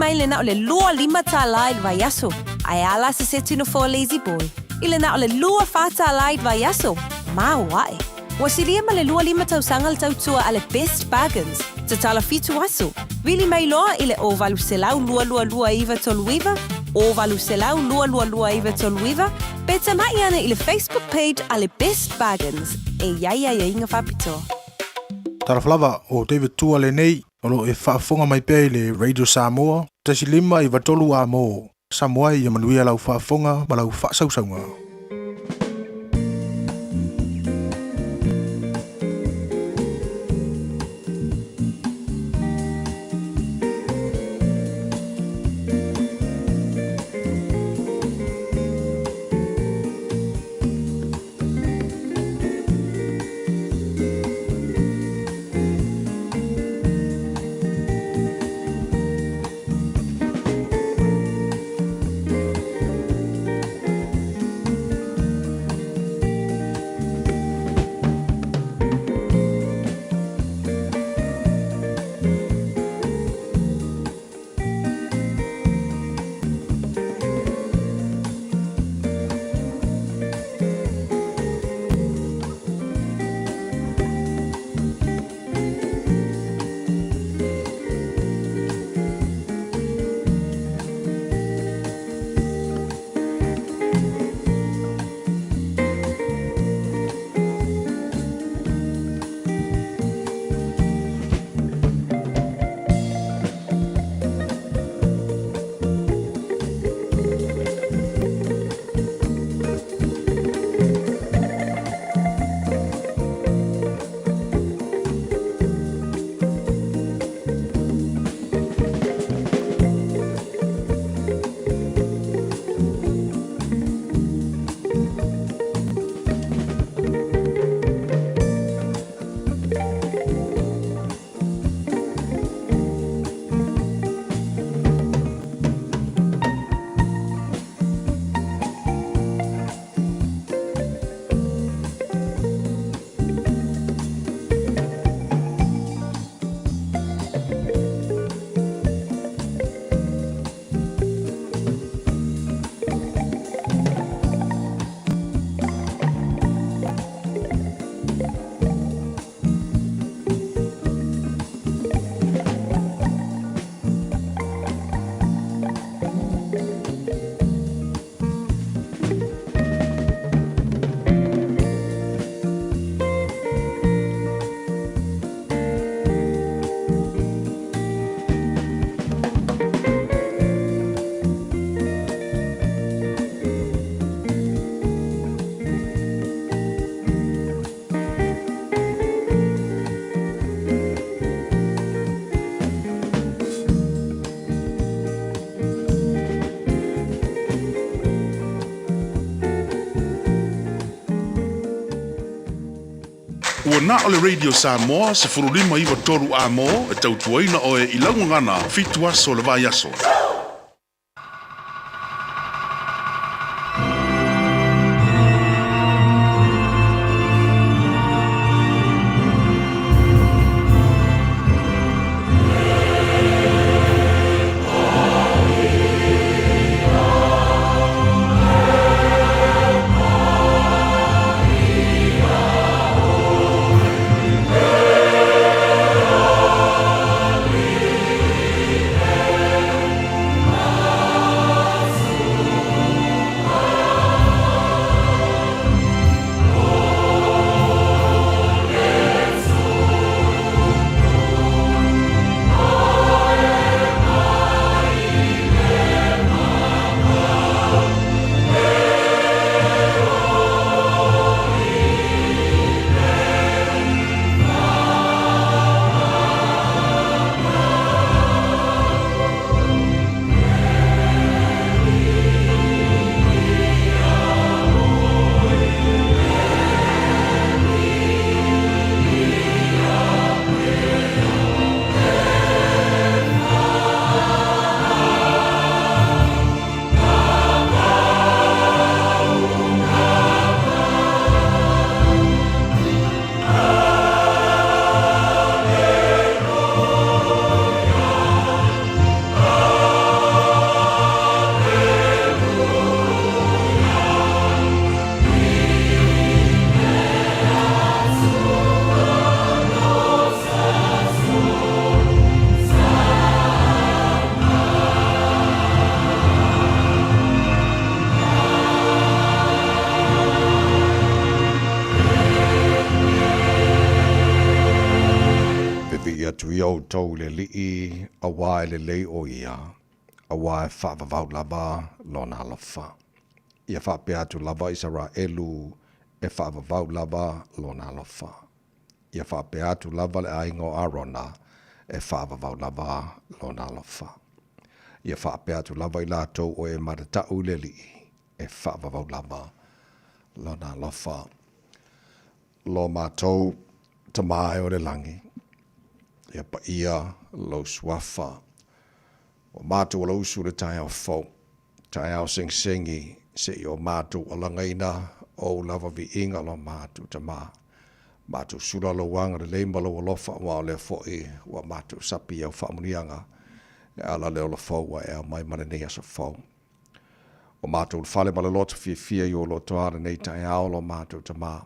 mai le na o le lua lima tālai le vaiaso. Ai ala se tino for lazy boy. I le na o le lua whātālai le vaiaso. Mā wae. Wasilia ma le lua lima tausanga le tautua a le best bargains. Te tala fitu aso. Vili mai loa i le o valu selau lua iwa toluiva. O valu selau lua iwa toluiva. Pe te mai ana i le Facebook page a le best bargains. E iaia inga whapito. Taraflava o David Tua le nei, olo e whaafonga mai pēi le Radio Samoa, tasi lima i watolu a mō. Samoa i amanuia lau whaafonga, ma lau whaasausaunga. Ua na o le Radio Samoa se furulima iwa toru a mo e tautuaina o e ilaungangana fitu aso le vai aso. tau le lii a wae le lei o ia, a wae whaavavau lava lo na lofa. Ia whaapea atu lava Israelu e whaavavau lava lo na lofa. Ia whaapea atu lava le aingo Arona e whaavavau lava lo na lofa. Ia whaapea atu lava i lātou o e maratau le lii e whaavavau lava lo na lofa. Lo mātou tamae o le langi. Ia pa ia lo swafa. O mātou lo usu le tai au fau. Tai au sing-singi se i o mātou o langaina o lava vi inga lo mātou tama. Mātou sura lo wanga le leima lo alofa wa le foi wa mātou sapi au whamunianga. E ala leo la fau wa e a mai mana nei asa fau. O mātou whale ma le lota fia i o lo toara nei tai au lo mātou tama.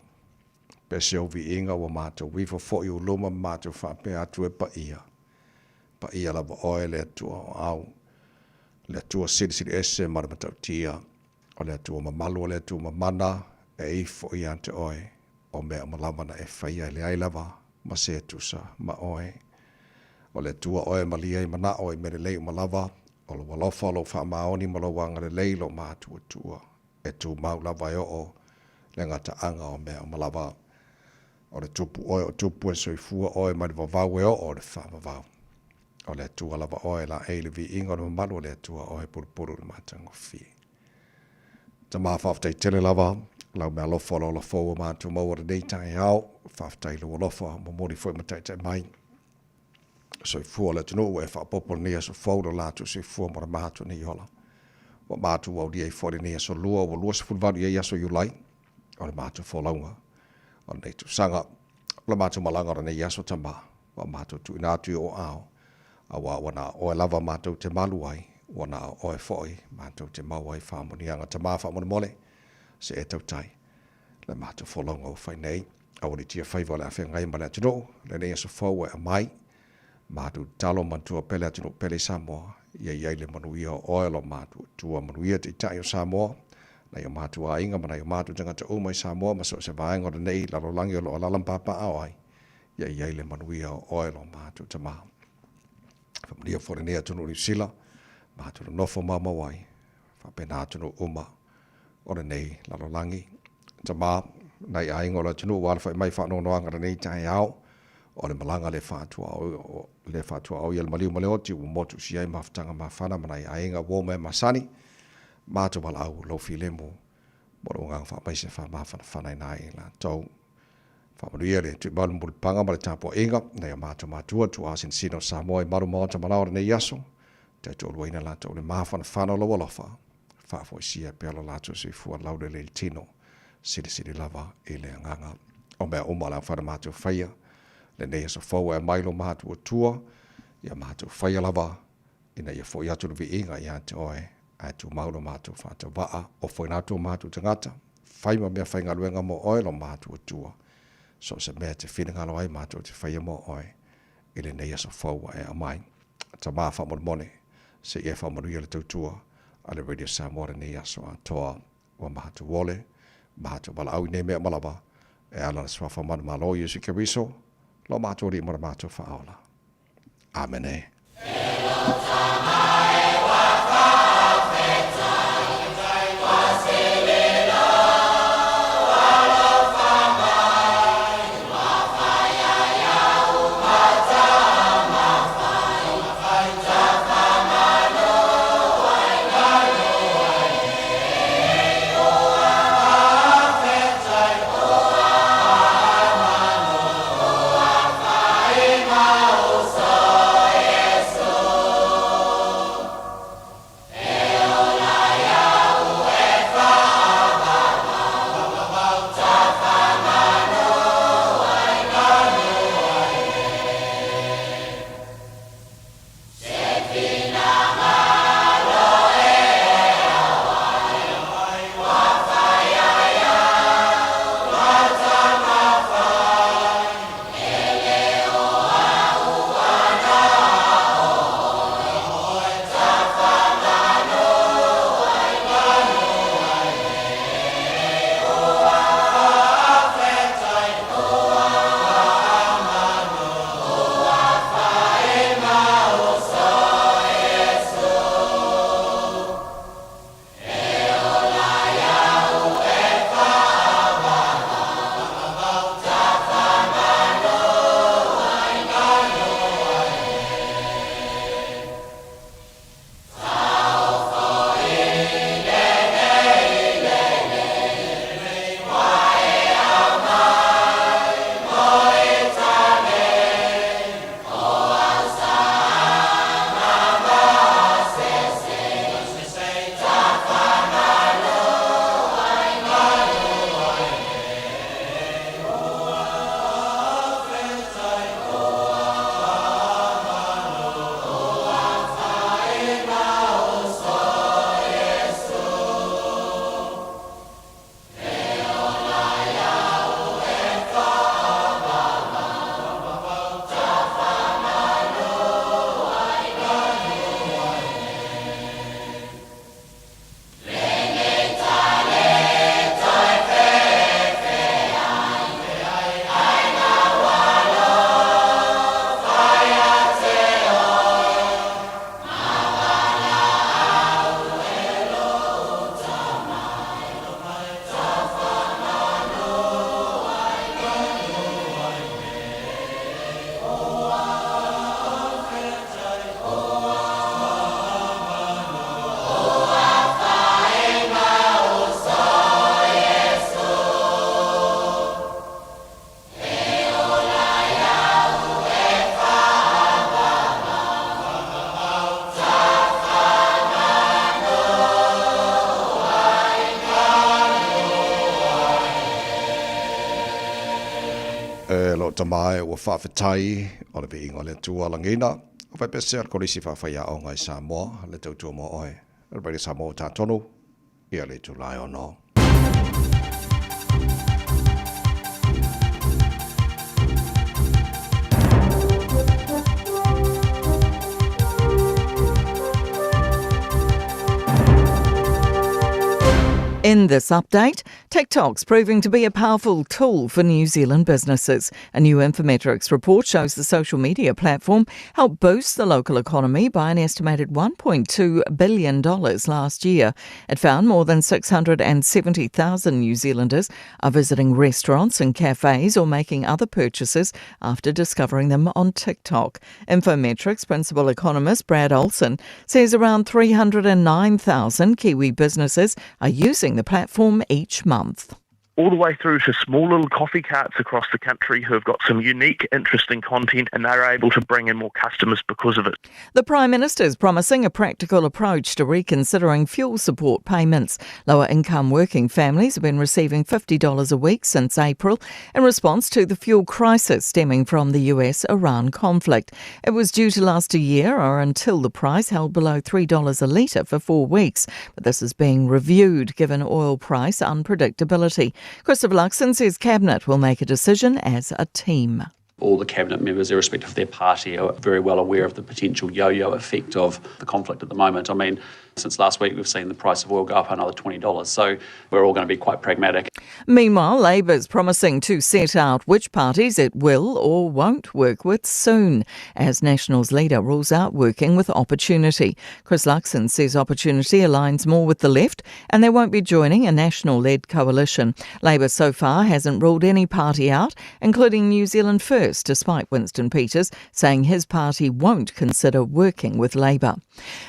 Pese o vi inga wa mātou wifo foi o luma mātou whapea atu e pa ia. Pa ia lava oe le atua au. Le atua siri ese maramatau tia. O le atua mamalu o le atua mamana e ifo i ante oe. O mea malamana e whaia le ailava ma se tusa ma oe. O le atua oe malia i mana oe mere lei malava. O lo walofa lo wha maoni malo wanga le lei lo mātua tua. E tu mau lava e o le ngata anga o mea malava. O le tupu oe o tupu e soifua oe ma le vavau e o le whamavau. O le atua lava oe la eile vi inga o le mamalu o le atua oe purupuru le mātango fi. Ta maa whaftai tele lava, lau mea lofa lo la fōua mātua maua re neitai au, whaftai lo lofa momori fōi mataitai mai. Soifua le tunu e whapopo nia so fōura lātu soifua mora mātua ni hola. Wa mātua au dia i fōre nia so lua o lua se fulvaru ia iaso yulai, o le mātua fōlaunga. O nei tu sanga, la mātua malanga rane iaso tama, wa mātua tu inatu o ao. Awa wana oe lava mātou te malu ai, wana oe foi mātou te mau ai whamonianga te maa whamoni mole, se e tau tai. Le mātou wholonga o whai nei, awari tia whaiva le awhia ngai male atino, le nei asa whau e a mai, mātou talo mantua pele atino pele Samoa, ia iai le manuia o oe lo mātou tua manuia te itai o Samoa, na i o mātou a inga, mana i o mātou tangata o mai Samoa, maso se vaenga o nei, lalo langi o lo alampapa au ai, ia iai le manuia o oe lo mātou te maa. Whamaria whore nea tunu New Zealand, mātunu nofo mama wai, whapena tunu uma, ora nei lalolangi. Ta mā, nei aingo la tunu wala whai mai whanonoanga nei tai au, o le malanga le whātua au i le maliu maleoti, u motu si ai mawhtanga mawhana, mana i ainga wōme masani, mātu wala au lo filemu, moro ngang whamai se whamawhana whanai nai la tau. Whamanuia le tui malu muli panga ma le tāpua inga, nei a mātua tu asin sino Samoa i maru maota manaora nei yaso, te tu oluaina lātou le māwhana whana lo walofa, whafo i sia pēlo lātou si fua laude le tino, siri lava i le anganga. O mea umala whana mātua whaia, le nei asa whau e mailo mātua tua, ia mātua whaia lava, ina ia fo i atu vi inga i ante oe, ai tu maulo mātua whata waa, o fo inatu mātua tangata, whaima mea whainga luenga mo oe lo mātua tua, so se mea te whininga lo ai mātou te whaia mo oe, ile nei asa whaua e a mai. Ta maa whamon se e whamanuia le tautua, a le Radio Samoa nei aso a toa, wa mātou wole, mātou wala au nei mea malava, e ala na swafa manu malo Yesu Keriso, lo mātou ri mara mātou whaola. Amen e. tamai o whawhetai o le bi ingo le tua langina o whai pese ko risi whawhaia o ngai Samoa le tautua mo oe. Rere Samoa tā tonu ia le tulai o no. In this update, TikTok's proving to be a powerful tool for New Zealand businesses. A new Infometrics report shows the social media platform helped boost the local economy by an estimated $1.2 billion last year. It found more than 670,000 New Zealanders are visiting restaurants and cafes or making other purchases after discovering them on TikTok. Infometrics principal economist Brad Olsen says around 309,000 Kiwi businesses are using the platform each month. All the way through to small little coffee carts across the country who have got some unique, interesting content, and they're able to bring in more customers because of it. The Prime Minister is promising a practical approach to reconsidering fuel support payments. Lower income working families have been receiving $50 a week since April in response to the fuel crisis stemming from the US-Iran conflict. It was due to last a year or until the price held below $3 a litre for 4 weeks, but this is being reviewed given oil price unpredictability. Christopher Luxon says Cabinet will make a decision as a team. All the Cabinet members, irrespective of their party, are very well aware of the potential yo-yo effect of the conflict at the moment. I mean, since last week we've seen the price of oil go up another $20, so we're all going to be quite pragmatic. Meanwhile, Labour's promising to set out which parties it will or won't work with soon, as National's leader rules out working with Opportunity. Chris Luxon says Opportunity aligns more with the left and they won't be joining a National-led coalition. Labour so far hasn't ruled any party out, including New Zealand First, despite Winston Peters saying his party won't consider working with Labour.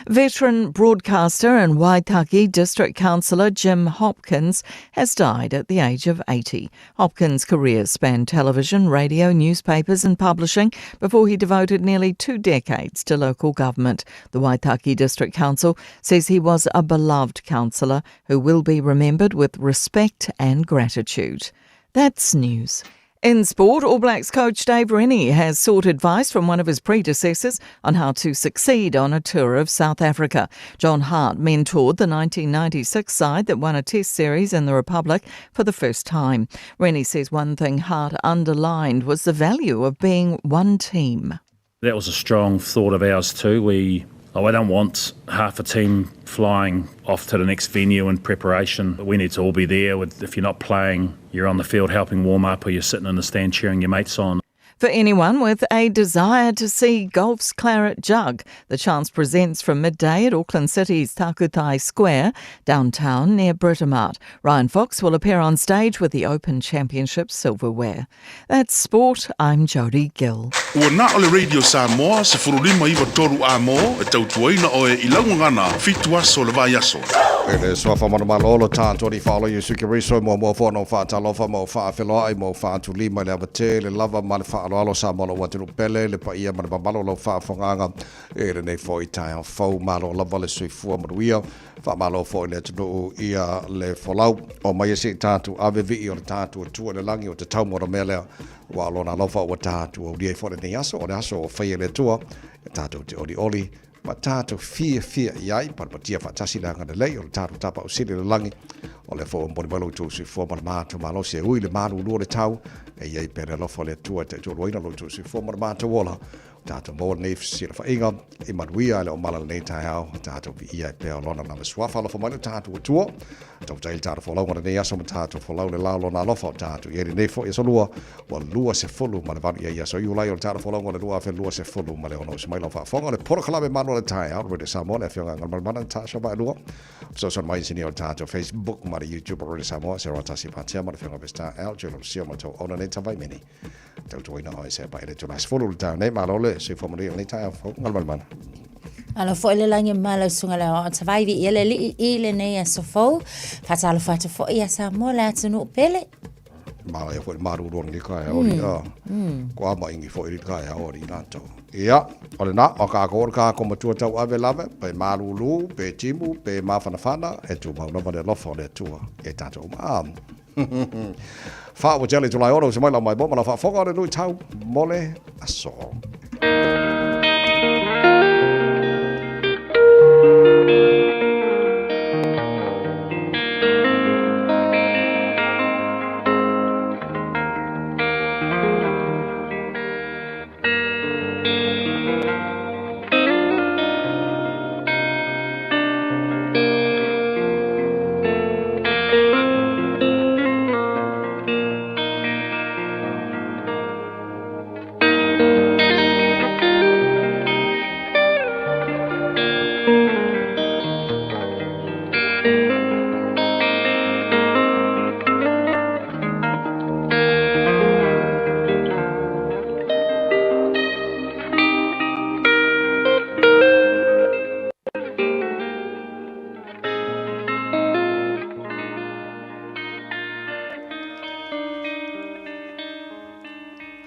Veteran broadcaster and Waitaki District Councillor Jim Hopkins has died at the age of 80. Hopkins' career spanned television, radio, newspapers and publishing before he devoted nearly 2 decades to local government. The Waitaki District Council says he was a beloved councillor who will be remembered with respect and gratitude. That's news. In sport, All Blacks coach Dave Rennie has sought advice from one of his predecessors on how to succeed on a tour of South Africa. John Hart mentored the 1996 side that won a Test series in the Republic for the first time. Rennie says one thing Hart underlined was the value of being one team. That was a strong thought of ours too. I don't want half a team flying off to the next venue in preparation. We need to all be there. If you're not playing, you're on the field helping warm up or you're sitting in the stand cheering your mates on. For anyone with a desire to see golf's claret jug, the chance presents from midday at Auckland City's Takutai Square, downtown near Britomart. Ryan Fox will appear on stage with the Open Championship silverware. That's sport. I'm Jodie Gill. Ua na ole Radio Samoa se furulima iwa toru a mo e tautuaina o e ilaungangana fitua so le vai aso. Ele sofa mana malolo tātou ni whaolo i suki riso mo whono whātalofa mo whaawheloa mo whaatulima le abate le lava ma le whaaloalo sa malo watunu pele le pa ia mana mamalo lo whaafonganga e le nei fo i tai au fau malo lava le sui fua maruia whaamalo fo i le tunu ia le wholau o mai ese tātou avevi o le tātou tua le langi o te taumora melea wa alona lofa o tātou o rie fo le nei aso o le aso o whaia le tua e tātou te oli ma tātou fia iai patia whaatasi le hanga le lei o le tātou tapa o siri le langi o le fo mboni malo tu sui fo maramato malo se ui le maru lua le tau e iai pere lofo le tua te tuaruina lo tu sui fo maramato wola tātou mō nei sira whainga i manuia le o mala nei tai au tātou vi iai pēo lona na le swafa lofo mai le tātou tua tātou tail tātou wholaunga nei aso ma tātou wholau le lao lona lofa o tātou ieri nei fo i so lua wa lua se fulu ma le vani ia so iulai o tātou wholaunga le lua fe lua se fulu ma le ono se mai lofa whonga le pora kalame manu le tai au rede Samoa le whionga ngal mana tātou mai lua so son mai sini o tātou Facebook ma le YouTube rede Samoa se rotasi patia ma le whionga besta au jelo sio ma tau ona nei tawai meni tātou ina o se pai le tuna se fulu le tātou nei malo le se fomori nei tai au ngal mana Ala fo ele langi malo sunga la o tawai vi ele ile nei a sofo fatalo fata fo ia Samoa la tunu pele ma e fo maru ron ni kai ori ko ama ingi fo iri kai ori nato ia ole na o ka ko matua tau ave lava pe maru lu pe timu pe mafana fana e tu ma no le lofo le tua e tato ma Fa wa jale tulai oro se mai la mai bo ma fa foga le lui tau mole aso.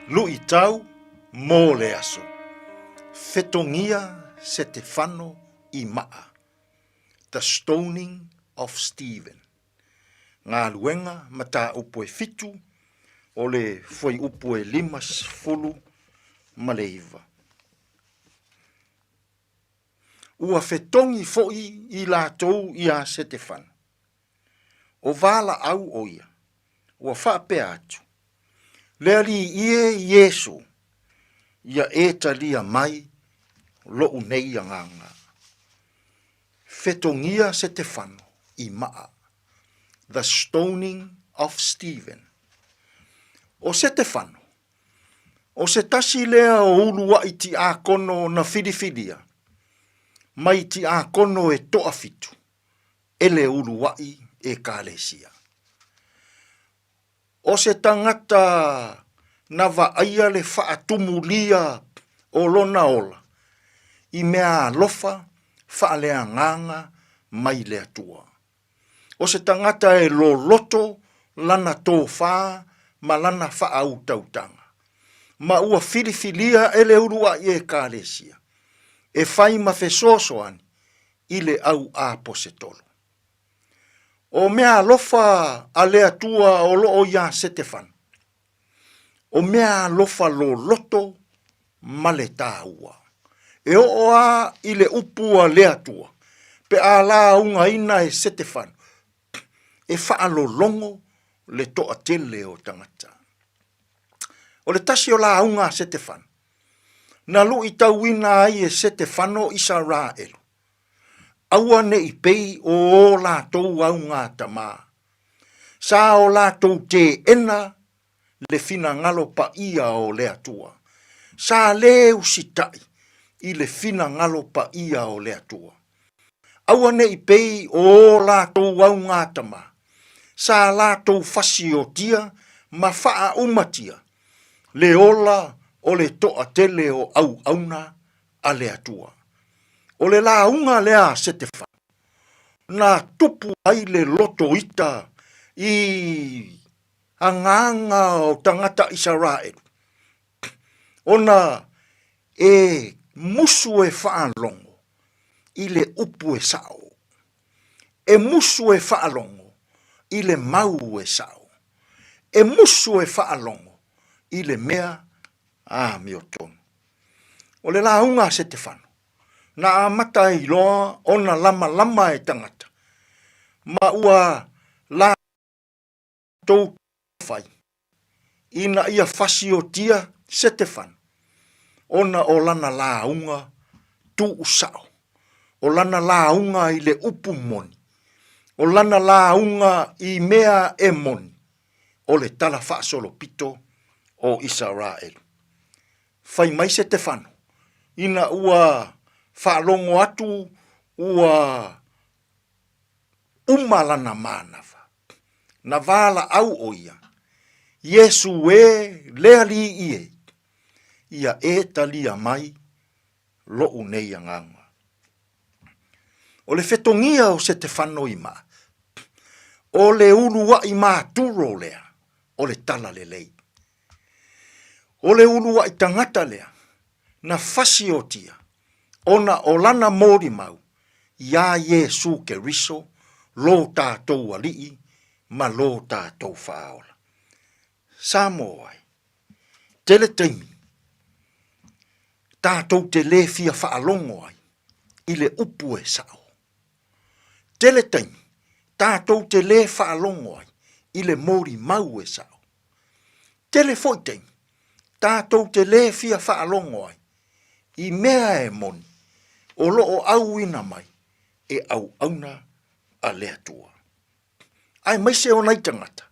Lui tau mō le aso. Fetongia Stefano I maa. The Stoning of Stephen. Ngā luenga mata upo e fitu o le foi upo e limas fulu maleiva. Ua fetongi foi I lātou I a Stefano. O vala au o ia. Ua whape atu. Lea li ie Yesu, ia eta lia mai, lo unei anganga. Fetongia Stefano I maa, the stoning of Stephen. O Stefano, o se tasi lea o ulua I ti a kono na filifilia, mai ti a kono e toa fitu, ele ulua I e kalesia. O se tangata na vaaia le faatumulia o lona ola, I mea lofa faalea nganga mai le atua. O se tangata e lo loto lana tōwha ma lana faautautanga. Ma ua filifilia ele urua I e kālesia. E whai ma fesosoani I le au apo se tolo. O mea lofa a le atua o lo o ia Stefano. O mea lofa lo loto ma le tāua. E o a I le upu a le atua. Pe a la unga ina e Stefano. E wha lo longo le toa tele o tangata. O le tasi o la unga Stefano. Na lu I tauina ai e Stefano Israelu. Aua ne I pei o lātou au ngā tamā. Sa o lātou te ena le fina ngalo pa ia o le atua. Sa le usitai I le fina ngalo pa ia o le atua. Aua ne I pei o lātou au ngā tamā. Sa lātou fasi o tia ma faa umatia. Le ola o le toa tele o au auna a le atua. O le la unga lea Stefano. Na tupu ai le loto ita I anganga o tangata Israelu. Ona e musu e whaalongo I le upu e sao. E musu e whaalongo I le mau e sao. E musu e whaalongo I le mea a mioton. O le la unga Stefano. Na amata I loa ona lama e tangata. Ma ua la tau fai. Ina ia fasi o tia Stefano. Ona o lana la unga tu usao. O lana la unga I le upu moni. O lana la unga I mea e moni. O le tala solo pito o Israelu. Fai mai Stefano. Ina ua whaalongo atu ua umalana mānawa. Na wala au o ia. Yesu e lea li ie. Ia e talia mai lo unei anganga. O le fetongia o Stefano I maa. O le ulua I maa turo lea. O le tala le lei. O le ulua I tangata lea. Na fasi o tia. Ona o lana mori mau, ia Yesu ke riso, lo tātou alii, ma lo tātou whaola. Samoa ai, tele taimi, tātou te le fia whaalongo ai, i le upu e sao. Tele taimi, tātou te le whaalongo ai, i le mori mau e sao. Tele foi taimi, tātou te le fia whaalongo ai, i mea e moni, o loo au ina mai, e au auna a lea tua. Ai mai se o nei tangata,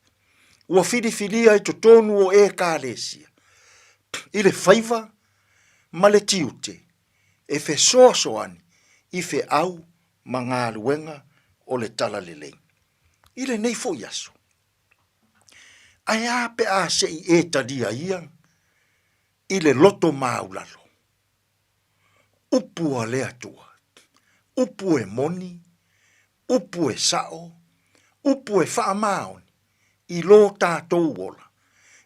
ua whiriwhiria e to tonu o e kālesia. I le whaiva, ma le tiute, e fe soasoani, i fe au ma ngā luenga o le tala lelei. I le nei fo yaso. Ai a pe a se i e tadia iang, i le loto maulalo. Upu a lea tua, upu e moni, upu e sao, upu e whaamaoni, i lo tātou wola,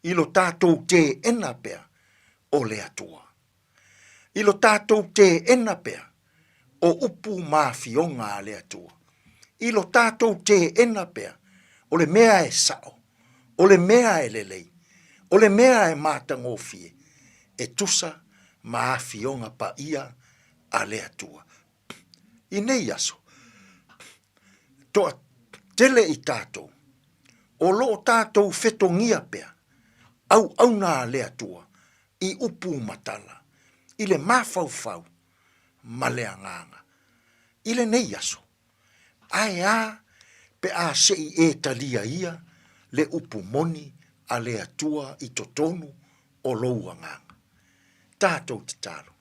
i lo tātou te ena pea o lea tua. I lo tātou te ena pea o upu mawhionga a lea tua. I lo tātou te ena pea o le mea e sao, o le mea e lelei, o le mea e mātangofie, e tusa mawhionga pa ia a lea tua. I nei aso, toa tele i tātou, o lo tātou whetongia pea, au nā lea tua, i upu matala, i le mawhauwhau, ma lea nganga. I le nei aso, ai a pe a sei e talia ia, le upu moni a lea tua i totonu o loua nganga. Tātou te talo.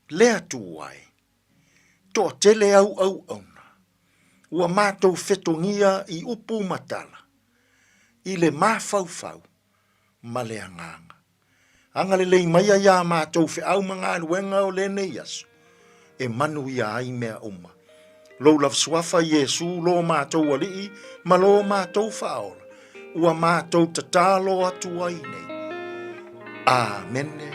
Lea tua ai, toa tele au auna, ua mātou whetongia i upu matala, i le mawhauwhau, ma lea nganga. Anga le lei maia ia mātou whe au mga luenga o le nei aso, e manu ia ai mea uma. Lo laf swafa Yesu lo mātou alii, ma lo mātou whaola, ua mātou tatalo atu ai nei. Amene.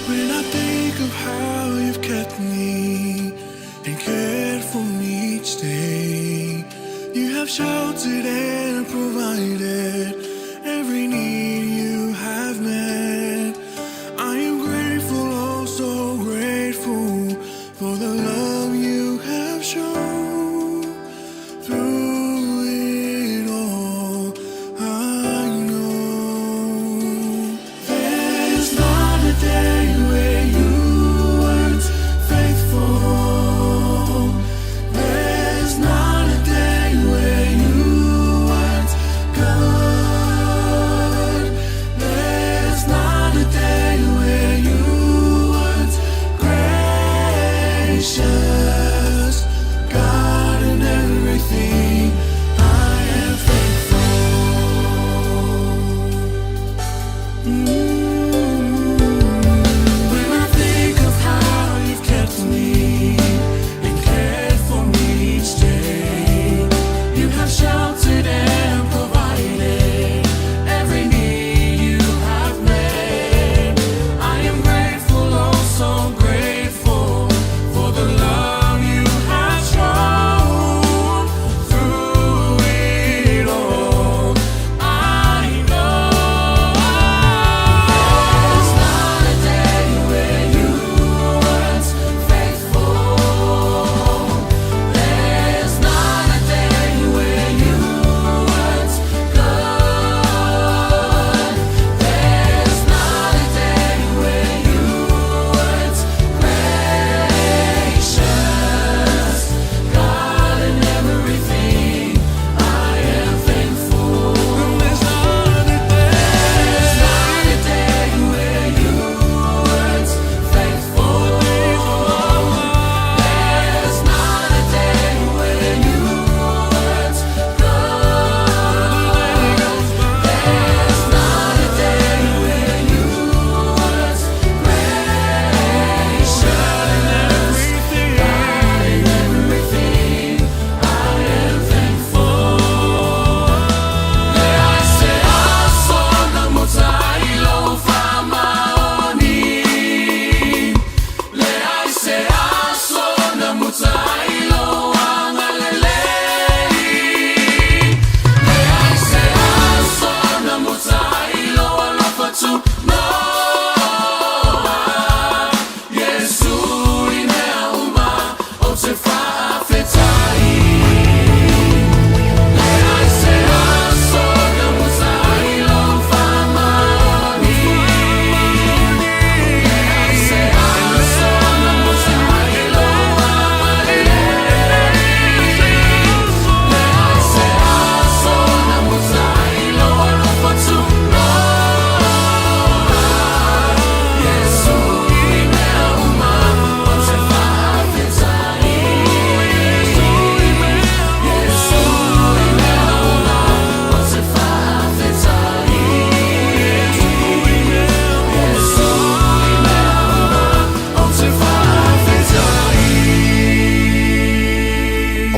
When I think of how you've kept me and cared for me each day, you have sheltered and provided every need you have met. I am grateful, oh so grateful for the love you have shown. Through it all, I know there's not a day where you weren't faithful. There's not a day where you weren't good. There's not a day where you weren't gracious. God, in everything I am thankful. When I think of how you've kept me and cared for me each day, you have sheltered and provided every need you have met. I am grateful, oh so grateful for the love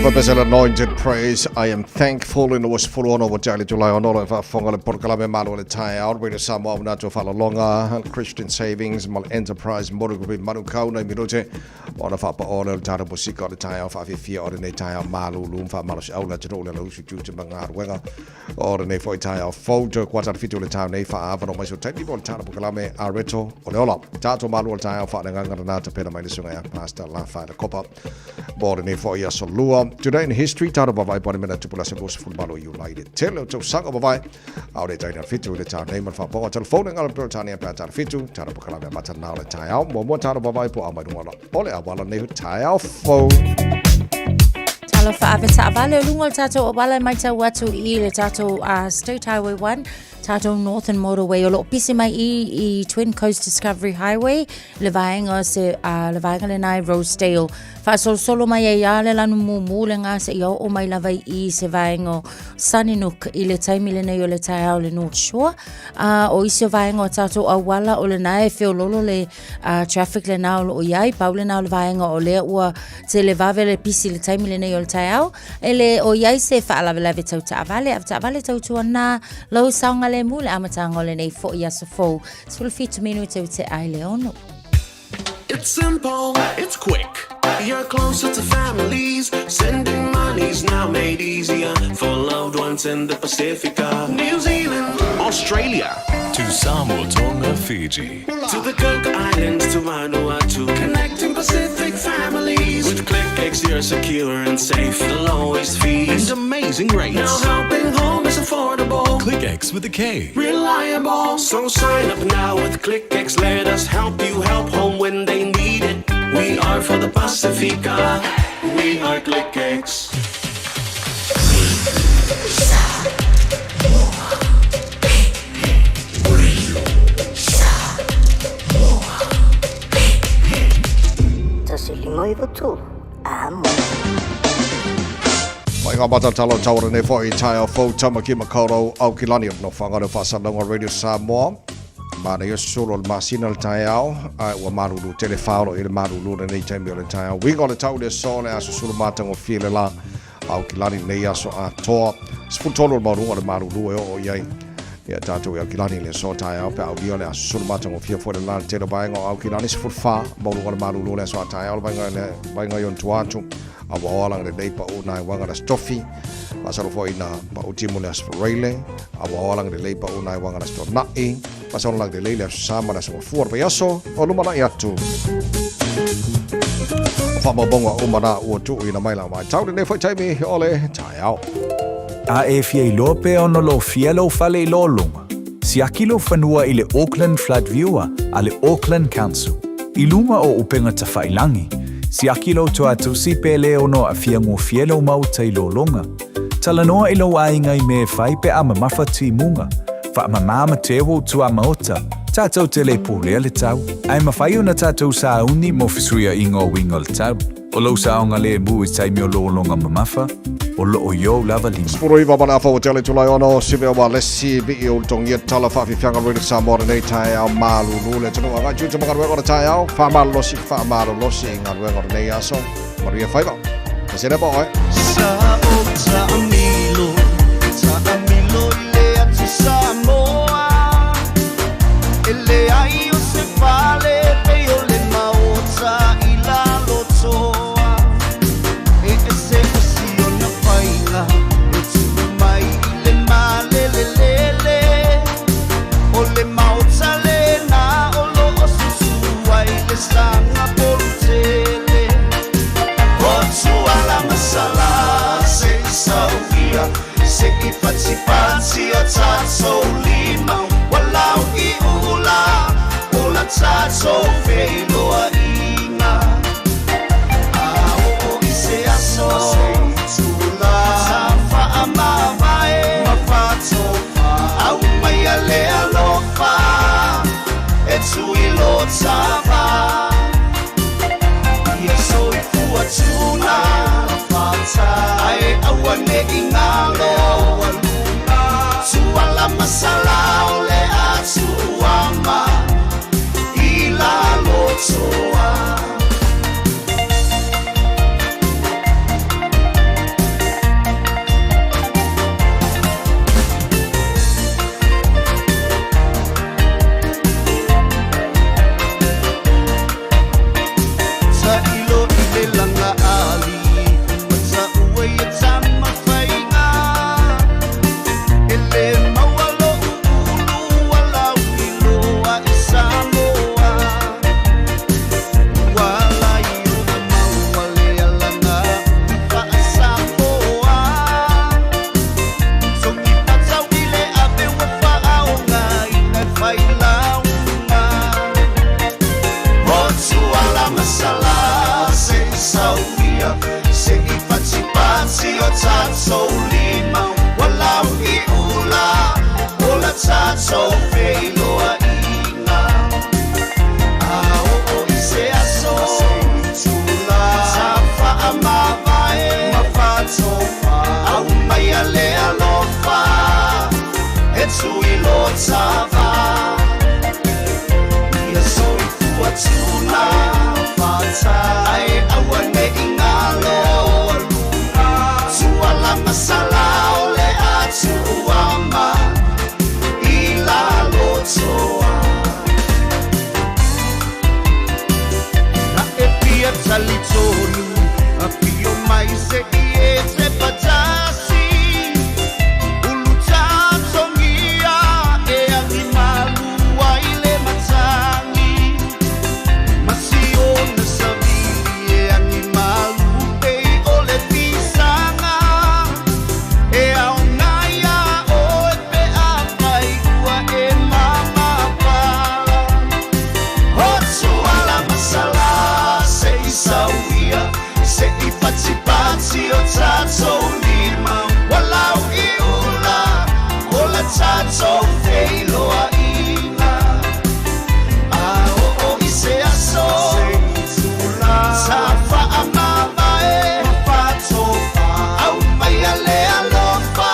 Of a anointed praise, I am thankful in the was full on over Jali July on all of our Fongal Porcalame Malo and tie out with some of Nato Falalonga, Christian Savings, Mal Enterprise, Motorbit Manukauna, Minute, on of Upper Order, Tarabusika, the tie of Afi or the tie of Malu, Lumfa, Malos Aula, Genola, Lucy, Bangar, Wenger, or the Nefo tie of Fojo, Quatar Fito, the town, Nefa, Avon, my technical Tarabulame, Areto, Onola, Tato Malu, tie of Fadanganata, Pedamai, Pastor Lafa, the Copper, board Nefo Yasolua. Today in history, Taro Bavai Bonimena Tupula Bos Football United. Tell to Sanga Bavai, our Italian Fitu, the town name of Papa, telephone and Albertania Patar Fitu, Taro Bacala Matanala Tile, Momo Taro Bavai, Amadwana, Ole Awala New Tile Phone. Talo Favita Vale Lungal Tato Obala Maita Watu E Tato State Highway 1. Tato Northern Motorway o lo pisi mai I Twin Coast Discovery Highway levainga se levainga le nai Rosedale fa solo mai ya le lanu mumu le nga se yo o mai lava I se vainga Sunnyside I le taimi le nei o le tai le North Shore o I se vainga tato awala o le nai fe lolo le traffic le na o yai pa le na le vainga o le ua se le vave le pisi le taimi le nei o le tai ele o yai se fa la vela vetau ta vale tau tuana lo sanga le mule amatanga le nei fo ia so fo sulfit minuto te ai leono. It's simple, it's quick. You're closer to families. Sending money's now made easier for loved ones in the Pacifica. New Zealand, Australia, to Samoa, Tonga, Fiji, to the Cook Islands, to Vanuatu. Connecting Pacific families. With ClickX, you're secure and safe. The lowest fees and amazing rates. Now helping home is affordable. ClickX with a K. Reliable. So sign up now with ClickX. Let us help you help home when they need it. We are for the Pacifica. We are ClickX. Mai ngā mata talo tawara ne fo I taio fo tamaki makoro au kilani no whangare whasalonga Radio Samoa. Mana yo solo le masina le taiao ai wa marulu telefauno I le marulu le nei taimi o le taiao. Wingo le tau le so le aso sulu matango file la au kilani nei aso a toa. Sputolo le marunga le marulu e o iai. Ia tātou au kilani le so taiao pe au lia le aso sulu matango fia fo le la telo baingo au kilani sifur fa marunga le marulu le so a taiao le bainga yon tuatu. Awa oalang le nei pa o nai wanga na stofi. Pasalo fo ina pa o timu le asfarele. Awa oalang le lei pa o nai wanga na stornai. Pasalo lang le lei le sama na sama fuar pa yaso. O lumana I atu. Whamabonga umana ua tu ina mai la mai. Tau le nei fo taimi ole taiao. A e fia I lope ono lo fia lo fale I lo lunga. Si aki lo whanua I le Auckland Flood Viewer a le Auckland Council. I lunga o upenga ta whailangi. Si akilo to atu si pele ono a fiango fielo mau tai lo longa. Talanoa ilo ainga I me fai pe ama mawhati munga. Fa ama mama tewo tu ama ota. Tātou tele pōlea le tau. Ai mawhai una tātou sa uni mo fisuia ingo wingo le tau. O lo saonga le mu I taimi o lo longa mamafa. O lo o yo lava lima. Spuro I wabana afa o tele tulai ono. Sibe o wa lesi bi I o tongia tala whafi whianga roi Samoa nei tai au malu lule. Tunu a gaitu mga ruenga o tai au. Whamalo losi, whamalo losi I ngā ruenga o nei aso. Maria whaiva. Kasere po oi. Sa amilo I le atu Samoa. Ele ai o se vale pe o le maota I la lotoa. E se si o na paila. E tu mai I le male le. O le maota le na o lo o susu ai le sanga polutele. O tu ala masala se sau fua tatou lima walau I ula ola tatou feiloa ina o I se aso tula tafa amavae mafato au mai ale alofa e tui lo tava ia soi fua tula fata ai awane ingalo suala masala ole atu ama ila lotoa na e pia talitonu a pio mai se ie se patasi ulu tatongia e animalu waile matangi masiona sabili e animalu e ole pisanga e aunaya o e pe apai ua e mama pala Otsu ala masala se isawia se I pati o tatou lima walau I ula ola tatou feiloa ina o I se aso tafa amavae mafatofa au mai ale alofa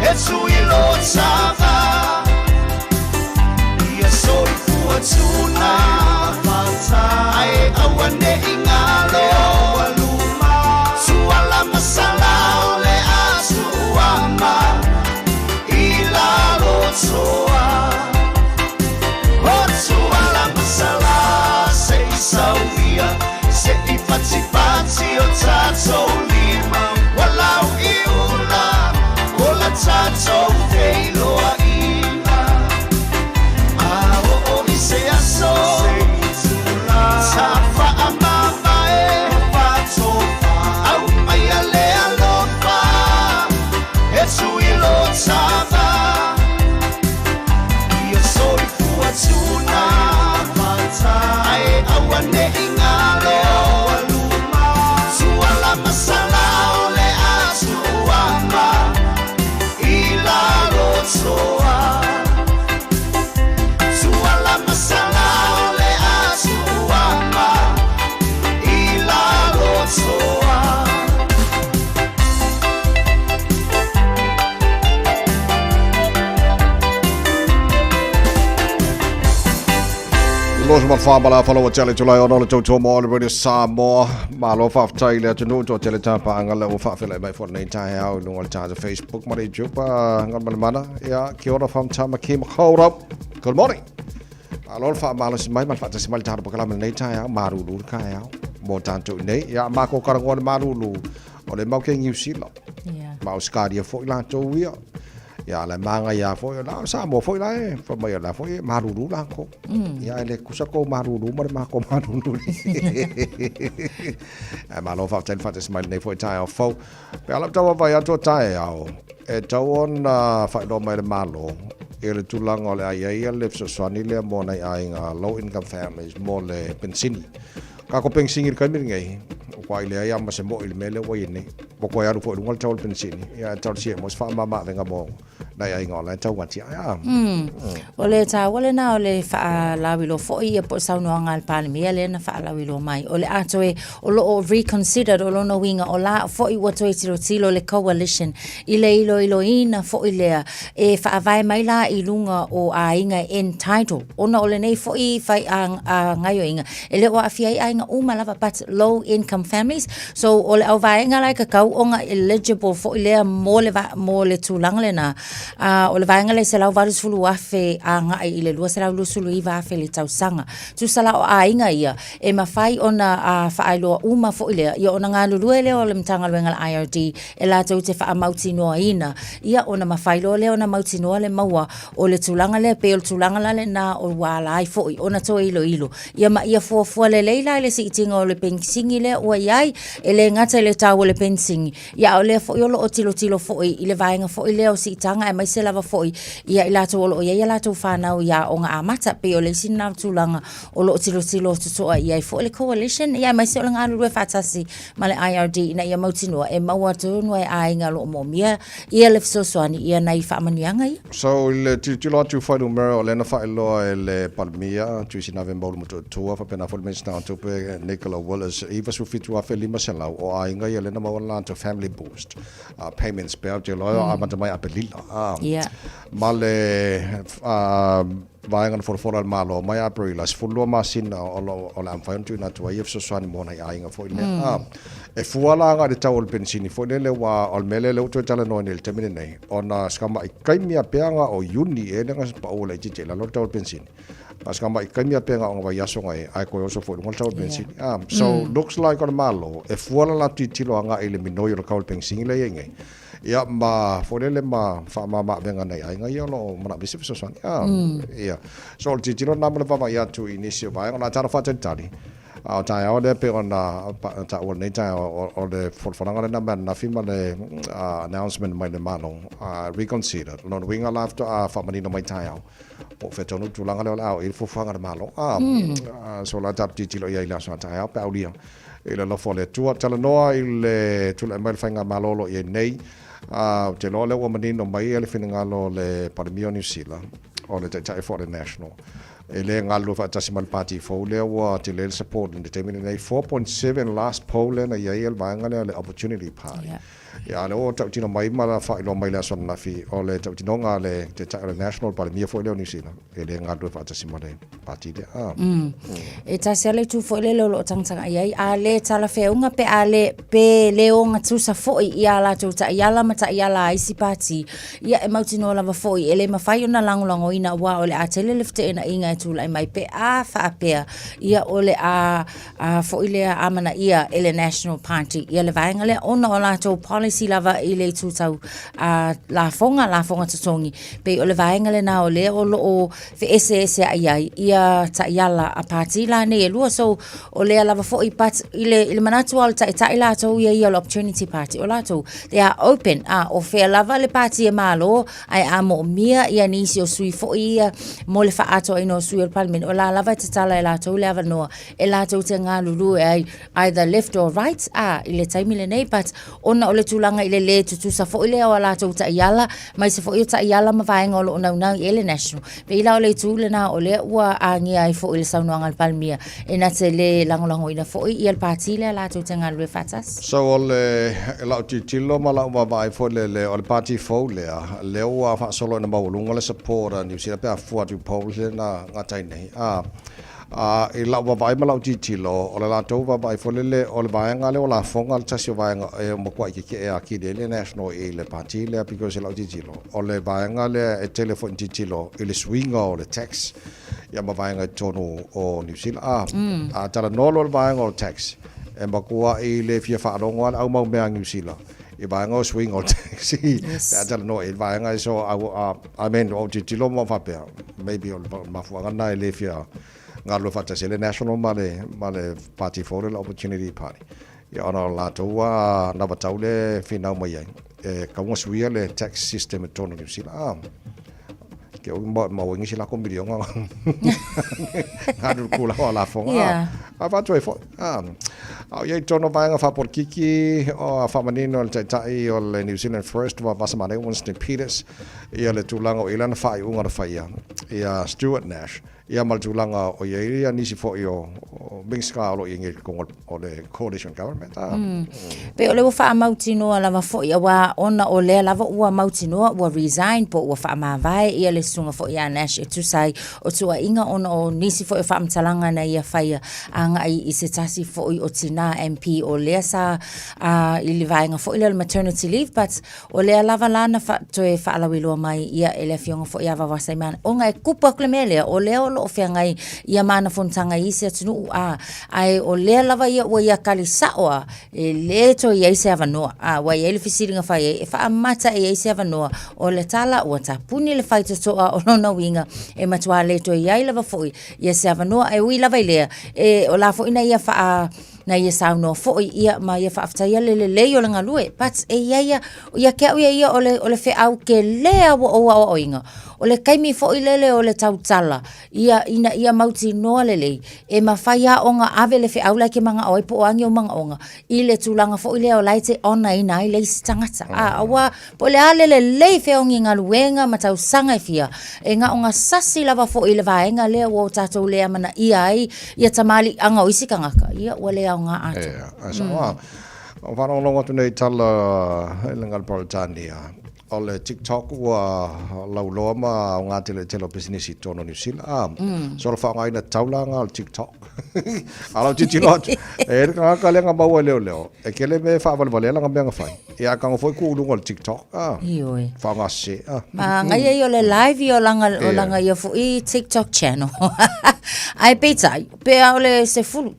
e tui lo tava ia soi fua tuna fata ai awane ingalo aluma suala masala ole atu ama ila lotoa suala masala se isawia se I pati o tatou lima walau I ula ola tatou feiloa ina o I se aso tafa amavae mafatofa au mai ale alofa e tui lo tava ia soi fua tuna fata ai awane ingalo aluma suala masala ole atu ama ila lotoa suala masala ole atu ama ila lotoa Loisman whamala whalawa tele tulai o nola tautua mo ole radio Samoa. Malo whaftai lea tunu to tele tapa angala o whawhila mai for nei tahe au lunga le tāza Facebook mari jupa ngal mana ia kia ora whamtama ki makaurau. Good morning. Malo whamala si mai man whata si mali tāra pakalama nei tahe au marulu kai au. Mo tātou nei ia mako karangoa le marulu o le mau ke New Zealand. Mau skaria fo ila tau ia. Ya la manga ya foi la sa mo foi la foi mai la foi maruru la ko ya le kusa ko maruru mar ma ko maruru ma lo fa tel fa des mai nei foi tai o fo pe ala tawa vai ato tai ao e tawon fa do mai malo e le tulang ole ai le so swani le mo nei ai nga low income families mo le pensini ka ko pensingir ka mir ngai ko ai le ya ma se mo il mele wo ni bo ko ya ru fo ngol tawol pensini ya taw si mo fa ma venga mo Nai ai ngolai tau wati ai Ole ta wale na ole fa lawilo fo I po sa no ngal pal mi ele na fa lawilo mai ole ato e o reconsider o no winga o la fo I wato tiro le coalition ilo ina fo ile e fa vai mai la I lunga o ainga entitled ona ole nei fo I fai a ngayo inga ele o afia ai nga uma lava but low income families so ole au vai nga like ka onga eligible fo ile mo le tulang le na o le vaenga le selau varus fulu afe a nga I le lua selau lusulu I va afe le tausanga tu sala o ainga ia e mawhai ona a whaailoa uma fo ile ia ona ngā lulua leo le mtanga luenga le IRD e la tau te wha mauti noa ina ia ona mawhailoa leo na mauti noa le maua o le tulanga le pe o le tulanga le na o wala ai fo I ona to ilo ia ma ia fua le leila le si itinga o le pensingi le ua iai e le ngata le tau o le pensingi ia o le fo I o lo o tilo fo I le vaenga fo I leo si itanga mai se lava foi ia ila to o ia la to whanau ia o ngā amata pe o le sina tūlanga o lo tilo tutoa ia fo le coalition ia mai se o ngā lue whatasi ma le IRD na ia mautinua e maua tonu e ainga lo mo mia ia le fisosoani ia nei whaamanianga ia. So le tilo atu whairu mera o lena whailoa e le palmia tuisi nave maulu mutu tua whapena whalimensina tupe Nicola Willis iwa sufitu a whelima selau o ainga ia lena maua lanto family boost payments pēr te loa amata mai apelila. Ma le vaenga na fora al malo mai aprila fulua masina o la amfaintu na tua ia fisosoani mo nei ainga fo ile. E fuala nga de tawol pensini fo le wa ol mele le to tala no nel temine nei ona skama I kaimia peanga o yuni e nga pa o le tite la lo tawol pensini skama I kaimia peanga o wa yaso ngai ai ko so fo ngol tawol pensini so looks like on malo e fuala la titilo nga ile minoyo tawol pensini le ngai ia ma fo le ma fa ma venga nei ai ngai lo mana bisi so so ia so titilo na mo va ya tu inicio vai ona tara fa tali au tai au de pe ona ta o nei tai o de forfaranga na man na firma le announcement mai le mano reconsider no winga lafto fa manino mai tai au po fetonu tulanga le au il forfaranga malo so la tap titilo ia ila so tai au paulia ile lo fole tua tala noa ile tula mai fanga malolo ia nei te lo le o manino mai ele finanga lo le Paramio New Zealand o le tai for the national ele ngalo fa tasimal party fo le wa te le support in determining 4.7 last poll na ia el vanga le opportunity party ya le o tino mai mala fa lo mai la son na fi o le tino nga le te national party fo le New Zealand ele ngalo fa tasimal party de e tasele tu fo le lo tanga ia a le tala fe unga pe ale pe le o nga tu sa fo ia la tu ta ia la mata ia la isi party ia e mautino la fo ele ma fai ona lango ina wa o le atele lefte ina inga tu lai mai pe a fa apea ia ole a fo ile a mana ia ele national party ia le vaenga le ona ola to policy lava ile tu tau la fonga tutongi pe ole vaenga le na ole o fe ese ia ta yala a party la ne lua so ole lava fo I pat ile manatu al ta ila to ia opportunity party ola to they are open o fe lava le party e malo ai amo mia ia nisi o sui fo ia mo le fa ato ino sui el palmin ola lava te tala ela to le no ela to te nga lulu ai either left or right ile taimi le nei but ona ole tulanga ile le tu sa fo ile ola to ta yala mai se fo ta yala ma vaenga o na ile national pe ila ole tu le na ole wa angi ai fo ile saunga al palmia ena te le lango ina fo I el party le la to te nga lu fatas so ole la tilo mala wa vai fo le ole party fo le wa fa solo na maulunga le support New Zealand pe fu atu pole na ngatai nei e la wa vai mala tilo o la to wa vai fo le o le vai ngale o la fonga le tasio vai e mo kwa ke e aki le national e le party le because la tilo o le vai ngale e telephone tilo e le swing o le tax ya ma vai nga tonu o New Zealand tala no lo vai ngol tax e ma kwa e le fia fa rongo au mau me New Zealand e vai ngo swing o taxi tala no e vai nga so I mean o tilo mo fa pe maybe o ma fu nga le fia ngalo fata se le national male party for the opportunity party ya ona la to wa na bataule final mai e ka mo suia le tax system tonu New Zealand ke o mo ngi sila ko milion ngadu kula la fonga fa to fo ye tono vai nga fa por kiki o fa manino le tai o le New Zealand first wa basamane Winston Peters ia le tulango ilana fa unga fa ia Stuart Nash ia maltulanga o ia nisi fo io mingska lo inge ko o le coalition government pe ole fa mautino ala fo ia wa ona ole lava wa mautino wa resign po wa fa ma vai ia le sunga fo ia Nash tu sai o tu inga ona o nisi fo fa mtalanga na ia fa anga I se tasi fo o tina MP o le sa ili vai nga fo ile maternity leave but ole lava lana fa to e fa ala wilo mai ia ele fionga fo ia va sai man onga e kupa klemele ole o fiangai ia mana fontanga isi atunu ai o le lava ia o ia kalisaoa e le to ia se avanoa wa ia le fisiringa fai e fa amata ia se avanoa o le tala o tapuni le fai to o lona winga e matua le to ia lava foi ia se avanoa e ui lava ile e o la foi na ia fa na ia sauno fo ia ma ia whaaftaia le o langa lue. But ia kea ia ole fe au ke lea o inga. Ole kaimi fo lele ole tautala. Ia mauti noa lele. E mawhaia onga ave le fe au lai ke mga oi po angi o mga onga. I le tūlanga fo leo laite ona ina i leisi tangata. Awa po le ale le fe ongi ngā luenga ma tau sanga fia. E ngā onga sasi lava fo le vaenga lea o tātou lea mana ia ai. Ia tamali anga o isi kangaka. Ia o lea o ngā ato. Whanonga tu nei tala Elengal Politania. O le TikTok ua lauloa ma o ngā tele business I tono New Zealand. So le whaonga ina taulanga o TikTok. Alau titi lot. E rika ngā lenga maua leo. E kele me whaavale langa mea ngawhai. E a kanga foi kuulunga o TikTok. Ioi. Whaonga se. Ma ngai e o le live o langa ia fu I TikTok channel. Ai peta. Pea o le se fulu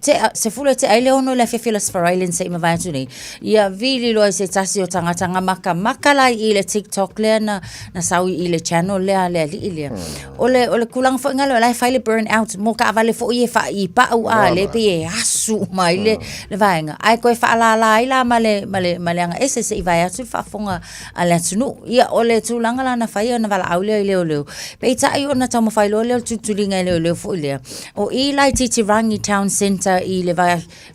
te ai leo no le fefila sfarailen se ima vai tuni. Ia vili loa se tasi o tanga maka lai I le TikTok lea na sawi I le channel lea li ilia. Ole kulang fo ngalo lai file burn out mo ka avale fo I fa I pa u a le pe asu mai le vaenga. Ai koe fa la ila male anga ese se I vai atu fa fonga ala tunu. Ia ole tulanga la na fai na vala au leo. Peita ai ona tamo fai leo tutulinga leo fo lea. O I lai Titirangi Town Centre I le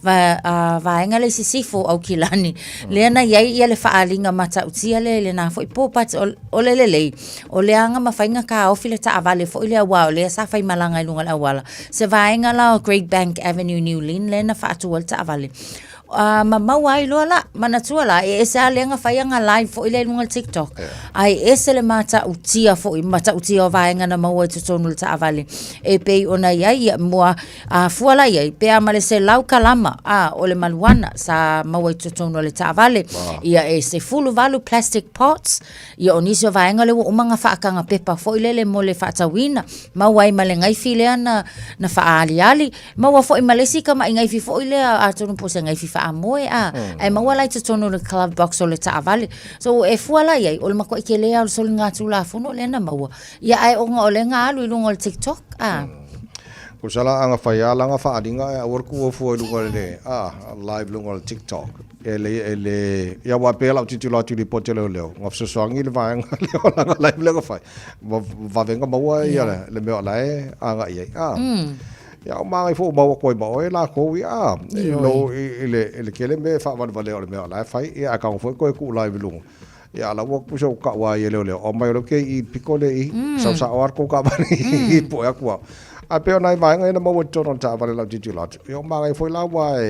vaenga le sisifo au kilani. Lea na iai ia le faalinga mata utia le na fo popat o le o le anga mawhainga ka ofi le ta avale fo ile wa le sa fai malanga I lunga la wala se vaenga la o Great Bank Avenue New Lynn le na fa atu ta avale mawai lo la manatua la e sa lenga faianga live fo ile lunga TikTok ai ese le mata utia fo mata utia vaenga na maua te tonu ta avale e pe ona ia moa fuala ia pe amale se lau kalama o le maluana sa maua te tonu le ta avale ia e se fulu valu plastic pots ia onisio vaenga le umanga faakanga pepa fo ile le mole fatawina mawai malengai file na faali maua fo imalesi kama ingai fi fo ile a tonu po se ngai fi amoe ai mawala te tono le club box o le taavale so e fuala ia o le mako I ke lea o le soli ngā tūla fono le na maua ia ai o le ngā alu I lunga o le TikTok Kusala anga whaia langa whaaringa e awarku o fua lunga le live lunga le TikTok ele ia wa pela titi la tuli pote leo ngaf soangi le vaenga leo langa live langa whai vavenga maua ia le mea lai anga ia ya mai fo maua koi maua la ko ia no ele kele me fa van vale o me la fai ia ka fo ko ku live lu ya la wo puso ka wa ye le o mai lo ke I pikole I sa or ko ka ba ni po ya ku a pe ona vai ngai na maua tono ta vale la titi la yo mai fo la wa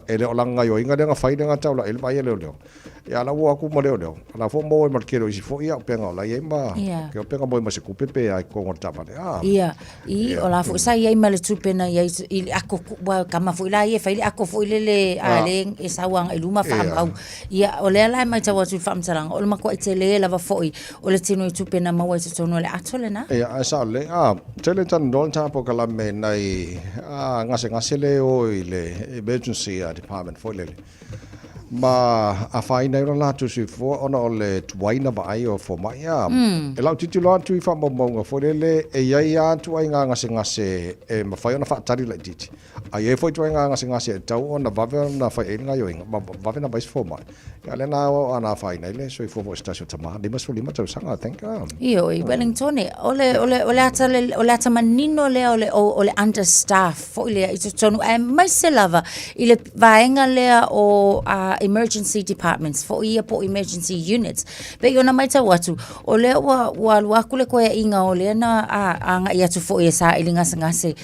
ele o langa yo inga nga fai nga taula ele vai leo ya la wo aku mo leo la fo mo mo kero si fo ia penga la ye ma ke penga mo se ku pepe ai ko ngota vale ia I o la fo sai ai male tupena ia ako wa kama fo la ye fai ako fo le ale e sawang e luma fa au ia o le la mai tawa tu fam tarang o le mako itele la va fo o le tino tupena ma wa tono le atole na ia sa le tele tan don ta po kala me nai ngase le o le emergency department fo le ma a fai nei la tu si fo ona o le tuaina ba ai o fo mai e lau titulo tu I fa mo fo le e ia tu ai ngase e ma fai ona fa tari la titi ai e fo tu ai ngase tau ona vave na fai nga yo inga vave na bais fo mai ya le na ana fai nei le so I fo stasio tama de mas lima tau sanga thank io I Wellington ole ata manino le ole understaff fo le I tonu ai mai se lava I le vaenga le o emergency departments for ia po emergency units be yona mai tau atu o le wa kule ko inga o le na anga ia tu fo ia sa ilinga ngase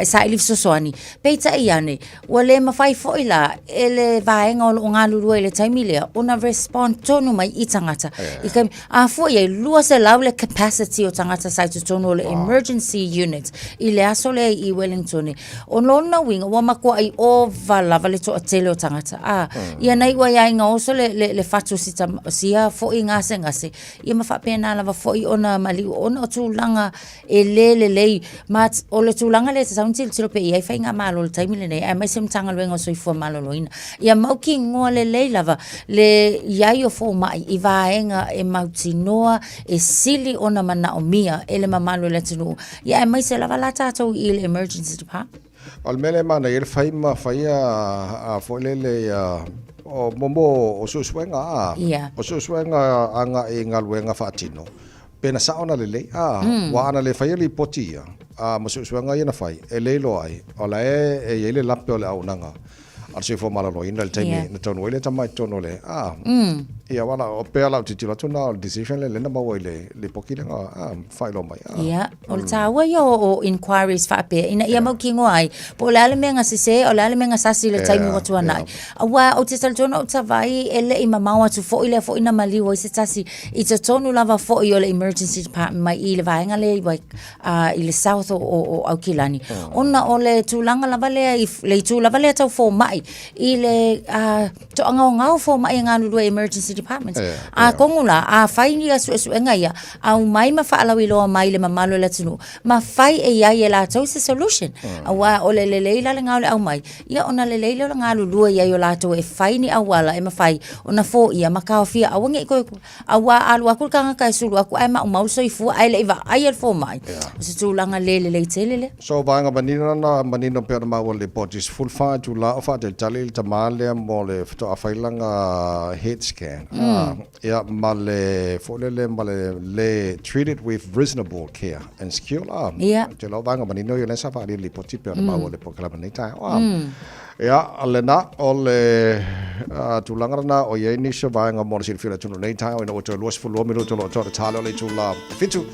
sa ilif sosoani pe ta iane o le mafai fo ila ele vaenga o nga lulu ele taimile ona respond tonu mai I tangata I kam fo ia lua se laule capacity o tangata sa tu tonu le emergency units I le asole I Wellington o lona winga wa mako ai o vala vale to atele o tangata ia nei wa ia nga oso le fatu sia fo i ngase ia ma fa pena lava fo i ona mali ona o tulanga e le ma o le tulanga le sa until tilo pe ia fa nga malo le taimi le nei ai mai sem tanga le ngo so i fo malo loina ia mau ki ngo le lava le ia yo fo mai i vaenga e mautinoa e sili ona mana o mia ele mamalo le tunu ia mai se lava la tatou i le emergency department al mele mana il faima faia a folele o momo o suswenga o suswenga anga e ngaluenga fatino pena saona lele wa ana le faia li potia a mo suswenga ina fai ele lo ai ola e ele lape ole au nanga al se fo mala lo ina le temi na tono ele tamai tono le ia wala o pe ala titila tona decision le na mawa le pokile nga fai lo mai ia o tawa yo o inquiries fa pe ina ia mau kingo ai po la le menga se o la le menga sasi le taimi o tua nai awa o te tona o tavai ele i mamawa tu fo ile fo ina mali o se tasi i te tonu lava fo i le emergency department mai i le vaenga le i le south o Aukilani ona o le tulanga lava le tu lava le tau fo mai i le to ngau fo mai nganu emergency departments a kongula a fai ni asu enga ia au mai ma fa alawi lo mai le mamalo la tunu ma fai e ia la to solution awa o le leila le ngau le au mai ia ona le leila le ngalu lua ia yo la to e fai ni awala e ma fai ona fo ia ma ka fia awange ko awa alu akul kanga kai sulu aku ai ma mau so ifu ai le va ai el fo mai se tu langa le tele so banga manino pe ma le potis full fa tu la fa del talil tamale mo le to afailanga head scan yeah, male treated with reasonable care and skill. Yeah. Jelo banga manino yo nesa fa li poti pe ma le pokala manita. Ya alena ole tulanga na o ye ni so banga mo sin fila tunu nei tai o to los fu lo minuto lo to talo le tu la fitu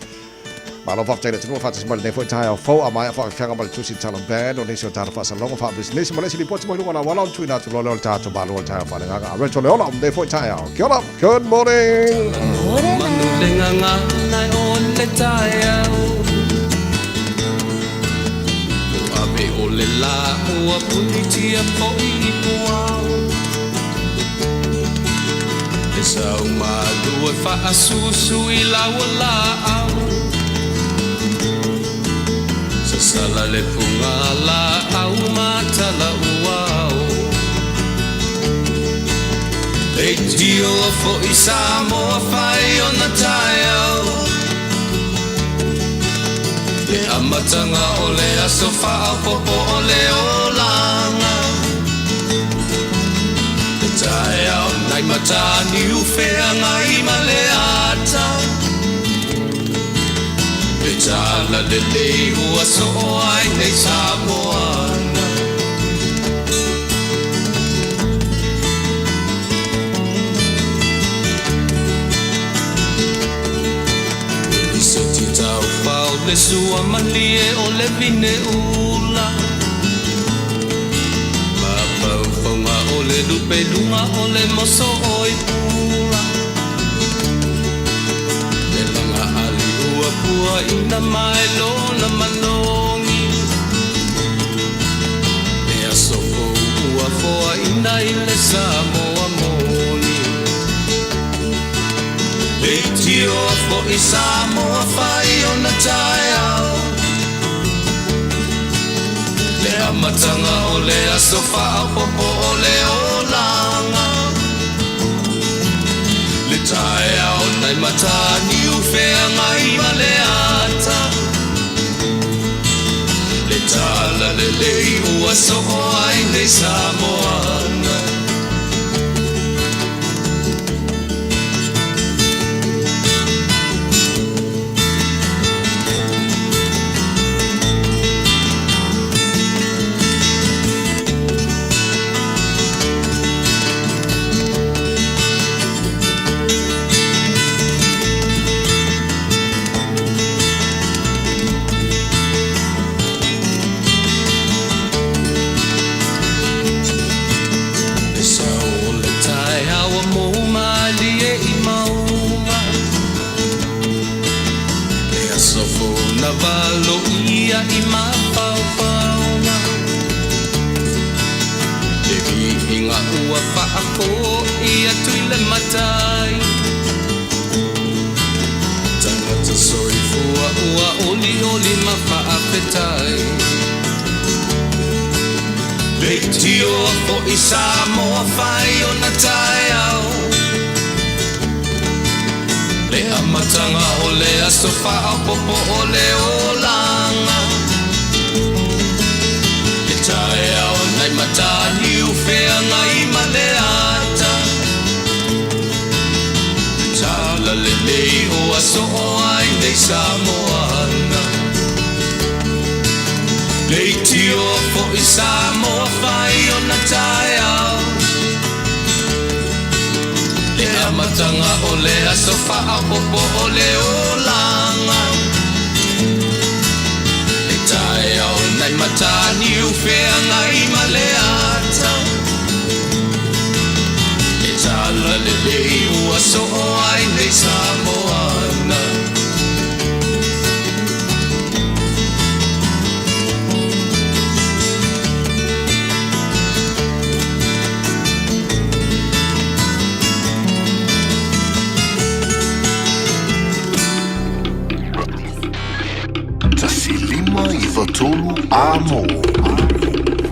malo fa tele tunu fa tsmal nei fo tai fo ama fa fanga mal tu si talo bad o nei so tar fa salong fa business mo le si poti mo na wala tu na tu lo ta to balo tai fa nga retro le ola nei fo tai kia ora good morning manulenga nga nai on le tai ave o le la o puniti a po I poau esa uma lua fa asusu I la wala sala le funga la au mata la uau e tio fo I Samoa fai ona taio le amatanga o le asofa au popo o le olanga le taio nai mata ni ufea ngai maleata Tala le ua so ai nei Samoana I se ti tau pau le sua malie o le vine ula Ma pau fonga o le lupe lunga o le moso oi pula Pua ina mai lona manongi E asoko ua foa ina ile Samoa moni E tio fo I Samoa fai ona taiao Le amatanga o le asofa a popo o le olanga Le taiao nai matani ufea ngai maleata Le tala le lei ua soho ai nei Samoana ua whaako ia tui le matai Tangata soi fua ua oli oli ma whaapetai Leiti o fo i Samoa whai o na tai au Le amatanga o le aso wha popo o le o langa Le tai au nai matani u whea ngai ma le ata Le tala le lei o aso o ai nei Samoana Leiti o fo i Samoa whai o na tai au Le amatanga o le aso wha popo o le o langa Le tai au nai matani u whea ngai ma le ata Le tala le lei u aso o ai nei Samoana Tolu Amo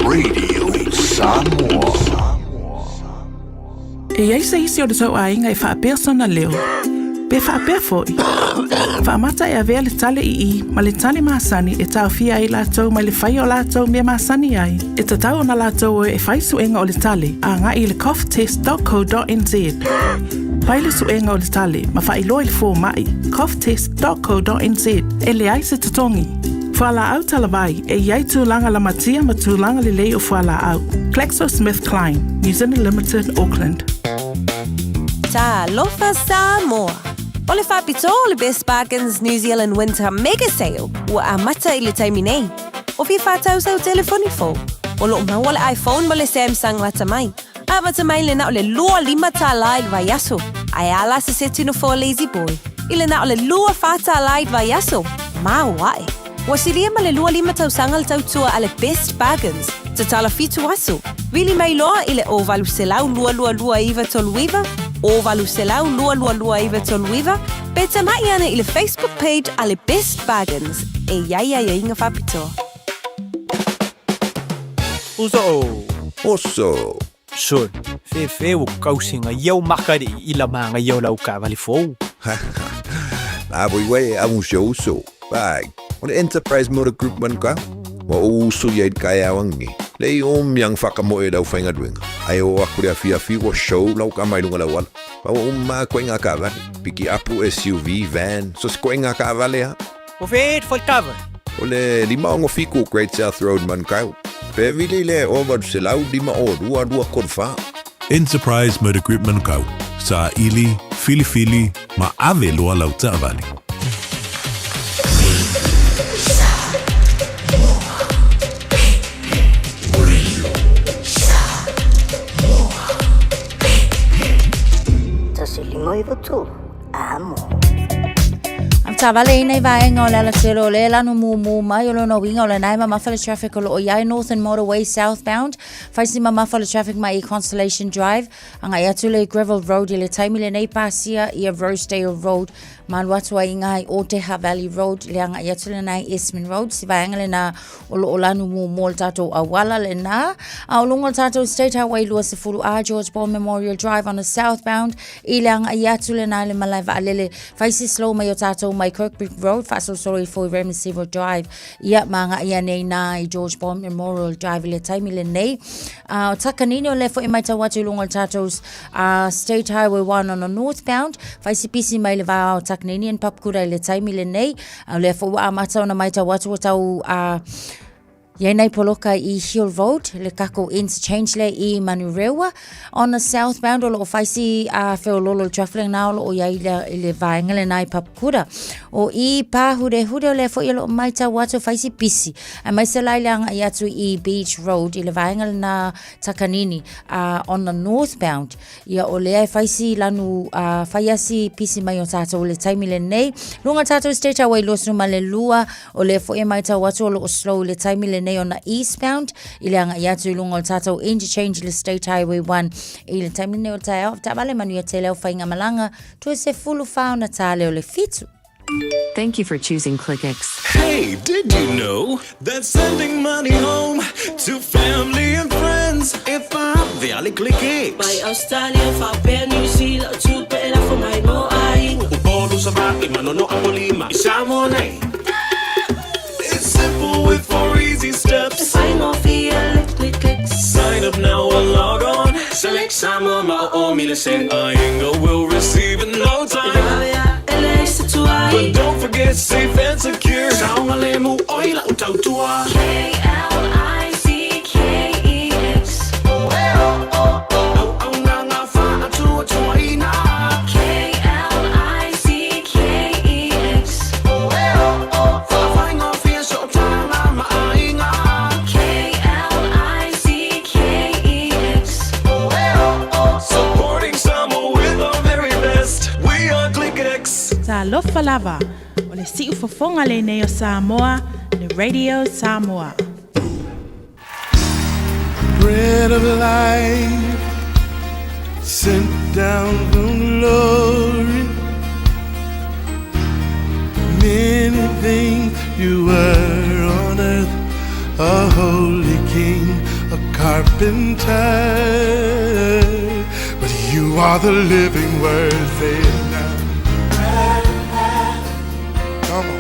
Radio Samoa. E ai se isi o le tau ainga e whaapea sona leo. Pe whaapea foi. Whaamata e avea le tale i ma le tale maasani e tau fia ai lātou ma le whai o lātou mea maasani ai. E tatau ona lātou e whai suenga o le tale a ngā i le coughtest.co.nz. Pai le suenga o le tale ma whai loa le fō mai coughtest.co.nz e le ai se tatongi. Whala au talawai e iai tūlanga la matia ma tūlanga le lei o whala au. GlaxoSmithKline, New Zealand Limited, Auckland. Ta lofa Samoa. O le whapito le Best Bargains New Zealand Winter Mega Sale ua a mata i le taimi nei. O fi whātau sau telefoni fō. O lo maua le iPhone ma le Samsung lata mai. A mata mai le na o le lua lima tā lai le vai aso. Ai ala se se tino fō Lazy Boy. I le na o le lua whātā lai le vai aso. Ma wae. Wasilia ma le lua lima tau sangal tau tua a le Best Bargains. Te tala fitu aso. Vili mai loa i le ovalu selau lua lua lua iwa tolu iwa. Ovalu selau lua lua lua iwa tolu iwa. Pe tamai ana i le Facebook page a le Best Bargains. E iaia ia inga whapitoa. Uso. Oso. Son, fe o kausinga iau makari i la manga iau lau ka vali fou. Na boi a musho uso. Bye. O le Enterprise Motor Group man ka, wa uso yaid kaya wangi. Le yang whakamoe lau whainga duenga. Ai o akure a fiafi wa show lau ka mai lunga lau wala. Pa wa koenga ka vale. Piki apu SUV, van, so koenga ka vale ha. O feet for cover. O le lima ongo fiku Great South Road man kau. Pe vile le over se lau lima o dua korfa. Enterprise Motor Group man kau. Sa ili, fili, ma ave loa lau ta vale. Am tavale nei vaenga o la selo le la no mu mai o no winga o le nai ma mafala traffic o iai Northern Motorway southbound faisi ma mafala traffic mai Constellation Drive anga ia tule Gravel Road ile taimi le nei pasia ia Rosedale Road Maluatua ingai o Teha Valley Road le anga ia tule nai Eastman Road si vaenga le na o lanu mu tato awala le na a longa tato State Highway lua se fulu a George Ball Memorial Drive on the southbound ile anga ia tule na le malai va lele faisi slow mai o tato mai Kirkbrink Road, Faso sorry for Remisero Drive, ia manga ia nei na George Bond Memorial Drive le taimi le nei. Takanini o le fo i mai tawatu lunga tatos State Highway 1 on the northbound, faisi pisi mai le vao Takanini and Papkura le taimi le nei, le fo a mata ona mai tawatu o tau Ia nei poloka I Hill Road, le kako interchange le I Manurewa. On the southbound, o lo faisi whiololo traffic na o ia le vaenga le nai Papakura. O I pahure le fo I lo mai tawatu faisi pisi. A mai se lai leanga I atu I Beach Road, I le vaenga le na Takanini on the northbound. Ia o lea faisi lanu faiasi pisi mai o tato o le taimi le nei. Lunga tato State Highway losuma le lua, o le fo I mai tawatu o lo slow le taimi le nei ona eastbound i le anga i atu lunga o tātou interchange le State Highway 1 i le taimine nei o tae au wale manu ia te leo whainga malanga tu se fulu whao na tā leo le fitu. Thank you for choosing ClickX. Hey, did you know that sending money home to family and friends if I'm the ClickX? By Australia, for New Zealand, to pay for my mo ai. Upolo sa baki, manono ang lima, isama na. It's simple with 4 easy steps. Sign off here, ClickX. Sign up now or log on. Select some of my own millicent. Inga will receive in no time. But don't forget safe and secure. Sound alemu oila utautua. KLICKEX. Supporting someone with our very best. We are ClickX. Alofa lava, o le si'u fofonga le nei o Samoa, le Radio Samoa. Bread of life, sent down from glory. Many things you were on earth, a holy king, a carpenter. But you are the living word, say it now. Come on.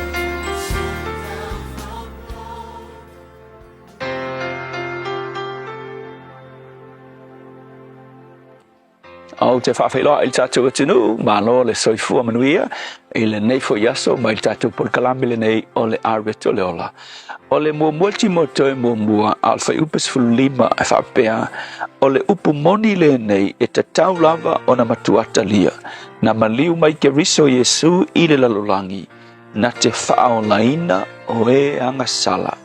Au te whawhailoa il tātou atinu, mālo le soifua manuia, i le nei fo yaso, mai il tātou polkalami le nei o le areto le ola. O le mua multi motoe mua alfa upes fulima e whapea, o le upu moni le nei e te tau lava o na matuata lia, na maliu mai ke riso Yesu i le lalolangi, na te whao laina o e anga sala.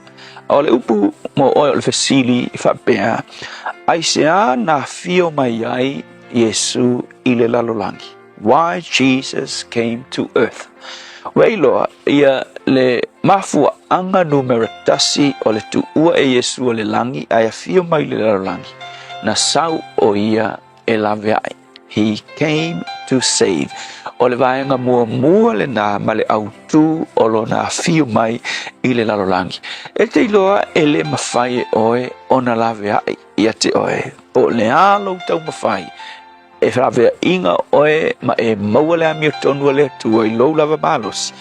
O le upu mo oe o le fesili i whapea, aisea na fio mai ai Yesu i le lalolangi. Why Jesus came to earth. Weiloa ia le mafua anga numera tasi o le tuua e Yesu o le langi ai fio mai le lalolangi. Na sau o ia e lawe ai. He came to save. O le vaenga mua le na ma le autu o lo na fio mai i le lalolangi. E te iloa e le mawhai oe o na lawe ai. Ia te oe. Po le alo tau mawhai. E whawea inga oe ma e maua le amio tonua le atua i lou lava malos.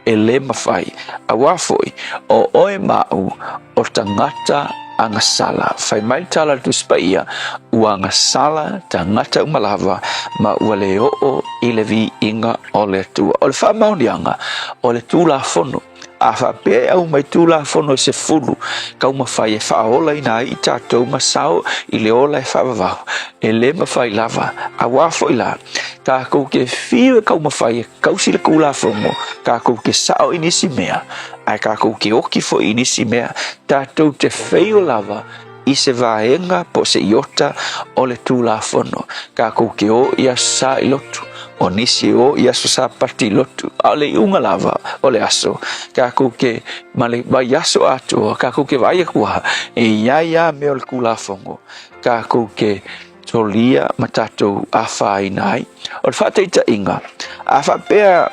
E le mawhai. A wafoi o oe mau o tangata anga sala. Whai mai tala tu spaia ua anga sala tangata umalava ma ua le o i le vi inga o le atua. O le whamaunianga o le tūla fono. A whapea au mai tūla fono se fulu. Kau mawhai e whaola ina i tātou masao i le ola e whawavau. E le mawhai lava. A wafo i la. Ka kou ke whiu e kau mawhai e kausi le kula fono. Ka kou ke sao inisi mea. Ai ka kou ke oki fo inisi mea. Tātou te wheo lava. I se vaenga po se iota o le tūla fono. Ka kou ke o ia sa i lotu. O nisi o i aso sa pati lotu. A le unga lava o le aso. Ka kou ke male vai aso atua. Ka kou ke vai akua. E ia me o le kula fongo. Ka kou ke tolia matatou a whai nai. O le whateita inga. A whapea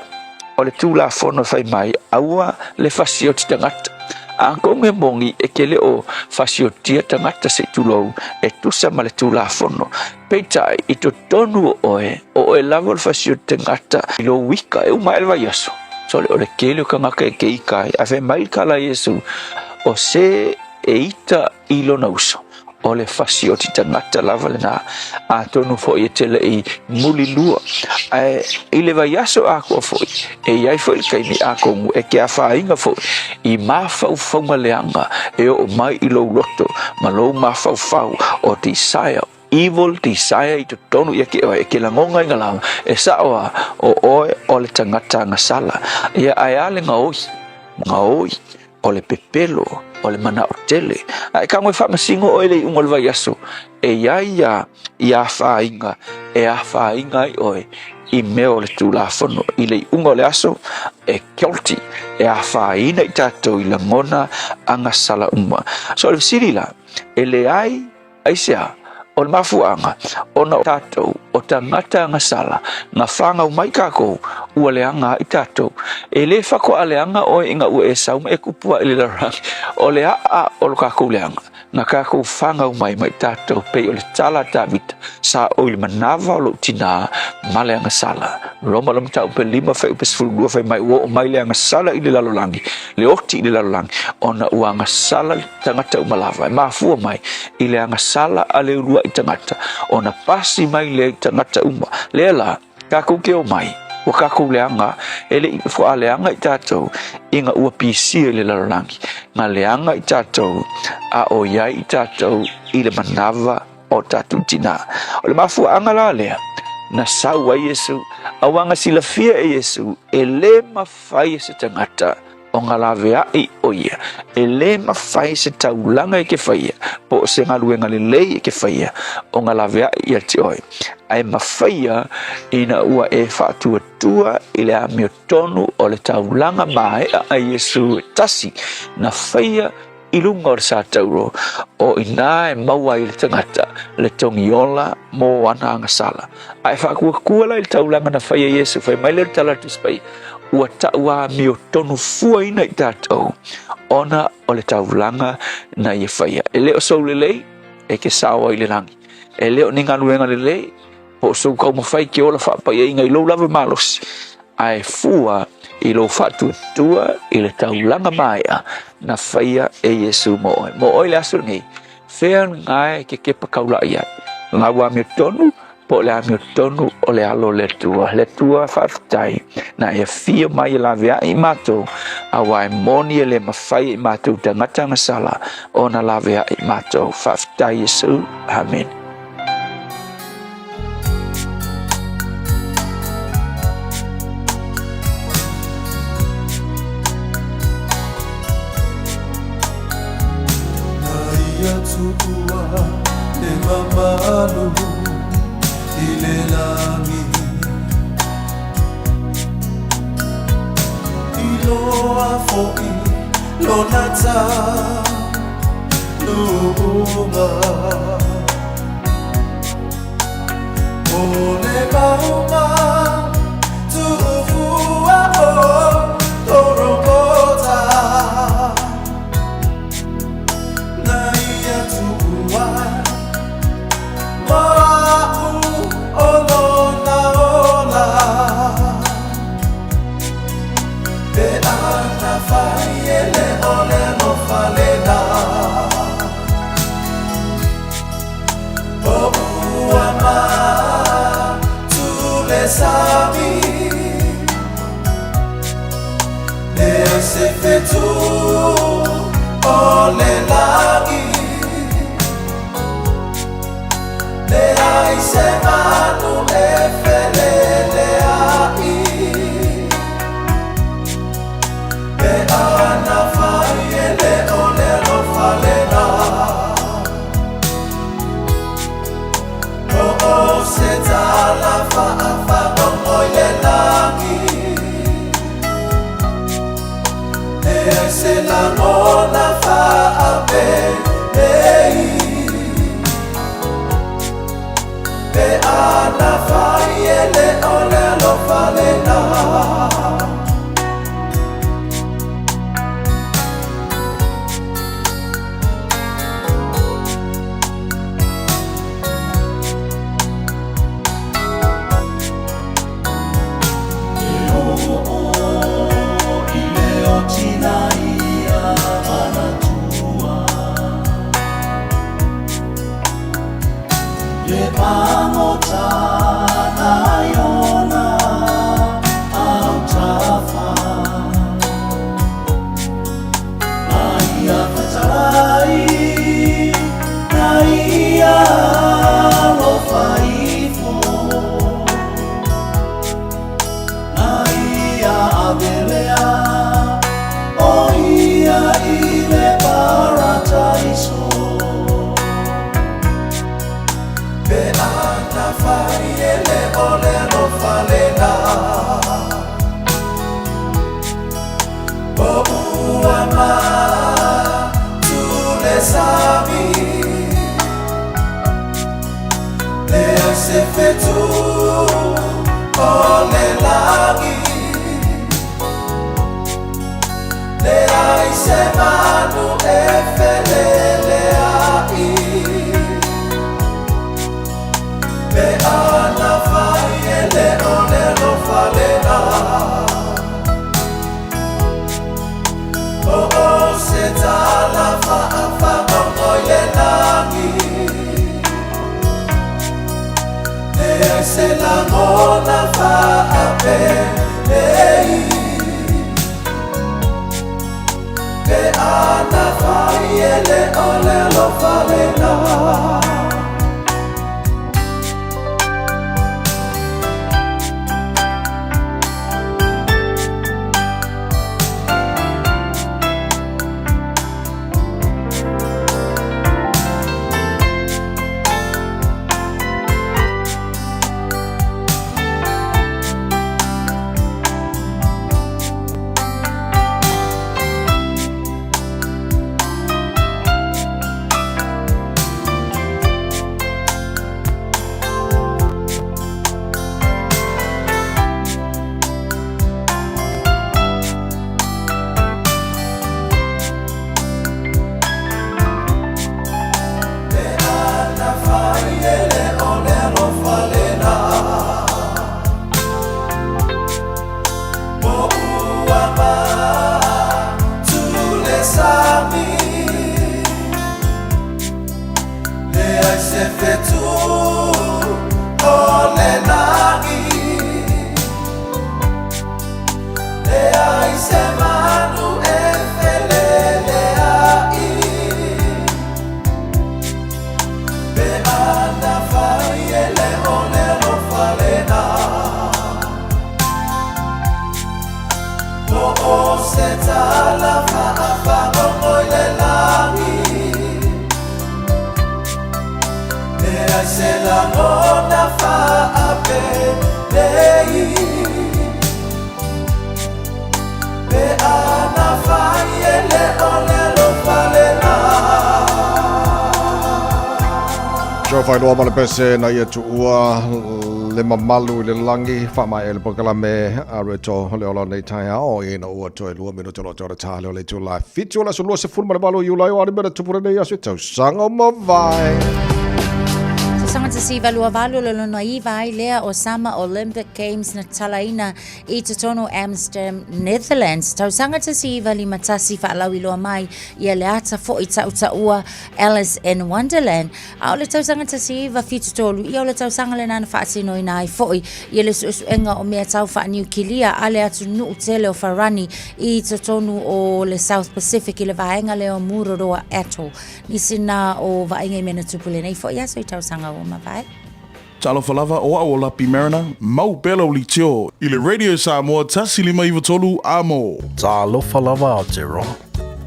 o le tūla fono whai mai. Aua le whasio ti tangata. A konge mongi e kele o whasio tia tangata se tulou. E tusa ma le tūla fono. Peitai i to tonu oe. O e lava le whasio tangata. I lo wika e umai le vai aso. So le o le kele o kangaka e keikai. A whai mai kala Yesu. O se e ita ilo na uso. O le whasio ti tangata lava le nā. A tonu fo i tele i muli lua. I le vai aso a kua fo i. E iai fo i kaimi a kongu. E ke a whainga fo i. I mawhau whaunga leanga. E o mai i lo roto. Ma lo mawhau whau o ti saia. Evil desire i to tonu ia ke oe. E ke langonga inga lama. E saoa o oe o le tangata ngasala. Ia ai ale ngā oi. Ngā oi. O le pepelo. O le mana o tele. Ai ka ngoi whamasingo o ele i ungol vai aso. E ia ia whainga. E a whainga i oe. I mea o le tulafono I le unga o le aso e kiolti e a whaina I tātou I langona anga sala uma. So le sirila e le ai sea o le mafuanga o na tātou o tangata anga sala ngā whanga umai kako ua leanga I tātou e le whako a leanga o inga ua e sauma e kupua I le larangi o le a o lo kako leanga ngā kako whanga umai mai tātou pei o le tala tāwita sa o le manawa o lo tina ma leanga sala roma lam tau pe 5 fai upe 10 fai mai ua o mai leanga sala I le lalolangi le oti I le lalolangi o na ua anga sala tangata umalawa e mafua mai I leanga sala a le urua I tangata o na pasi mai le tangata uma le la kako ke o mai o kako leanga ele fo leanga I tātou inga ua pisi le lalolangi ngā leanga I tātou a o iai I tātou I le manawa o tātou tina o le mafua anga la lea na sau a Yesu awanga silafia e Yesu e le mawhai se tangata o ngā lawea I o ia e le mawhai se taulanga I ke whaia po se ngā luenga le lei I ke whaia o ngā lawea I ati oi ai mawhaia ina ua e whātua I le a meo tonu o le taulanga mai a Yesu e tasi na whaia I lunga o le sa tauro o ina e maua I le tangata le tongiola mo wana anga sala ai whakua la I le taulanga na whaia Yesu whai mai le talatu spai ua taua mio tonu fua ina I tātou ona o le taulanga na ia whaia e leo sau lelei e ke sawa I le rangi e leo ni ngā luenga lelei po sau kau mawhai ke ola whapai e inga I lau lava malos ai fua I lo whatuatua I le taulanga maia na whaia e Yesu mo oi le asu ngi whea ngai ke kepa kaula ia ngā wā mio tonu po le amio tonu o le alo le tua whaftai na e fia mai la vea I mato a wai moni e le mawhai I mato tangata ngasala o na la vea I mato whaftai Yesu amen le mamalu ile langi ilo afoi lo nata lunga ole bauma tufua o torokota na ia tuua Sabi se fait tout ole lagi le ai se manu e felele ai be ana fai ele ole lo falena o se tala fa le lagi se la mona fa ape be ana fa ele ole lo falena Be ana fai ele ole semanu e felele ai Pe ana fai ele ole lo falena O se tala fa moile nangi E se la mona fa ape ei Pe ana fai ele ole lo falena Fai loa male pese na ia tu ua le mamalu i le langi wha mai ele pokala me a reto le ola nei tai ao e na ua toi lua mino tolo tōra tā leo le tu lai fitu la su lua se fulu male malu i ulai o ani mera tupura nei asu tau sanga ma vai Sanga te si valua valu le lono iwa ai lea o Summer Olympic Games na talaina i te tono Amsterdam, Netherlands. Tau sanga te si vali matasi whaalau i loa mai i a le ata fo i tau ua Alice in Wonderland. A o le tau sanga te si va fitu tolu i o le tau sanga le nana whaatino i nai fo i le su enga o mea tau wha Niukilia a le atu nuu tele o Farani i te tonu o le South Pacific i le vaenga le o Mururoa Atoll. Nisina o vaenga i mena tupule nei fo i aso i tau sanga o mawai. Talo falava o a o Lapi Mariner, mau pelo li tio, i le Radio Samoa tasi lima iwa tolu amo. Talo falava o te roa.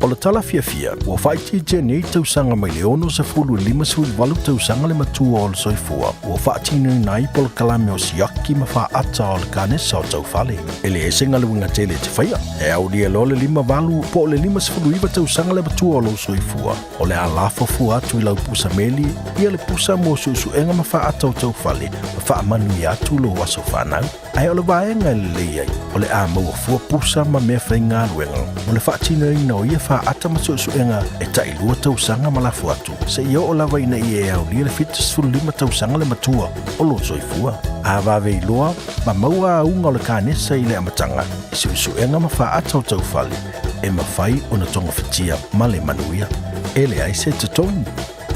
O le tala fia, ua whaiti te nei tausanga mai leono sa fulu 5 tausanga le matua o le soifua, ua whaatinu nai po le kalame o siaki ma wha ata o le kanesa o tau fale. E le esenga le winga tele te whaia, e au lia lo le 5 po le 5 tausanga le matua o le soifua, o le alafo fu atu i lau pusa meli, ia le pusa mo suenga ma wha ata o tau fale, ma wha manu i atu lo waso whanau. Ai o le vaenga le leiai, o le a maua fua pusa ma mea whainga ruenga, o le whaatinu i no ia wha ata masuenga e tai lua tausanga malafu atu. Se ia o lava ina i e au lia le fitas fulu 5 tausanga le matua o lo soifua. A vave i loa, ma maua a unga o le kanesa i le amatanga, i suenga ma wha ata o tau fale, e ma whai o na tonga fitia ma le manuia. E le aise te tonu,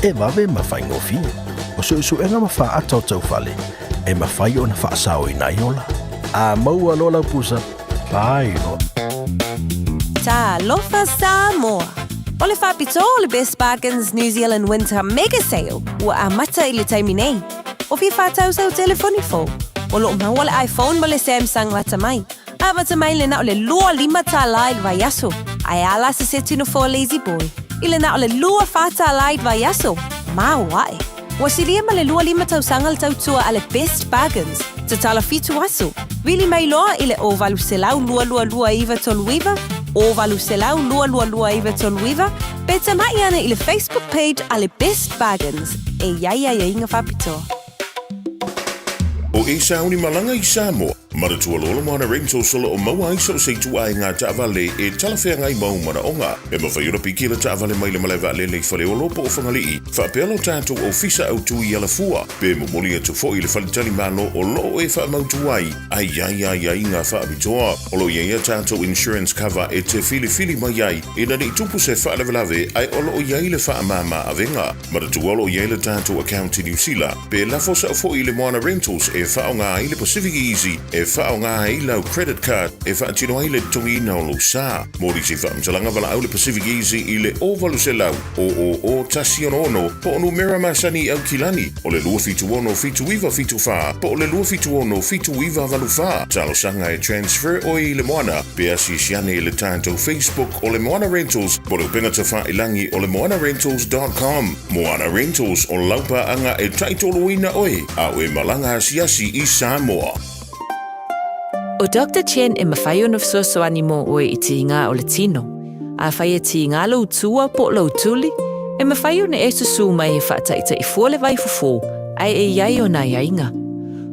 e vave ma whai ngofie. O suenga ma wha ata o tau fale, e ma whai o na wha asao i naiola. A maua lola pusa, pai loa. Talofa Samoa. O le whapito o le Best Bargains New Zealand Winter Mega Sale ua a mata i le taimi nei. O fi whātau sau telefoni fo. O lo maua le iPhone ma le Samsung lata mai. A mata mai le na o le lua 5 tālai le vai aso. Ai ala se setino fo Lazy Boy. I le na o le lua 4 tālai le vai aso. Ma wae. Wasilia ma le lua 5 tausanga le tautua a le Best Bargains. Te tala fitu aso. Vili mai loa i le o valu selau lua iwa toluiva. O valu selau lua iwa toluiva. Peta mai ana i le Facebook page a le Best Bargains. E iai inga whapitoa. O e sauni malanga i Samoa. Maratua lola moana rento solo o maua iso se tua e ngā taavale e talawhea ngai mau mana onga. E mawhaiura piki la taavale mai le malewa le le whale o lopo o whangalii. Whaapelo tātou o fisa au tui ala fua. Pe mumuli atu fo i le whalitali malo o lo e whaamautu ai. Ai ngā whaabitoa. O lo ia tātou insurance cover e te fili mai ai. E nani tupu se whaalewelawe ai o lo ia le whaamama avenga. Maratua lo ia le tātou account in New Zealand. Pe lafo sa fo i le moana rentals e whaonga ai le Pacific Easy. E whaonga ai lau credit card. E whaatino ai le tongi na o lo sa. Mori se whaamtalanga wala au le Pacific Easy i le ovalu se lau. O tasi ono. Po onu mera masani au kilani. O le lua fitu ono fitu iwa fitu wha. Po le lua fitu ono fitu iwa valu wha. Talo sanga e transfer o i le moana. Pe asi siane i le tātou Facebook o le Moana Rentals. Po le upenga ta wha ilangi o le moanarentals.com. Moana Rentals o laupa anga e taitolo ina oe. Au e malanga asiasi i Samoa. O Dr. Chen e mawhai ono fsosoani mo oe i tinga o le tino. A whai e tinga lo tua po lo tuli. E mawhai ono e susu mai e whaataita i fuole vai fufo. Ai e iai o na iainga.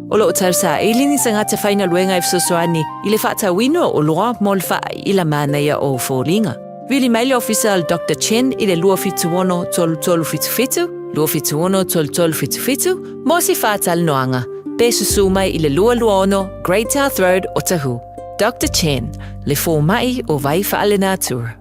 O lo o tarsa e lini sa ngata whaina luenga e fsosoani i le whaata wino o loa mo le wha i la mānaia o fōlinga. Vili maile official Dr. Chen i le lua fituono tolu fitu. Lua fituono tolu fitu. Mo si whaatal noanga. Pe susu mai i le lua ono, Great South Road o Tahu. Dr. Chen, le fō mai o vai whaalena tour.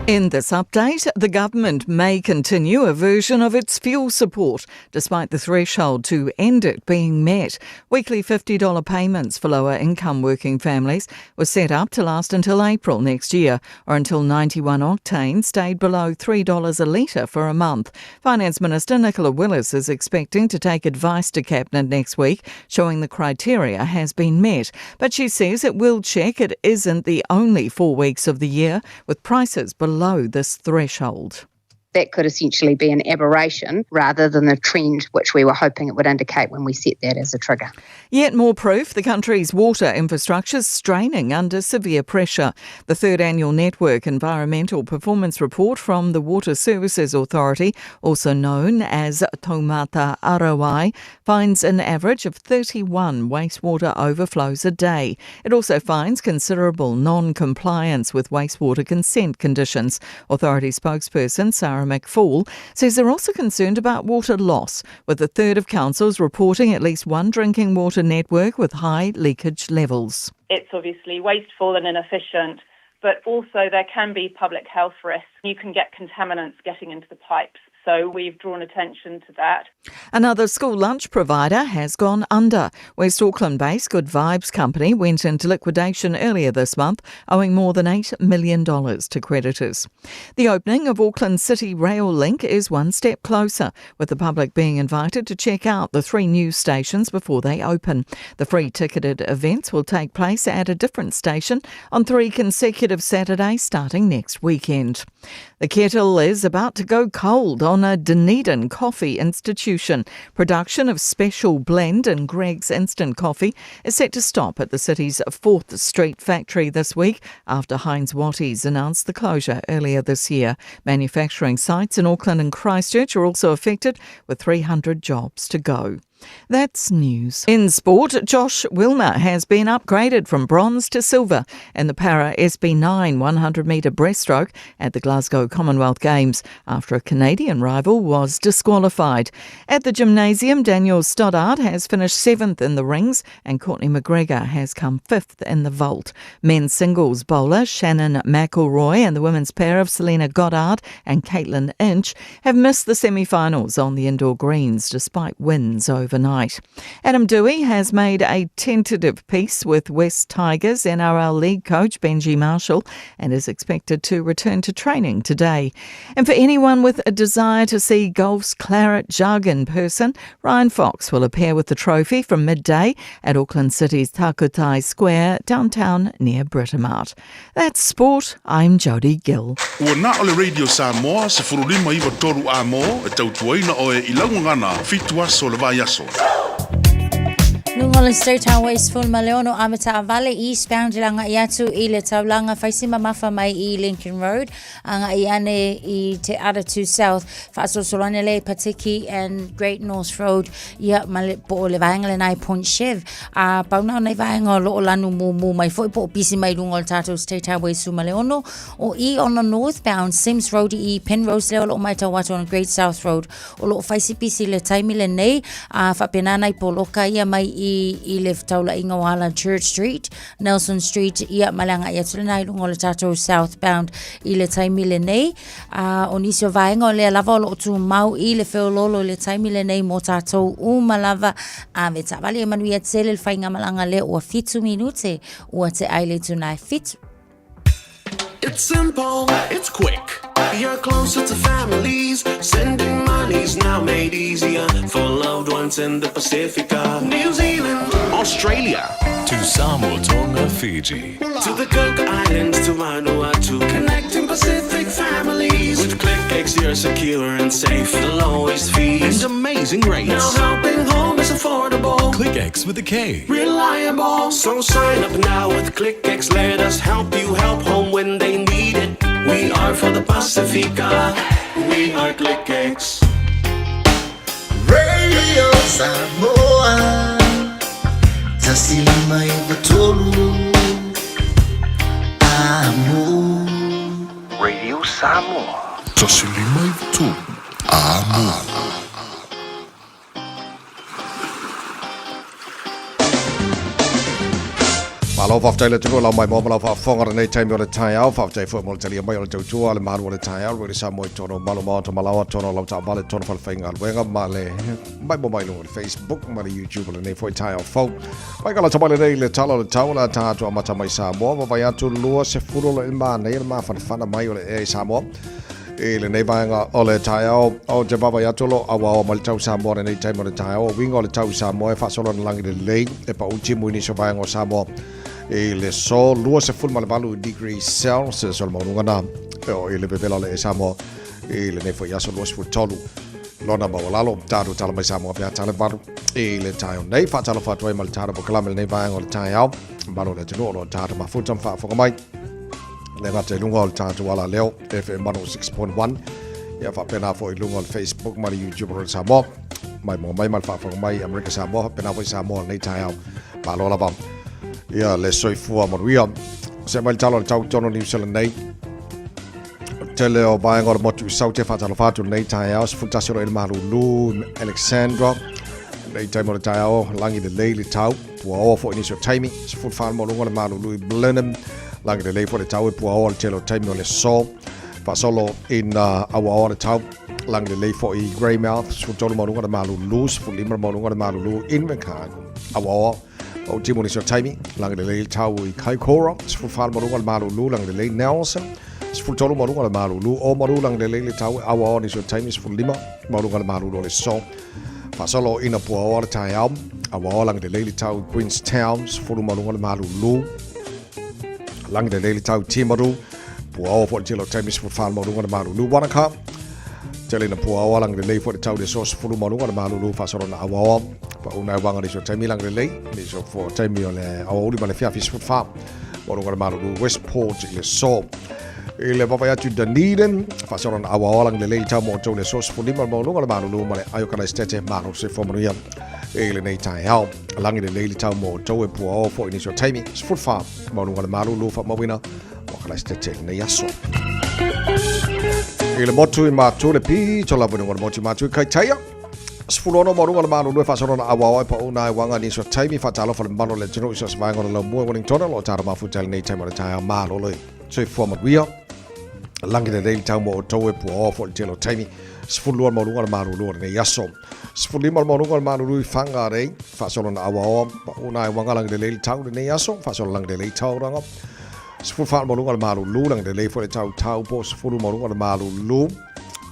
In this update, the government may continue a version of its fuel support, despite the threshold to end it being met. Weekly $50 payments for lower-income working families were set up to last until April next year, or until 91 octane stayed below $3 a litre for a month. Finance Minister Nicola Willis is expecting to take advice to Cabinet next week, showing the criteria has been met. But she says it will check it isn't the only 4 weeks of the year with prices below this threshold. That could essentially be an aberration rather than the trend which we were hoping it would indicate when we set that as a trigger. Yet more proof the country's water infrastructure is straining under severe pressure. The third annual Network Environmental Performance Report from the Water Services Authority, also known as Taumata Arawai, finds an average of 31 wastewater overflows a day. It also finds considerable non-compliance with wastewater consent conditions. Authority spokesperson Sarah McFall says they're also concerned about water loss, with a third of councils reporting at least one drinking water network with high leakage levels. It's obviously wasteful and inefficient, but also there can be public health risks. You can get contaminants getting into the pipes. So we've drawn attention to that. Another school lunch provider has gone under. West Auckland-based Good Vibes Company went into liquidation earlier this month, owing more than $8 million to creditors. The opening of Auckland City Rail Link is one step closer, with the public being invited to check out the 3 new stations before they open. The free ticketed events will take place at a different station on 3 consecutive Saturdays starting next weekend. The kettle is about to go cold on a Dunedin coffee institution. Production of Special Blend and Greg's Instant Coffee is set to stop at the city's 4th Street factory this week after Heinz Watties announced the closure earlier this year. Manufacturing sites in Auckland and Christchurch are also affected, with 300 jobs to go. That's news. In sport, Josh Wilmer has been upgraded from bronze to silver in the para SB9 100-metre breaststroke at the Glasgow Commonwealth Games after a Canadian rival was disqualified. At the gymnasium, Daniel Stoddart has finished 7th in the rings and Courtney McGregor has come 5th in the vault. Men's singles bowler Shannon McElroy and the women's pair of Selena Goddard and Caitlin Inch have missed the semi-finals on the indoor greens despite wins overnight. Adam Dewey has made a tentative peace with West Tigers NRL League coach Benji Marshall and is expected to return to training today. And for anyone with a desire to see golf's claret jug in person, Ryan Fox will appear with the trophy from midday at Auckland City's Takutai Square, downtown near Britomart. That's sport. I'm Jodie Gill. Ua na ole Radio Samoa se furulima iwa toru a mo e tautuaina o e ilaungana fitua so le vai aso. Lungola State Highways full Maleono Amata Valley eastbound langa iatu I le taulanga faisima mafa mai I Lincoln Road anga iane I te Adatu South Fasosolane le Patiki and Great North Road ia male po le vaenga nai Point Chev a pauna nei vaenga lo lanu mu mai foi po pisi mai lungola Tato State Highways full Maleono o I on the northbound Sims Road I Penrose le lo mai tawato on Great South Road o lo faisi pisi le taimi le nei a fapenana I poloka ia mai I le taula inga wala Church Street, Nelson Street, ia malanga ia tulenai lungola Tato southbound I le taimi le nei. O nisio vaenga o le lava o lo tu mau I le feololo le taimi le nei mo Tato umalava a me tavali e manuia tsele le whainga malanga le ua fitu minute ua te aile tunai fitu. It's simple, it's quick. You're closer to families. Sending money's now made easier for loved ones in the Pacifica. New Zealand, Australia, to Samoa, Tonga, Fiji, to the Cook Islands, to Vanuatu. Connecting Pacific families. With ClickX, you're secure and safe. The lowest fees and amazing rates. Now helping home is affordable. ClickX with a K. Reliable. So sign up now with ClickX. Let us help you help home when they need it. We are for the Pacifica. We are ClickX. Radio Samoa. Tasili mai batolu. Amo. Radio Samoa. Tasili mai batolu. Amo. Malo faftai le tuko lau mai mo malo fafonga nei time o le tai au faftai fo mo tali mai o le tautua le maru o le tai au le Samoa tono malo mo to malawa tono lau ta vale tono falfainga wenga male mai mo mai no Facebook mai YouTube le nei foi tai au fo mai kala tama le nei le talo le taula ta to mata mai Samoa va vai atu lua se furo le ma nei ma fana mai o le Samoa e le nei vaenga o le tai au o te baba ya tolo awa o mal tau Samoa nei time o le tai au winga o le tau Samoa fa solo na langi le lei e pa uchi mu ni so vaenga o Samoa e le so lua se full malabalu degree Celsius o maunga na o e le bebela le Samoa e le nei foi aso lua se full tolu lona ba lalo taru tala mai Samoa pe tala baru e le tai o nei fa tala fa toi mal tara bo kala nei vaenga o le tai au baru le tino o tara ma futam fa fo mai le ngate lunga o tatu wala leo FM 106.1 ia fa pena fo lunga o Facebook ma YouTube o Samoa mai mo mai mal fa fo mai America Samoa pena fo Samoa nei tai au ba lo la ba ia le soifua maruia se mai talo tau tono New Zealand nei tele o bae ngor motu sau te fatalo fatu nei tai au futasiro el marulu Alexandra nei tai mo tai au langi de leili tau pua o fo inisio taimi se fut fan mo lungo le marulu Blenheim langi de leili fo le tau pua o telo taimi o le so fa solo in awa o le tau langi de leili fo I Greymouth se futolo mo lungo le marulu se fut limra mo lungo le marulu Invercargill awa o o timo ni so taimi lang de le tau I Kaikoura sfu fal maru al maru lu lang de le Nelson sfu tolu maru al maru lu o maru lang de le tau awa ni so taimi sfu lima maru al maru le so fa solo ina po o tai au awa lang de le tau Queenstown sfu maru al maru lu lang de le tau Timaru po o fo tilo taimi sfu fal maru al maru lu Wanaka tele na po o lang de le fo tau de so sfu maru al maru lu fa solo na awa pa una wanga so taimi lang relay ni so for taimi ole au uli male fia fish fa boru ngal maru Westport le so ile papa ya tu Dunedin fa so na awa lang relay ta mo to le so for lima mo ngal maru male ayo kana stete maru se for maria ile nei tai hao lang relay ta mo to e po for ni so taimi for fa boru ngal maru lu fa mo wina mo kana stete ne yaso ile motu I matu le pi to la boru ngal motu matu kai taia Sfulono morunga manu le fasona awa pa una wanga ni so taimi fatalo fa mbano le tino so svango le mo Wellington lo tara ma futel nei taimo le taia malo le so forma wia langi de le taimo to e po fo telo taimi sfulo morunga manu lo ne yaso sfulima morunga manu lu fanga re fasona awa pa una wanga langi de le tau ne yaso fasona langi de le tau ranga sfufa morunga manu lu langi de le fo le tau po sfulu morunga manu lu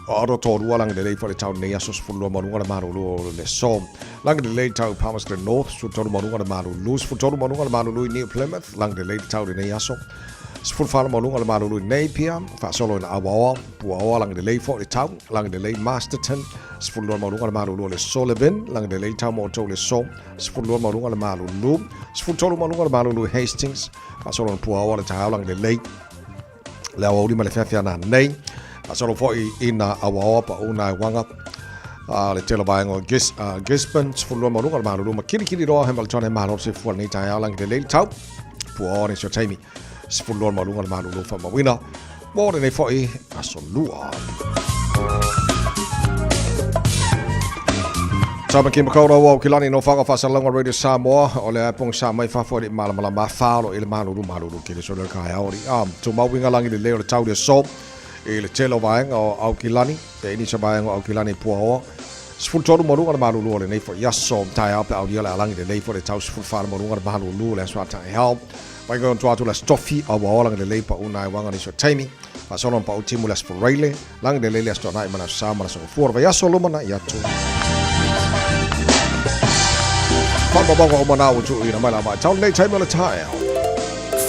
Aro tōrua lang de lei for the town nei asos fulua marunga le marulu le som. Lang de lei tau Palmerston North su tōru marunga le marulu. Su tōru marunga le marulu New Plymouth lang de lei tau nei aso. Sful fala malunga le malulu Napier, fa solo in Awawa, Puawa lang de lei for the town, lang de lei Masterton, sful malunga le malulu le Sullivan, lang de lei town mo le so, sful malunga le malulu, sful tolu malunga le malulu Hastings, fa solo in Puawa le tau lang de lei. Le awa ma le fefia na nei, fa solo fo ina Awawa pa una wanga. Le tela baingo Gisborne, sful malunga le malulu, ma kiri roa he maltone malo se fu ni tau lang de lei tau. Puawa ni so taimi. Sfulor malunga malulu fa mawina mo ne foi asolua Sama kim ko ro kilani no fa salonga radio Samoa ole pong sa mai fa foi malama ma fa lo il malulu ki so le ka ori to mawinga langi le le tau de so il telo vaeng au kilani e ni sa vaeng au kilani puo sfultor malunga malulu le nei foi yaso tai up au dia la langi le foi tau sfulfar malunga malulu le so tai help Vai go to la stoffi a wala le leipa una wanga ni so taimi fa solo pa utimu las for raile lang de le sto na mana sama so for va solo mana ya tu fa ba ba mana u tu ina mala ba tau nei taimi la tai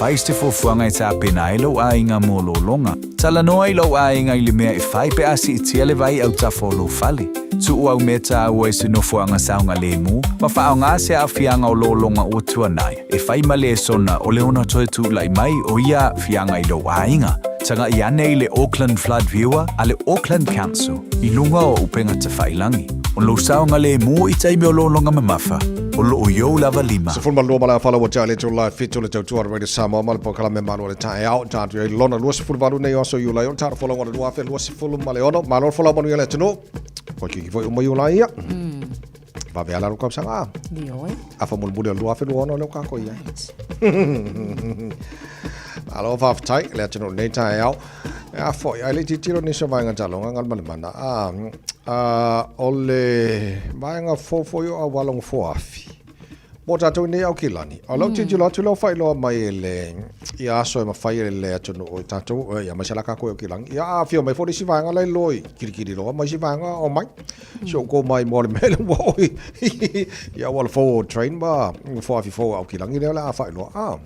Faiste fo fuanga e tapena ilo a inga molo longa. Tala noa ilo a inga ili mea e fai pe asi itiale vai au tafolo fali. Tu ua umeta ua isi no fuanga saunga lemu, ma faa ngā se a fianga o lo longa o tuanai. E fai male e sona o leona toe tu lai mai o ia fianga ilo a inga. Tanga i ane i le Auckland Flood Viewer a le Auckland Council i lunga o upenga te whailangi. O lo saunga lemu i taimi o lo longa mamafa. O lo yo lava lima. Se fulma loma la fala wa jale to la fitu le tau radio Samoa mal po kala me manu le tai out tanto e lona lo se fulvaru nei oso yu la yon tar fola wa lo afe lo se fulu male ono malo fola manu le tno. Ko ki foi mo yu la ia. Va be ala ro kom sanga. Bioi. Afa mul bude lo afe lo ono le ka ko ia. Alo fa tai le tno nei tai out. A foi ai le titiro ni so va nga talonga ngal mal mana. Ole vaenga fo yo a walong fo afi. Mo tatou nei au kilani. A lau titi tu lau fai loa mai le ia aso e mawhai le atunu o tatou ia masala ka koe au kilangi. Ia a fio mai fo si vaenga lai loi. Kiri loa mai si vaenga o mai. So ko mai mo le mele woi. Ia wala fo train ba. Fo afi fo au kilangi leo la a fai loa.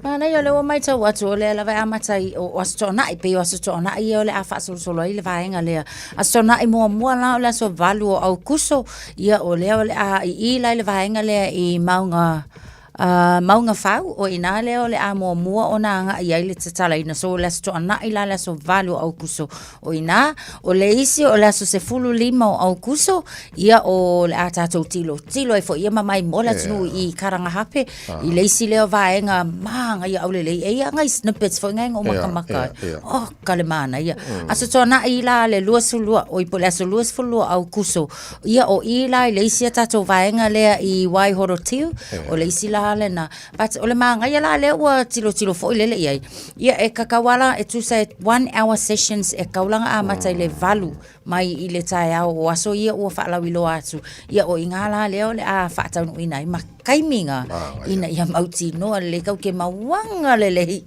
Mana yo le o mai tau atu o le la vai amatai o astona i pe o astona i o le a fa solo i le vaenga le. Astona i mo la o la so valu o au kuso ia o le a i lai le vaenga le i maunga fau o ina leo le a mua o na anga i aile tatala ina so le sto ana i la so valu au kuso o ina o le isi o le so se fulu lima o au kuso ia o le a tatou tilo e fo ia mamai mola tunu i karanga hape i le isi leo vaenga manga ia au le ia ngai snippets fo ngai o makamaka o kalemana ia aso to ana i la le luasulua o i po le so luasfulua au kuso ia o i la le isi tatou vaenga le i wai horotiu o le isi la lena but ole manga ia la le wa tilo fo ile ia ia e kakawala e tu say 1 hour sessions e kaulanga a mata ile valu mai ile tai o aso ia o fa la wilo atu ia o ingala le ole a fa tau ina i makaiminga ina ia mauti no le kau ke mawanga le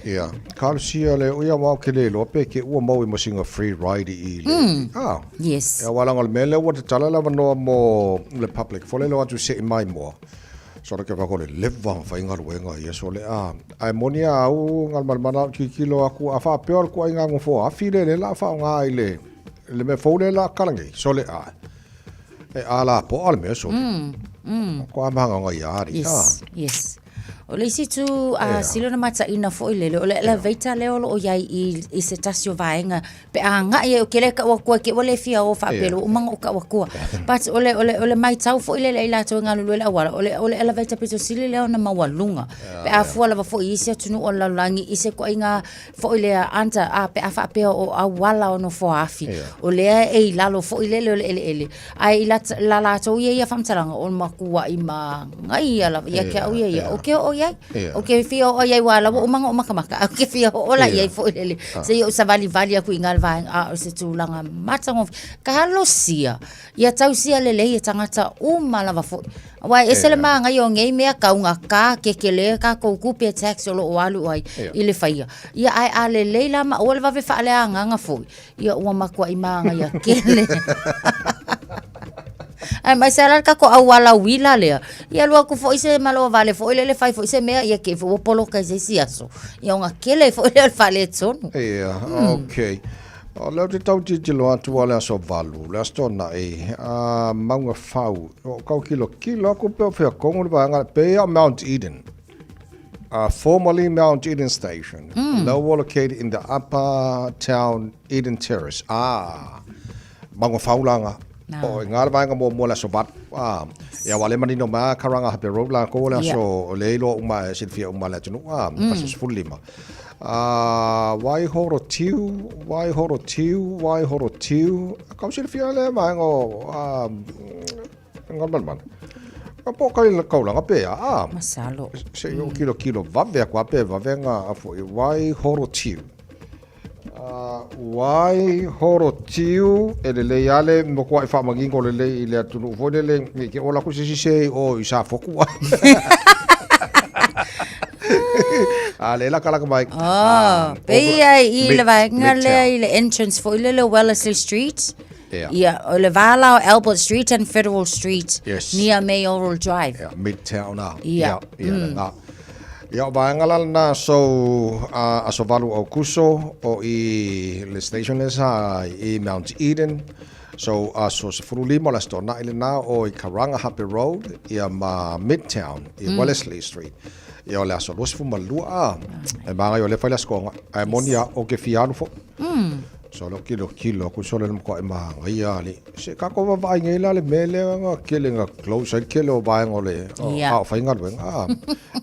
ia kalsia le o ia wa ke le lo pe ke o mau i mosinga free ride i le yes ia wala ngol mele o te tala la no mo le public fo le lo atu se mai mo sora ke va le leva fa inga ruenga ia so le ai monia au ngal malmana ki kilo aku afa peor ko inga ngofo afile le la fa nga ile le me fo le la kalangi so le e ala po al me so ko amanga nga ia yes o le isi tu silo na mata ina fo ile le la veita le o yai i se tasio vaenga pe anga ia o kele ka wa ke ole fia o fa pelo o manga o ka wa ko but ole mai tau fo ile le la to ngalu le awala ole la veita pe to silo le na mawalunga pe a fo la fo isi tunu o la langi ise ko inga fo ile anta pe a fa pe o awala o no fo afi ole e lalo fo ile le ai la to ia famtalanga o makua i ma ngai ala ia ke au ia o ke o yai okay fio o yai wala o manga o makamaka okay fio o la yai fo ele se yo savali vali aku ingal vai se tulanga matango kalosia ia tausia lele ia tangata mala fo wa esele manga yo ngei me kaunga ka kekele ka ko kupe tax lo walu ai ile faia ia ai ale leila ma o va ve fa le anga fo ia o makwa imanga ia kele Ai mai sala ka ko awala wila le. Ia lua ku fo ise malo vale fo ile le fai fo ise mea ia ke fo polo ka se siaso. Ia nga kele fo ile fale tsonu. Ia, okay. O leo te tau titi lo atu wale aso valu, le astona maunga fau, o kau kilo aku peo fea kongo ni vanga, pea Mount Eden, formerly Mount Eden Station, now located in the upper town Eden Terrace. Maunga fau langa, o ngara vanga mo le aso vat, ia wale manino ma karanga hape road la ko le aso leilo uma silfia uma le tunu, aso sfulima. Waihoro tiu, kau silfia le mango, ngon man. Kapo kai kau langa pea, Masalo. Se yo kilo vave kwa pe vave nga afu Waihoro tiu. Waihoro tiu ele yale mo kwa fa magingo le ile tunu fo le ke ola ku se o isa foku. Le la kala mai. Pea I le vai ngale ile entrance for ile Wellesley Street. Yeah, le Vala Albert Street and Federal Street near Mayoral Drive. Yeah, Midtown now. Yeah. Ia vaengala na so asovalu o kuso o I le station esa I Mount Eden. So so se frulimo la stona ile na o I Karanga Happy Road ia ma Midtown I Wellesley Street. Ia le aso los fuma lua e manga yo le fai la skonga e monia o ke fianu fo. So lo kilo ku so le mo e manga ia le se ka ko va ngela le mele nga kele nga close kele o va ngole o fai nga wen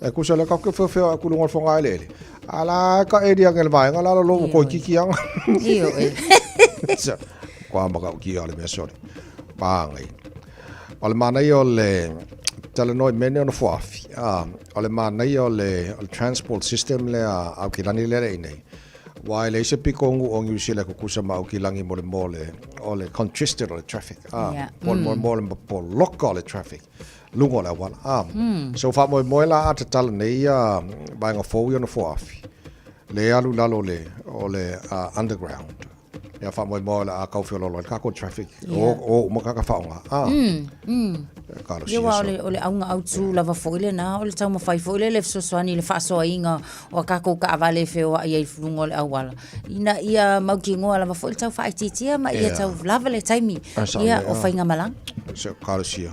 e ku so le ka ko fe ku lo fo nga le ala ka e dia ngel va nga la lo ko kiki yang io kwa maka ki ale me so ba ngai ole mana yo le Talanoy mene on foafi. Ole mana yo le transport system le au kilani le nei. Wai le se pikongu o ngi sile ko kusa ma au kilangi mole ole congested ole traffic. Mole po local traffic. Lungo la wala. So fa mo la at talanei ba nga fo yo no foafi. Le alu lalo le ole underground. Ya fa mo la a kau fiolo ka ko traffic. O mo ka fa nga. Ia ole aunga au tu lava foile na ole tau mawhai foile le fsoswani le whaasoa inga o kako ka avale feo a iei flungo le awala. Ina ia mauki ngoa lava foile tau whaititia ma ia tau lava le taimi ia o whainga malang. Se kalosia.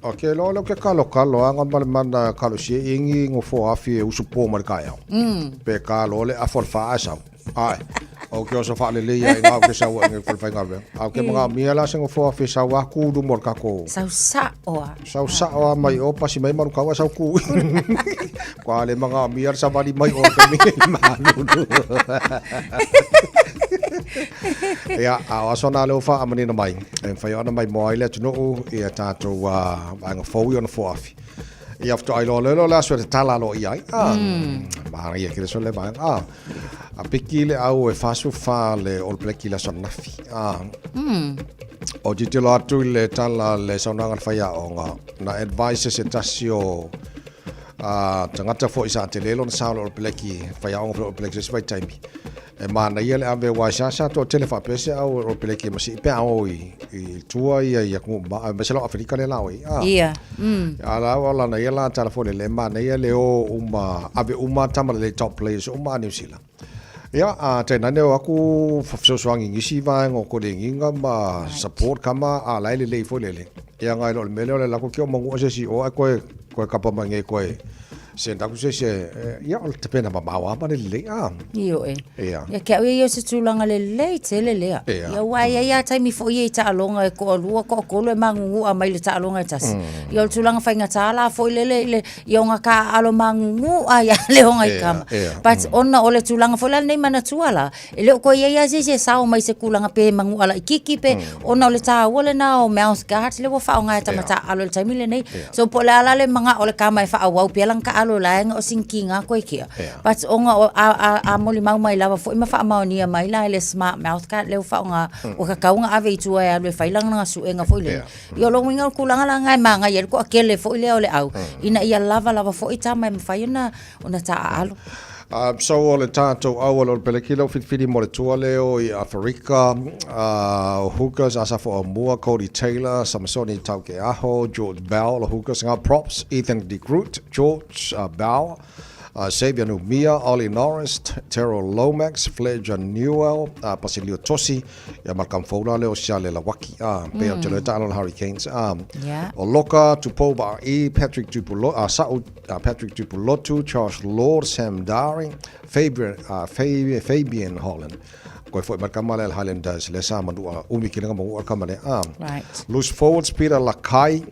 Ok, lo ke kalo anga male mana kalosia ingi ngo fo afi usupo mal kaya. Pe kalo le afol fa asau. Ai. O ke oso fa le ia nga ke sa wa ngel fa nga be. Au ke mga miela se ngo fo afi sa wa ku du mor kako. Sau sa mai o pasi mai man ka wa sa ku. Kwa le mga mier sa bali mai o ke mi manu. Ya, aso na le fa amani na mai. En fa yo na mai mo ile tno ia tato wa nga fo yo na fo afi. Ia fto ai lo la so te tala lo ia. Ma ia ke so le ba. A pekile au e fasu fa le ol pleki la sonafi. O titilo atu le tala le saunanga faya o nga na advice se tasio tangata fo isa te lelo na sa ol pleki faya o ol pleki se vai time. E mana ia le ave wa sa to telefa pese au ol pleki masi pe au I tua ia ku ma meselo Afrika le lawi. Ia. Ala wala na ia la telefone le mana ia le o ave tamale le top players New Zealand. Ya, tena ne aku fafsosoangi ngisi va ngo ko le nginga ma support kama ala le fo le. Ya ngai lo mele le la ko kio mongo se si o ko kapa mangi ko senta ku se ya o te pena mawa pa le io ya ke ia se tulanga le tele le ya wa ya taimi fo ia ta longa ko lua ko le mangu a mai le ta longa tas ya tulanga fa nga tala fo le ya nga ka alo mangu a ya le nga kama but onna ole tulanga fo le nei mana tuala ele ko ia se sa o mai se kulanga pe mangu ala kiki pe onna ole ta ole na o mouse guard le wo fa nga ta mata alo taimi le nei so po ala le manga ole kama fa au pe lang ka alo la nga o sinkinga ko kia but onga a moli mau mai lava fo ima fa maonia mai la le smart mouth guard le fa nga o ka kaunga ave tu e le failang nga su enga fo ile yo lo winga kulanga la ngai manga ye ko akele fo ile ole au ina ia lava fo ita mai fa ina ona ta alo So o le tātou au o le pelekilo whiwhiri mo le tua leo I Afrika, Hookers asafo o mua, Cody Taylor, Samasoni Tauke Aho, George Bell, le Hookers, ngā props, Ethan de Groot, George Bell, Xavier Numia, Ollie Norris, Terrell Lomax, Fledger Newell, Pasilio Tosi, ia Malcolm Fowler leo sia le lawaki, pea te le tālo le Hurricanes, o Loka, Tupova E, Patrick Tupulotu, Charles Lord, Sam Daring, Fabian Holland. Koe foi markamale le Highlanders le sa manua umi kina mo kamane Right. Loose forwards Peter Lakai,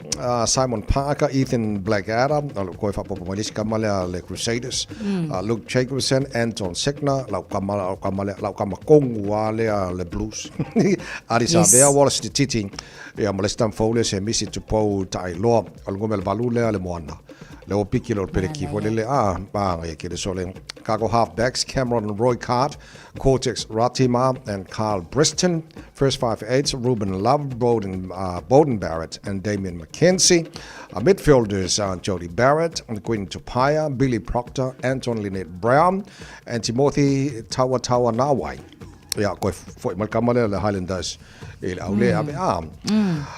Simon Parker, Ethan Blackadder, koe fa popo malis kamale le Crusaders, Luke Jacobson, Anton Segner, lau kamakongu le Blues. Arisa Bea Wallace Titi, ia Molestam Fowler se misi tupo tai loa, algomel balule le moana. Leo piki lo pereki volele bang e kire sole Chicago halfbacks Cameron Roy Card, Cortex Ratima and Carl Briston. First 5'8", Ruben Love, Bowden Barrett and Damian McKenzie. Midfielders Jody Barrett, Quinn Tupaya, Billy Proctor, Anton Lynette Brown and Timothy Tawa Nawai. Ja, koe foi malkamale le Highlanders il aule ame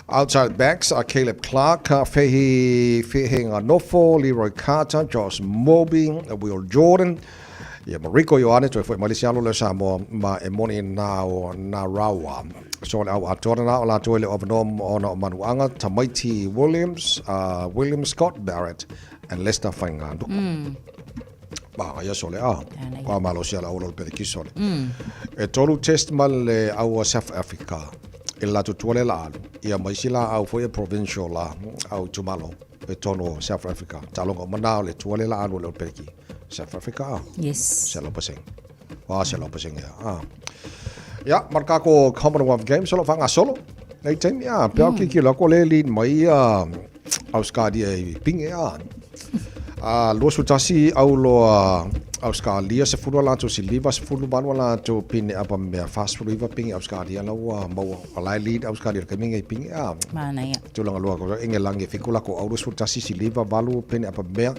Outside backs are Caleb Clark, Fehi Nofo, Leroy Carter, Josh Moby, Will Jordan. Ja, Mariko Ioane toi foi malisialo le Samoa ma emoni na rawa. So au atorana o la toi le overnom ona o manuanga Tamaiti Williams, William Scott Barrett and Lester Faingandu. Ia sole kwa malo sia la olo pe kisole e tolu test mal le au South Africa e la tuole la ia mai sila au foi provincial la au tumalo e tono South Africa talongo mana le tuole la alo pe ki South Africa Yes se lo paseng ya marka ko Commonwealth Games solo fanga solo nei tem ya pe ki la ko le lead mai au skadi e pinge Lo sutasi au loa Australia se fulu la to siliva se fulu banwa la to pin apa me fast food iva ping Australia la wa mau alai lead Australia ka minga ping mana ya to langa loa ko engelange fikula ko au sutasi siliva balu pin apa me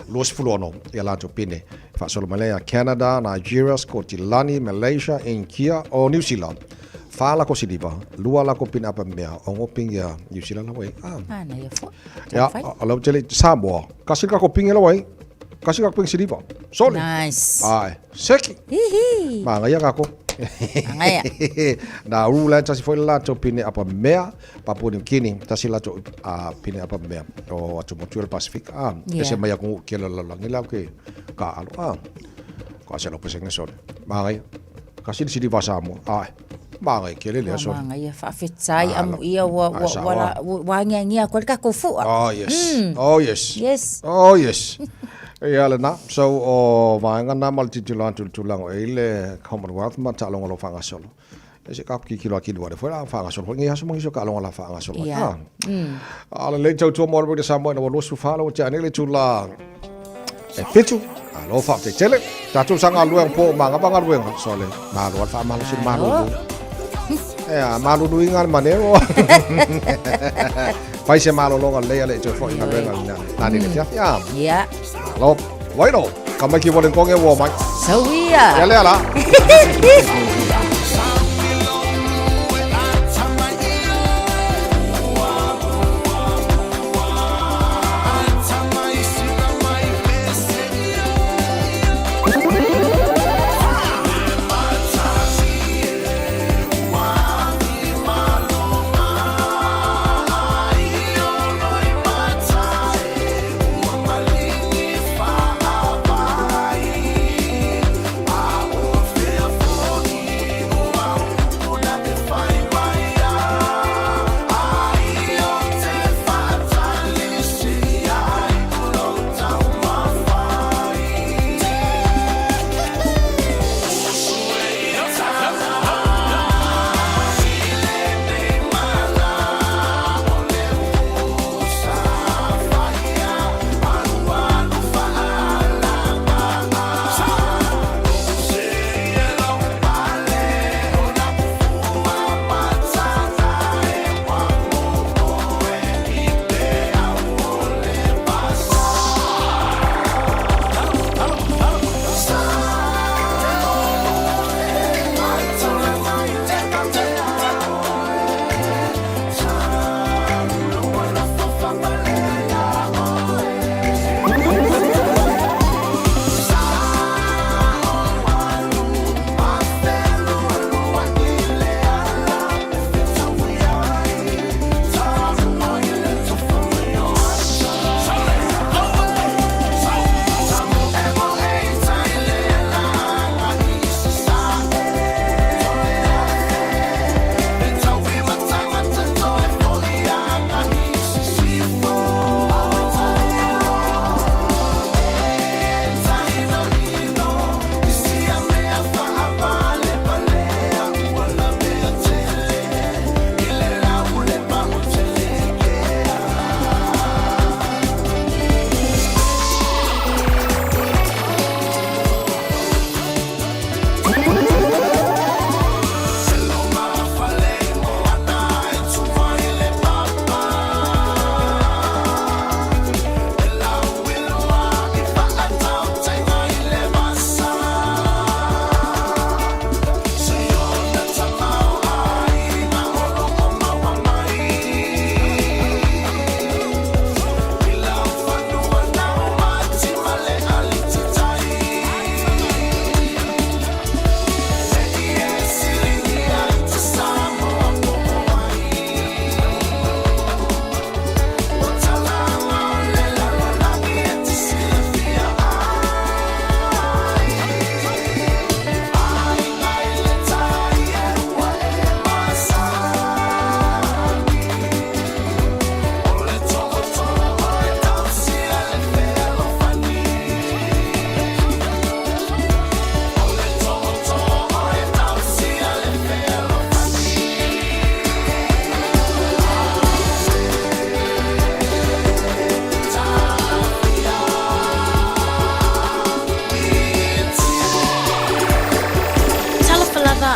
lo se fulu no ya la to pin fa solo Malaya Canada Nigeria Scotland Malaysia India o New Zealand Fala ko siliva lua la ko pin apa me o ping ya New Zealand la we mana ya fo ya alo tele Samoa kasih ka ko ping la we kasih ka ping siliva sole nice ai seki hihi ngaya kako ngaya na rula tasi foi la to pine apa mea Papua New Guinea tasi la to pine apa mea o atu motuel Pacific ese maya ko kela la ngila ke ka alo ka se lo peseng sole ngaya kasih sidi vasamo ai Mangai kele le so. Mangai fa fitsai amu ia wa ngia ko ka ko fu. Oh yes. Ia le na so o vanga na multitulan tulang ele Commonwealth ma talong lo fanga solo. Ese ka ki kilo ki do fora fanga solo ngia so mo so ka lo la fanga solo. Ala le tau to mo de samo no lo su falo cha ne le tula. E fitu alo fa te tele. Tatu sanga luang po manga banga luang sole. Ma lo fa ma lo sin ma lo. Malu duingan manero. Pai se malo longan le ale jo foi na renga na. Tani le ya. Ya. Lo, bueno, kama ki volen konge wo mai. Sawia. Ya le ala.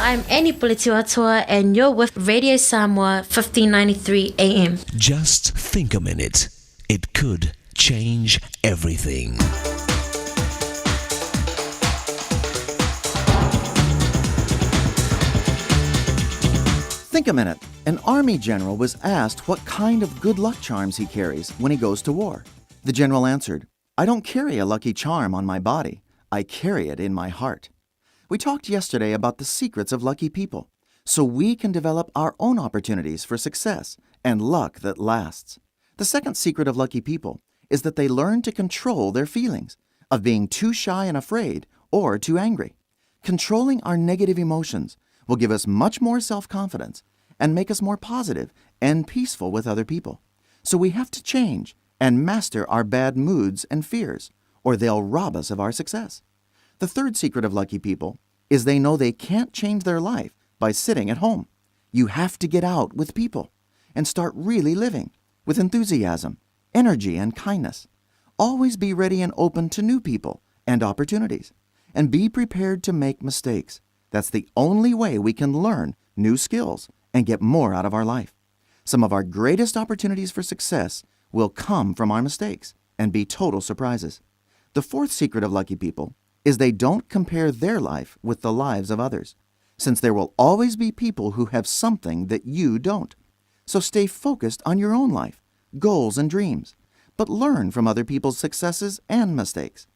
I'm Annie Puletiwatua, and you're with Radio Samoa 1593 AM. Just think a minute. It could change everything. Think a minute. An army general was asked what kind of good luck charms he carries when he goes to war. The general answered, "I don't carry a lucky charm on my body. I carry it in my heart." We talked yesterday about the secrets of lucky people, so we can develop our own opportunities for success and luck that lasts. The second secret of lucky people is that they learn to control their feelings of being too shy and afraid or too angry. Controlling our negative emotions will give us much more self-confidence and make us more positive and peaceful with other people. So we have to change and master our bad moods and fears, or they'll rob us of our success. The third secret of lucky people is they know they can't change their life by sitting at home. You have to get out with people and start really living with enthusiasm, energy, and kindness. Always be ready and open to new people and opportunities, and be prepared to make mistakes. That's the only way we can learn new skills and get more out of our life. Some of our greatest opportunities for success will come from our mistakes and be total surprises. The fourth secret of lucky people is they don't compare their life with the lives of others, since there will always be people who have something that you don't. So stay focused on your own life, goals, and dreams, but learn from other people's successes and mistakes.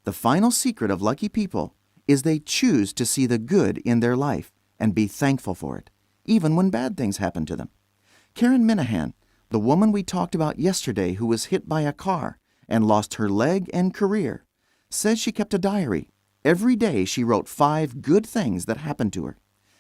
The final secret of lucky people is they choose to see the good in their life and be thankful for it, even when bad things happen to them. Karen Minahan, the woman we talked about yesterday who was hit by a car and lost her leg and career, says she kept a diary. Every day she wrote 5 good things that happened to her.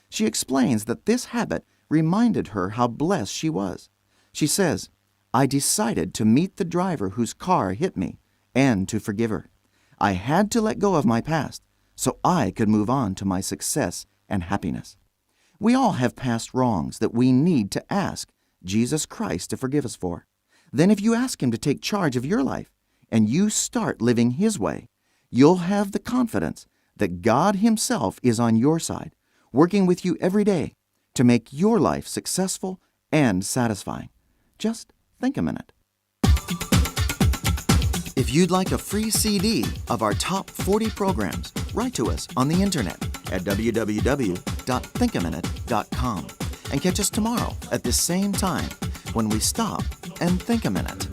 She explains that this habit reminded her how blessed she was. She says, "I decided to meet the driver whose car hit me and to forgive her. I had to let go of my past so I could move on to my success and happiness." We all have past wrongs that we need to ask Jesus Christ to forgive us for. Then if you ask Him to take charge of your life and you start living His way, you'll have the confidence that God Himself is on your side, working with you every day to make your life successful and satisfying. Just think a minute. If you'd like a free CD of our top 40 programs, write to us on the internet at www.thinkaminute.com and catch us tomorrow at the same time when we stop and think a minute.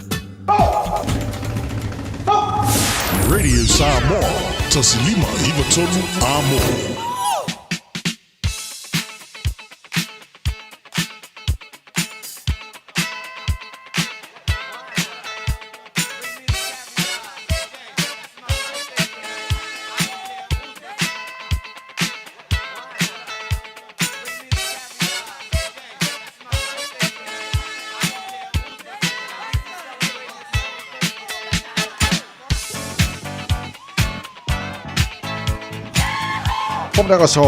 Radio Samoa, Tasilima Ivatolu Amo. Pomnanga so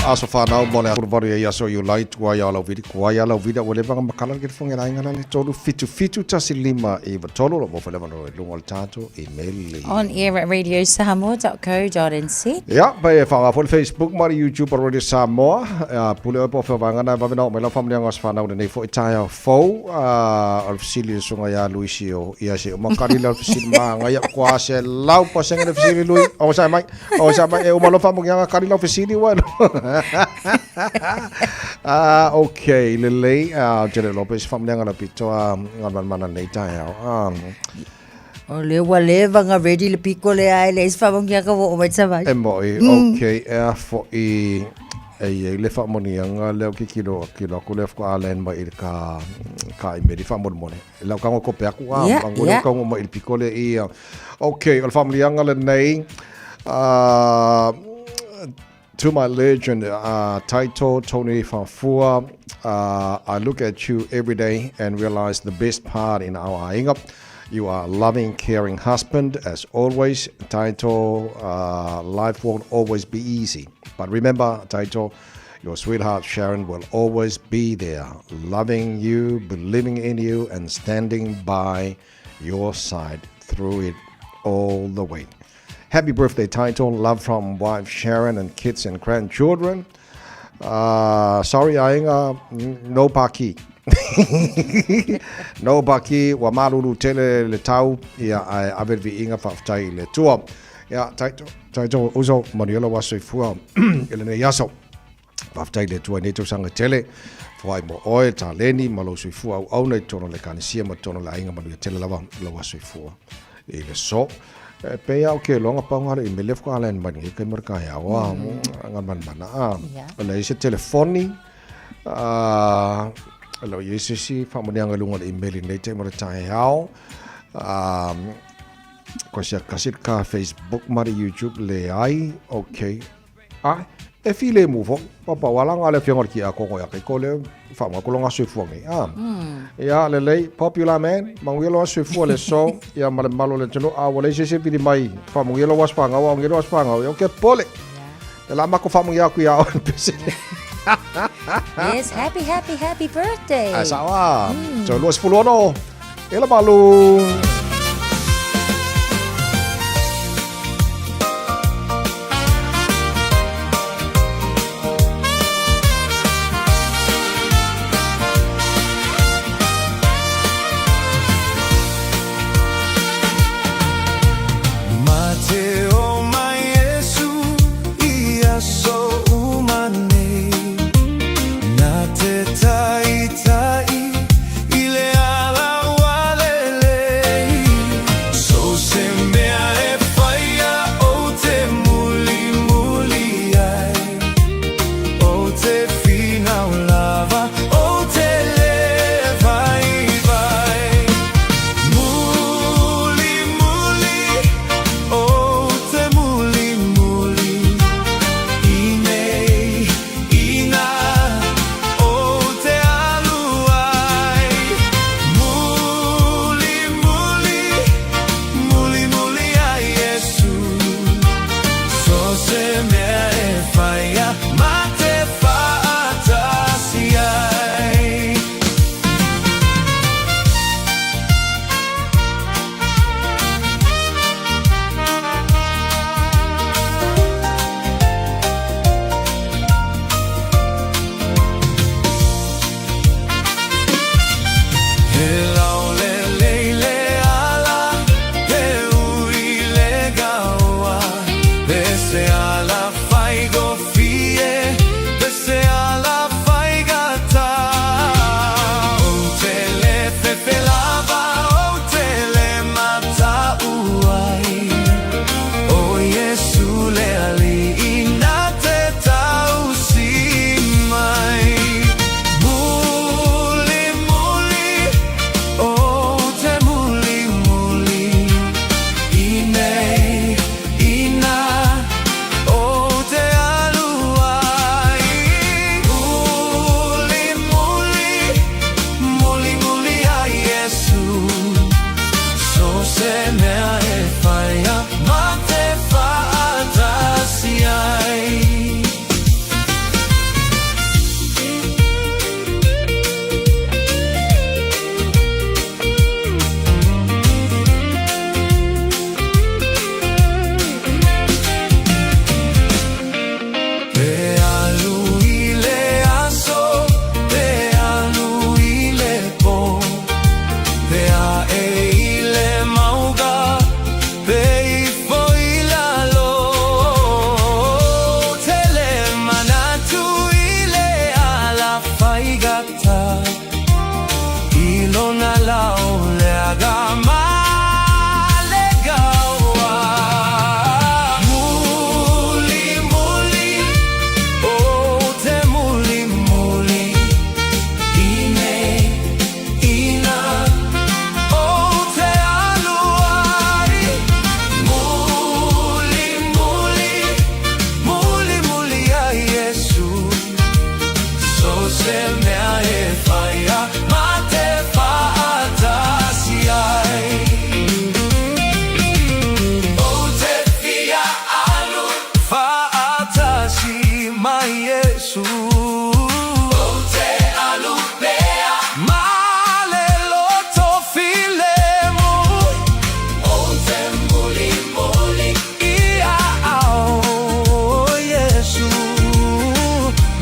aso whanau mole a kurvaru e aso you light kua ia lau vidi kua ia lau vidi o le vanga makala ke whunga rai ngana le tolu fitu tasi 5 i vatolo lo mo whale mano e lunga le tato e mail On air at radiosamoa.co.nz. Ja, pa e whanga fo Facebook mari YouTube Radio Samoa pule o po whanga na vavina o me lau whamleanga as whanau le nei fo i taia fau al fisili sunga ia Luisi o ia se o makari lau fisili maa ngai kua se lau pa senga le fisili lui o sa mai e o malo whamungianga kari lau fisili bueno. Okay, Lily, Jenny Lopez whamleanga na pito ngan mana nei taia O le wale vanga ready le piko le ai le iswhamungia ka wo o mai tawai. E moi, okay, fo i le whamonianga leo ki kilo ko le whaka alen mai i ka i meri whamon mone. Leo kango ko peaku mango leo kango mai i piko le i. Okay, o le whamonianga le nei, to my legend, Taito Tony Fafua, I look at you every day and realize the best part in our ainga. You are a loving, caring husband, as always. Taito, life won't always be easy. But remember, Taito, your sweetheart Sharon will always be there, loving you, believing in you, and standing by your side through it all the way. Happy birthday, Taito. Love from wife Sharon and kids and grandchildren. Sorry, ainga no paki. No paki wa malulu tele le tau ia aver vi inga whaftai le tua. Ia taito uso Mariela wa soifua ele ne yaso. Whaftai le tua neto sanga tele. Whai mo oe ta leni malo soifua au nei tono le kanisia ma tono la inga manu tele lava wa soifua. E le so. Pe au ke longa paungare I me lef ko alen mani ke merka ya wa ngan mana le ise telefoni lo ise si fa mo nyanga lunga email nei te mo tai hao ko sia kasit ka Facebook mari YouTube le ai okay e file move papa wala ngale fiongor ki ako ya ko le fa mo ko longa se fuangi ya le popular man mangelo se fu le so ya malo le tino wala se pidi mai fa mangelo was panga wa ngelo was panga yo ke pole la ma ko fa mo ya ku ya Yes, happy birthday. Sawa. So luas pulono. Ela malu.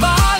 My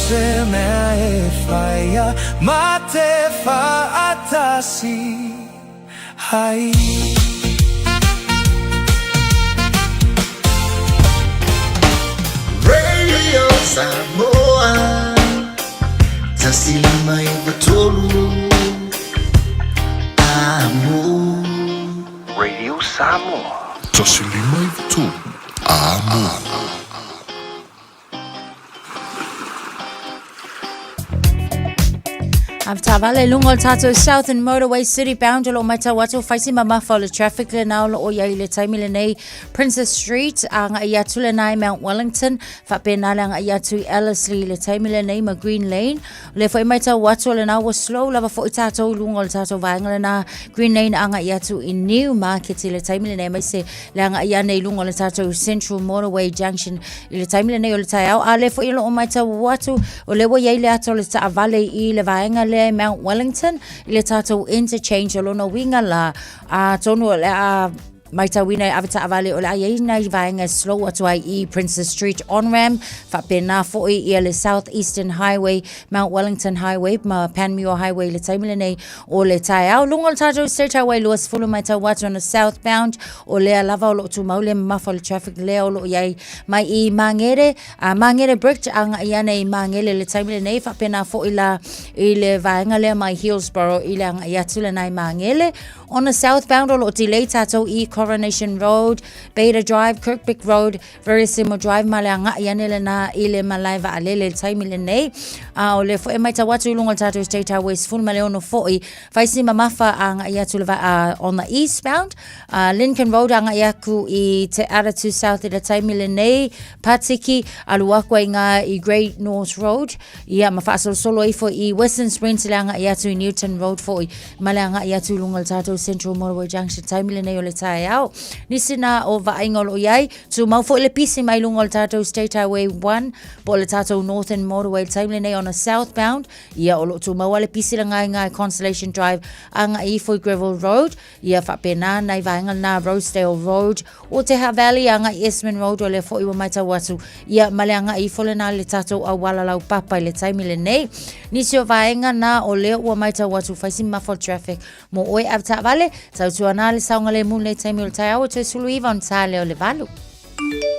se mea e whaia ma te whaatasi hai. Radio Samoa Tasili mai batolu Amu Radio Samoa Tasili mai batolu Amu. Avtavale lungol tato Southern Motorway City bound lo mai tawato faisi mama follow traffic le now lo ya ile taimi le nei Princess Street ang ayatu le nai Mount Wellington fa pena lang ayatu Ellerslie le taimi le nei Green Lane le foi mai tawato le now was slow lava fo tato lungol tato vaingale na Green Lane ang ayatu in New Market le taimi le nei mai se lang ayane lungol tato Central Motorway Junction le taimi le nei o le taiao ale fo ilo mai tawato o le wo ya ile ato le ta vale I le vaingale Mount Wellington ile tato interchange lo no winga la tonu le mai tawina avata avale o la yina vainga slow atu ai Princess Street on ram fa pena fo le South Eastern Highway Mount Wellington Highway ma Panmure Highway le taimile nei o le taiao lungol tato State Highway Luas fulu mai tawat on the southbound o le lava lo tu maule mafol traffic le o lo yai mai I mangere bridge ang iane mangele le taimile nei fa pena fo ile vainga le mai Hillsborough ile ang yatule nai mangele on the southbound o lo delay tato Coronation Road, Beta Drive, Kirkbick Road, Verissimo Drive, Malanga, Yanela na ile malaiva alele taimile nei. O le fo e mai tawatu lungol tato State Highways full maleono foi. Faisi mamafa ang ayatulava on the eastbound. Lincoln Road ang ayaku I te aratu south I le taimile nei. Patiki aluakwa nga I Great North Road. Ia mafasol solo ifo I Western Springs lang ayatu I Newton Road foi. Malanga ayatu lungol tato Central Motorway Junction taimile nei o le tai. Nisina o vaingol o yai tu mau fo le pisi mai lungol tato State Highway 1 po le tato Northern Motorway taimile nei on a southbound ia o lo tu mau le pisi ngai Constellation Drive ang Ifo Gravel Road ia fa pena nai vaingal na Rosedale Road o te Valley ang Esmond Road o le fo I mai tawatu ia male ang Ifo le na le tato a walalau papa le taimile nei nisio vainga na o le o mai tawatu faisi mafol traffic mo oi avta vale tau ana le saunga le mun le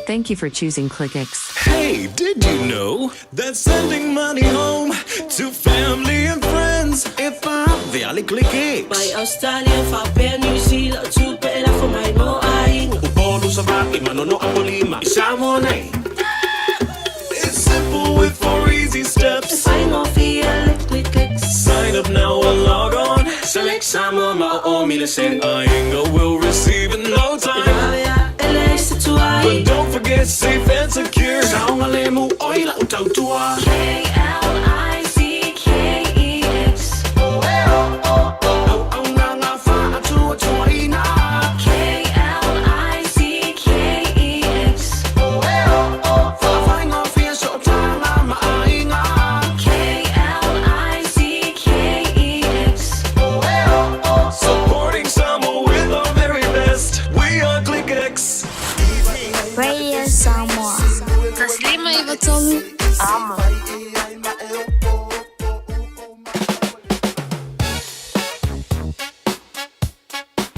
Thank you for choosing ClickX. Hey, did you know that sending money home to family and friends if I'm the ClickX? By Australia, Fabia, New Zealand, to better for my mo ai. Upolo sa baki manono apolima isamone. It's simple with 4 easy steps. Sign off here, ClickX. Sign up now or log on. Select some of my own send Inga will receive in no time. But don't forget safe and secure. Saungalemu oila utautua. KLICKEX.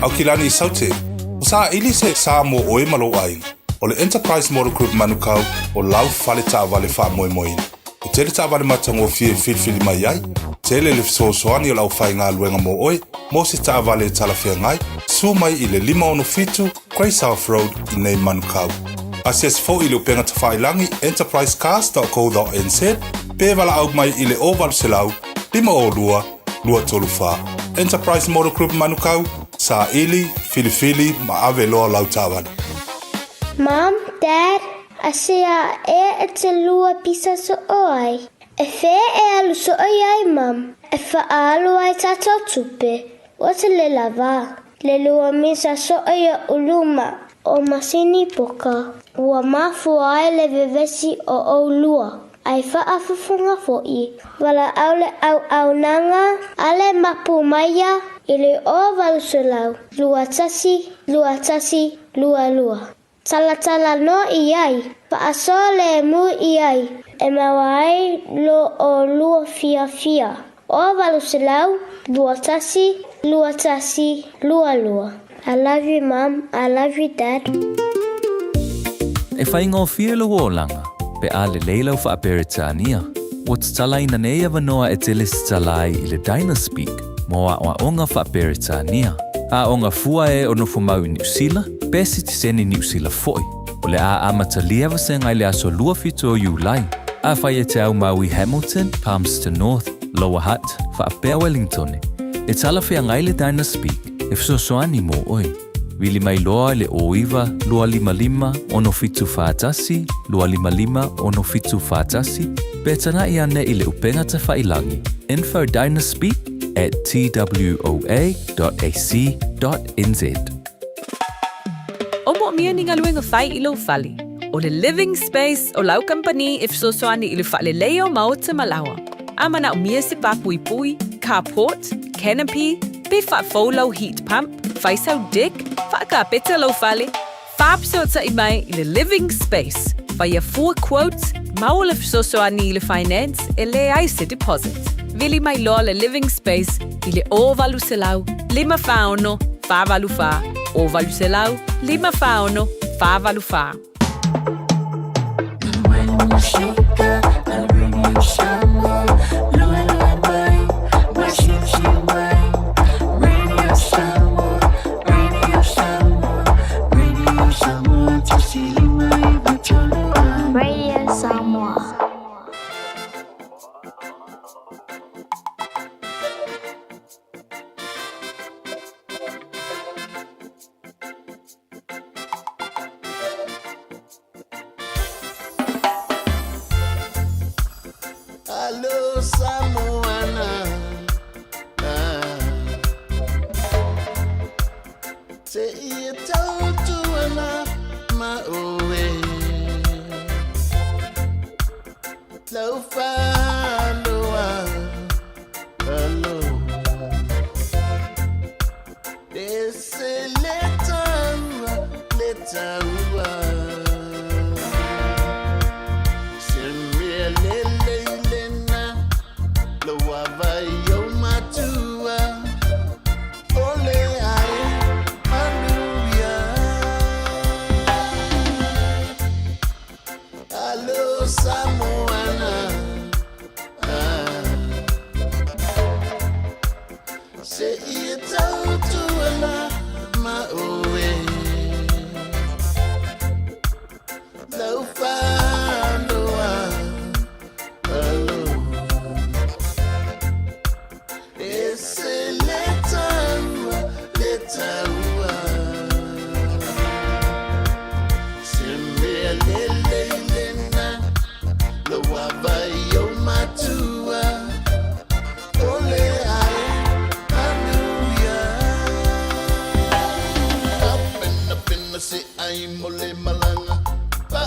Au kilani saute. O sa ili se sa mo oe malo ai. O le Enterprise Motor Group manukau o lau fale ta vale fa moi moi. O tele ta vale matango fili mai ai. Tele le so soani o lau fai ngā luenga mo oe. Mo se ta vale talafia ngai. Su mai I le 5 Grey South Road I nei manukau. Asias fo I le upenga ta whailangi enterprisecars.co.nz. Pe wala au mai I le oval selau. 5 lua tolu wha. Enterprise Motor Group manukau. Sa ili, fili, ma ave loa lau tāwana. Mom, Dad, asia te lua pisa so oi. E whē alu so oi ai, Mom. E whaalu ai tātou tupe. O te le lava. Le lua misa so oi o uluma. O masini poka. Ua mafu ai le vevesi o lua. Ai whaafufunga fo'i. Wala aule au nanga. Ale mapu maya. Ile o valusolau. Lua tasi, lua. Tala no iai, paasole mu iai, e mawai lo o lua fia. O valuselau, lua tasi, lua. I love you, Mum. I love you, Dad. E whaingo whielo o langa, pe a le leilau wha aperitania. What's talaina nei avanoa e teles talai i le Dynaspeak, moa o onga wha aperitania. A onga fua e ono fumau i New Zealand, pesi ti seni New Zealand foi. O le a amata lieva se ngai le aso lua fito o Julai. A whai e te au mau i Hamilton, Palmerston North, Lower Hutt, wha apea Wellington. E tala whia ngai le Dynaspeak, e fsosoani mo oi. Wili mai loa le oiva, lua lima, ono fitu whātasi, lua lima, ono fitu whātasi, petana i ane i le upenga te whailangi. Info Dynaspeak at twoa.ac.nz. O mo mia ni ngaluenga whai i lo whali. O le living space o lau company if so soani i le whale leo mao te malawa. Amana o mia se pui, carport, canopy, pe wha faulau heat pump, whaisau deck, whaka peta lo whale, whaapso ta i mai i le living space. Whaia 4 quotes, mau le so soani i le finance e le aise deposit. Vili mai loa le living space i le o valu se lau, 5 whaono, 5 valu wha, o valu se lau, 5 whaono, 5 valu wha. Radio Samoa. Hello, Samoana. Say you told to my way. Low follower. Hello. This letter. Send me a lelena. Loa vai yo matua. Ole ai anuia. Hello Samoana. Say it out to my way. Low follower. Hello. It's a letter. Send me a lelena. Loa vai yo matua. Ole ai anuia. Up in the say I'm mole malanga. Ba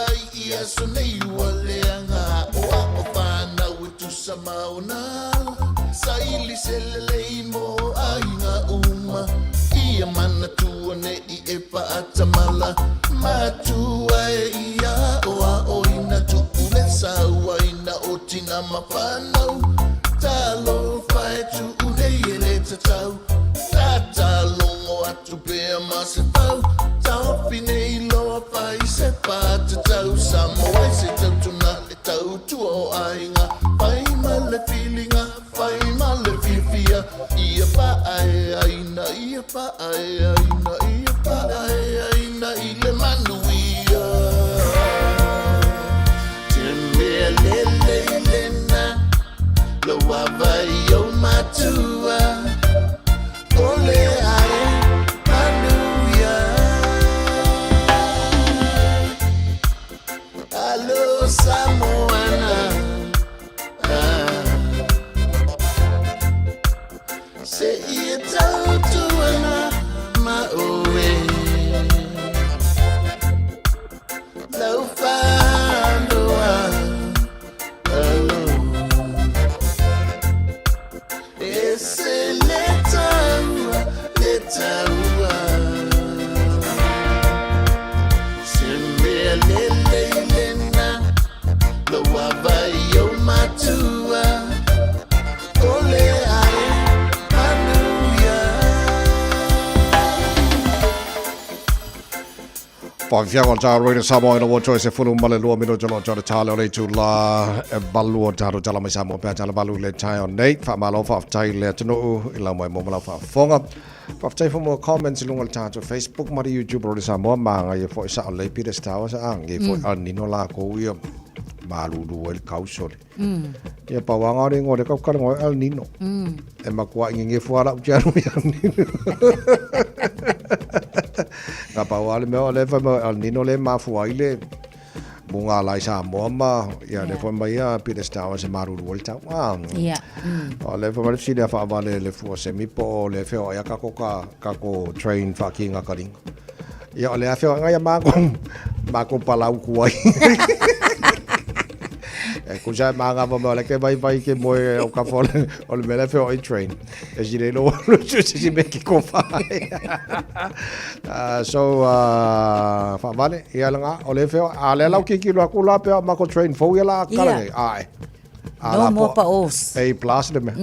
ai ia so nei waleanga. O fana with samauna. Saili selele mo ai nga uma. Ia mana tua ne I epa atamala. Matua ia o ina tu ule sawa ina otina mapanau. Talo fai tu ule ele tatau. Tatalongo atu pea masepau. Tau pinei loa fai se patatau. Samoa se tau tuna le tau tuo ainga. Fai male feelinga, fai male fifia. Ia pa ai aina, ia pa ai aina, ia pa ai aina, ile manuia. Tembe lelena, loa vai yo matua. Ole ai anuia. Hello Samoana. Say it out to my way. Low follower. Hello. It's Fianga ta radio Samoa ina wo choice fulu male lua mino jalo jalo talo le tu la balu taro jalo mai Samoa pe jalo balu le tai on nei fa malo fa tai le tino ila mai mo mala fa fonga fa tai for more comments lungal ta to Facebook ma YouTube radio Samoa ma nga ye fo sa le pide sta sa ang ye fo an nino la ko yo malu du el kausol ye pa wanga ringo de ka ngo el nino e ma kwa ngi fo ala jaru ya nino nga pa wale me ole fa al nino le ma fu ile bunga lai sa mo ma ya le fo mai ya pide sta wa se maru volta wa ya ole fo ma si le fa vale le fu se mi po le fo ya ka ko train fa kinga karing ya ole fa nga ya ma ko palau kuai ko ja manga mo le ke vai ke mo o ka fo o le mele fo train e jire lo si me ki ko fa so fa vale ya nga o le fo ale la ki lo ku la pe ma ko train fo ya la ka le ai no mo pa os A plus de me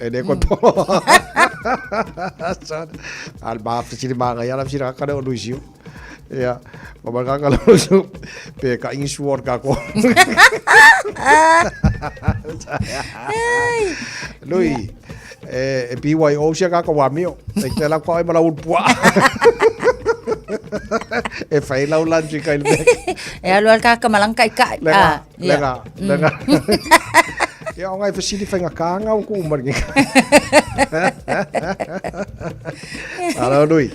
e de ko to al ba fi si manga ya la fi ka de o luisio ya mama ka lo pe ka in suor ka ko Lui e BYO sia ka wa mio e te la ko e mala un pua e fai la lunch ka il e alo ka malang kai ka lega ya ngai fasili fai nga nga ku umar ngi ala lui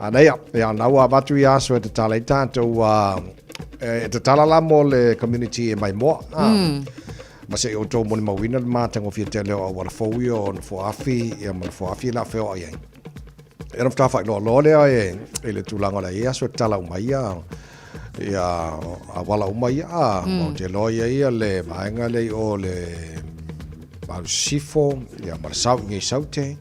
ana ya na wa batu ya so te tala tanto te tala la mo le community e mai mo ma se o to mo ma wina ma tango fi te le o wa fo wi o fo afi e ma fo afi la fo ai era sta fa lo le ai e le tulanga la ia so tala mai ya a wala mai mo te lo ia le vaenga le o le ba sifo ya ma sa ngi saute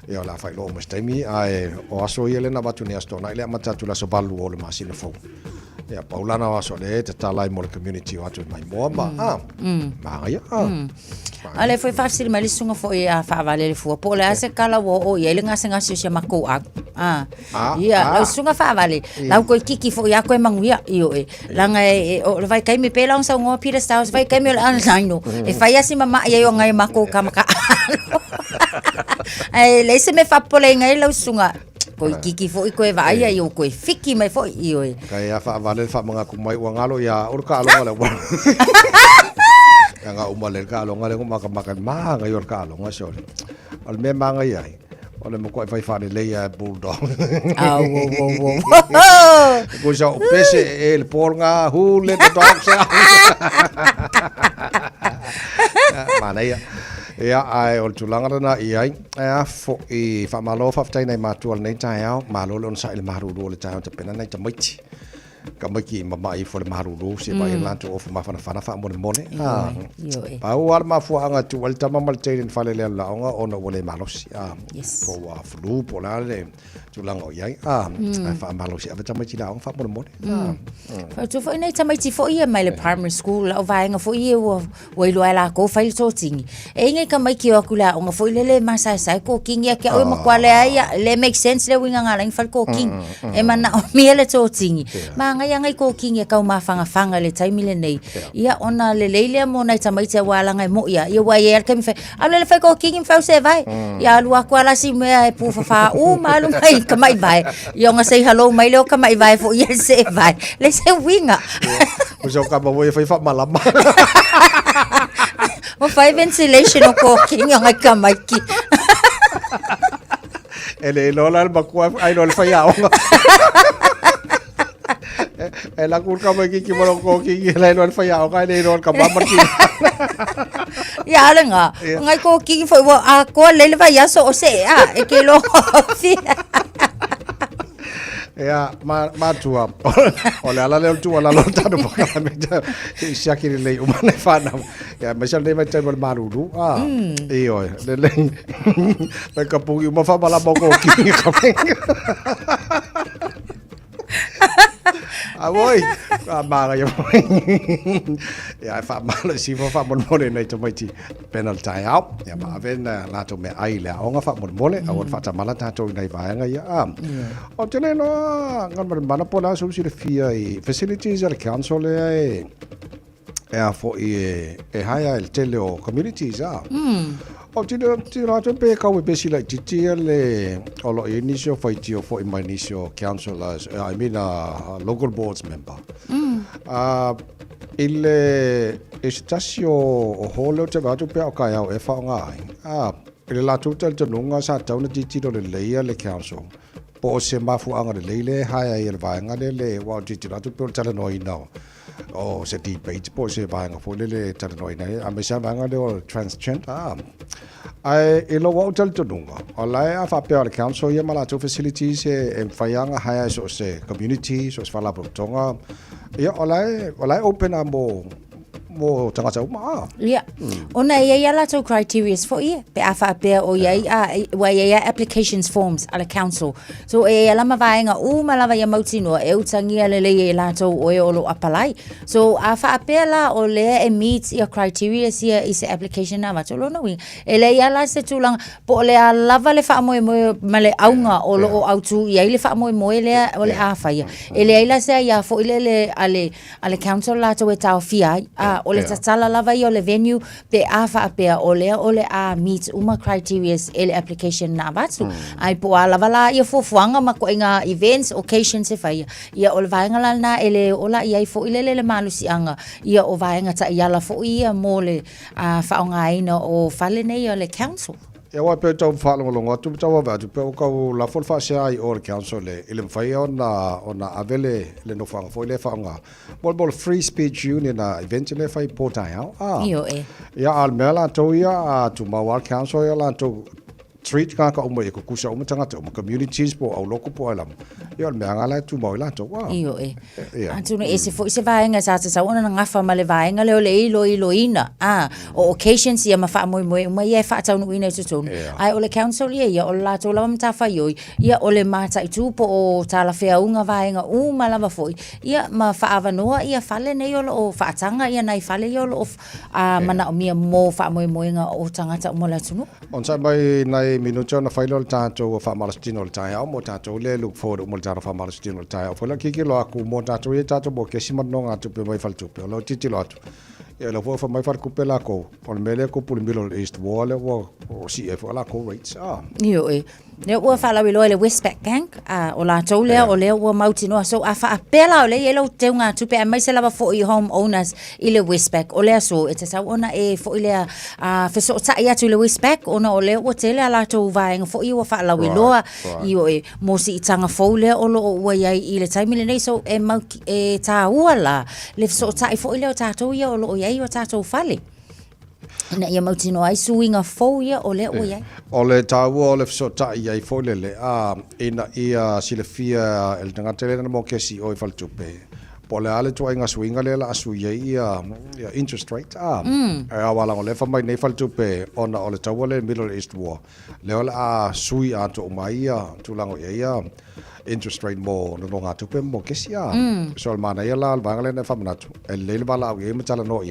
ya la fa lo mo stemi ai o aso ia le na batu ni asto na ile ma tatu la so balu o le masina fo ya paulana wa so le te tala mo le community wa tu mai mo ma ma ya ale foi fácil mas sunga foi a fa vale le fo po le ase kala wo o ye le ngase ngase se mako ia la sunga fa vale la ko kiki fo ya ko manguia io e langa o vai kai me pela un sa ngo pira sta vai kai me an no e fai asi mama ia yo ngai mako ka maka ai le se me fa po le ngai la sunga ko kiki fo ko e vai ia ko fiki mai fo io e kai fa vale fa manga ku mai wa ngalo ya urka alo ngalo nga umale ka lo ngale ko makan ma nga yor ka lo ngaso al me ma nga yai ole mo ko fai fa le ya bulldog wo ko ja o pese el pornga who let the dogs out mana ya ai ol tulanga na ai fo e fa malo fa tai nei matu al nei tai au malo lon sa il maru le tai te pena nei te miti kamaki mama I for maru se ba lan to of ma fa fa mo mone pa war ma fu anga tu alta mamal tein fa le la nga ona wole malos po wa flu po la le tu lang o yai fa malos ava ta miti la fa mo mone fa tu fa nei ta miti fo ia mai le primary school o vai nga fo ia wo lo ala ko fa so tingi e ngai ka mai ki o kula nga fo le ma sa ko king ya ke o ma kwale ai le make sense le winga nga lang fa ko king e mana o mi le so tingi ngai ko king e kau mafanga le taimi le nei ia ona le leile mo nai tamai te wala ngai mo ia wa ia ka mi fa ala le fa ko king fa se vai ia lu aku ala si me e pu fa malu mai ka mai vai ia nga say hello mai le ka mai vai fo ia se vai le se winga o so ka mo e fa malama o fa ventilation o ko king nga ka mai ki ele lola ba ko ai no le fa ya e la kur ka mai ki mo ko ki le no fa ya ka le no ka ba mar ki ya le nga ngai ko ki foi wa a ko le va ya so o se e ke lo fi ya ma tua ole ala le tua la lota do ka me sia ki le o mane fa na ya me sa le mai te mal maru e oi le ka pu ma fa bala mo ko ki ka Oi, mara yo. Ya fa malo si fa mon mole nei to mai ti penalty out. Ya ma ven la to me ai le o nga fa mon mole a fa ta mala ta to nei va nga ya. O tele no ngan mana pola so si le fia I facilities al council e for e haya il tele o communities O tira to pe ka we besi like titi le olo initio fai tio for in my initio councillors I mean local boards member. Il estasio o holo te va to pe o ka o e fa nga. Il la to tel to nunga sa tau na titi do le ia le council. Po se mafu anga le le haya il va nga le wa titi la to pe tala no ino. O se debate po se va nga fo le tala no ina a me sa va nga le transgender ai ilo wa hotel to dunga olai a fa pe al council ye mala to facilities e fayanga haya so se community so fa la tonga ye olai open amo mo tanga sa uma ona ye la to criteria for ye pe afa pe o ye wa ye applications forms ala council so e la ma vainga uma la ya mautino e utangi le ye la to o lo apply so afa pe la o le e meet your criteria here is application na to lo no wi e le ya la se tulang po le lava le fa mo male aunga o lo au tu ye le fa mo le o le afa ye e le la se ya fo le ale council la to e ta fia o le tatala lava yo le venue pe afa apea o le a meet uma criteria ele application na batu ai po lava la ia fofuanga ma ko inga events occasions e fai ia o le vainga la na ele ola ia fo ile le malusi anga ia o vainga ta ia la fo ia mo le fa nga ina o fale nei o le council. Ya wa pe tau fa longa tu tau va tu pe ka la fol fa sia I or council le ile fai ona avele le no fa fo le fa nga bol free speech union event le fai pota io ya al mela to ya tu ma wa council ya la to treat ka o mo e ko kusa o mo tanga o communities po au loko po alam yo me ngala tu mo la to wa io antu no ese fo se vainga sa ona nga fa male vainga le ilo ina o occasions ia ma fa mo ia fa tau no ina to ai o le council ia o la to la mta fa yo ia o le mata tu po o tala fea unga vainga uma lava fo ia ma fa avanoa ia fale nei o fa tanga ia nai fale yo o mana o mia mo fa mo nga o tanga ta mo la tunu on sa mai nai minuto na failo tato fa malastino tai au mo tato le look for mo tato fa malastino tai au fola kiki lo aku mo tato e tato bo ke simano nga tu pe mai fal tu pe lo titi lo atu e lo fa mai fal ku pe la ko on mele ko pul milo east wall o si e fola ko rates io ne ua fa la le Westpac gang o la tole o le ua mauti no so afa apela o le yelo te nga tu pe mai se lava for I home owners I le Westpac o le so e te sa ona e fo ile fe so ta ia tu le Westpac ona o le o tele ala to vainga fo I ua fa la loa io e mo si tanga fo le o lo ua ia I le time le nei so e mau e ta ua la le so ta I fo ile o ta to ia o lo ia o ta to fale na ia mautino ai suinga fo ia o le o ia o le tau o le so ta ia I fo le ina ia silefia el tanga tele na mo ke si o I fal tupe po le ale to inga swinga le la asu ia interest rate wala le fa mai nei fal tupe ona o le tau le Middle East war le ola sui a to mai tu lango ia interest rate mo no nga tupe mo ke sia so mana ia la bangale na fa manatu el le bala o me tala no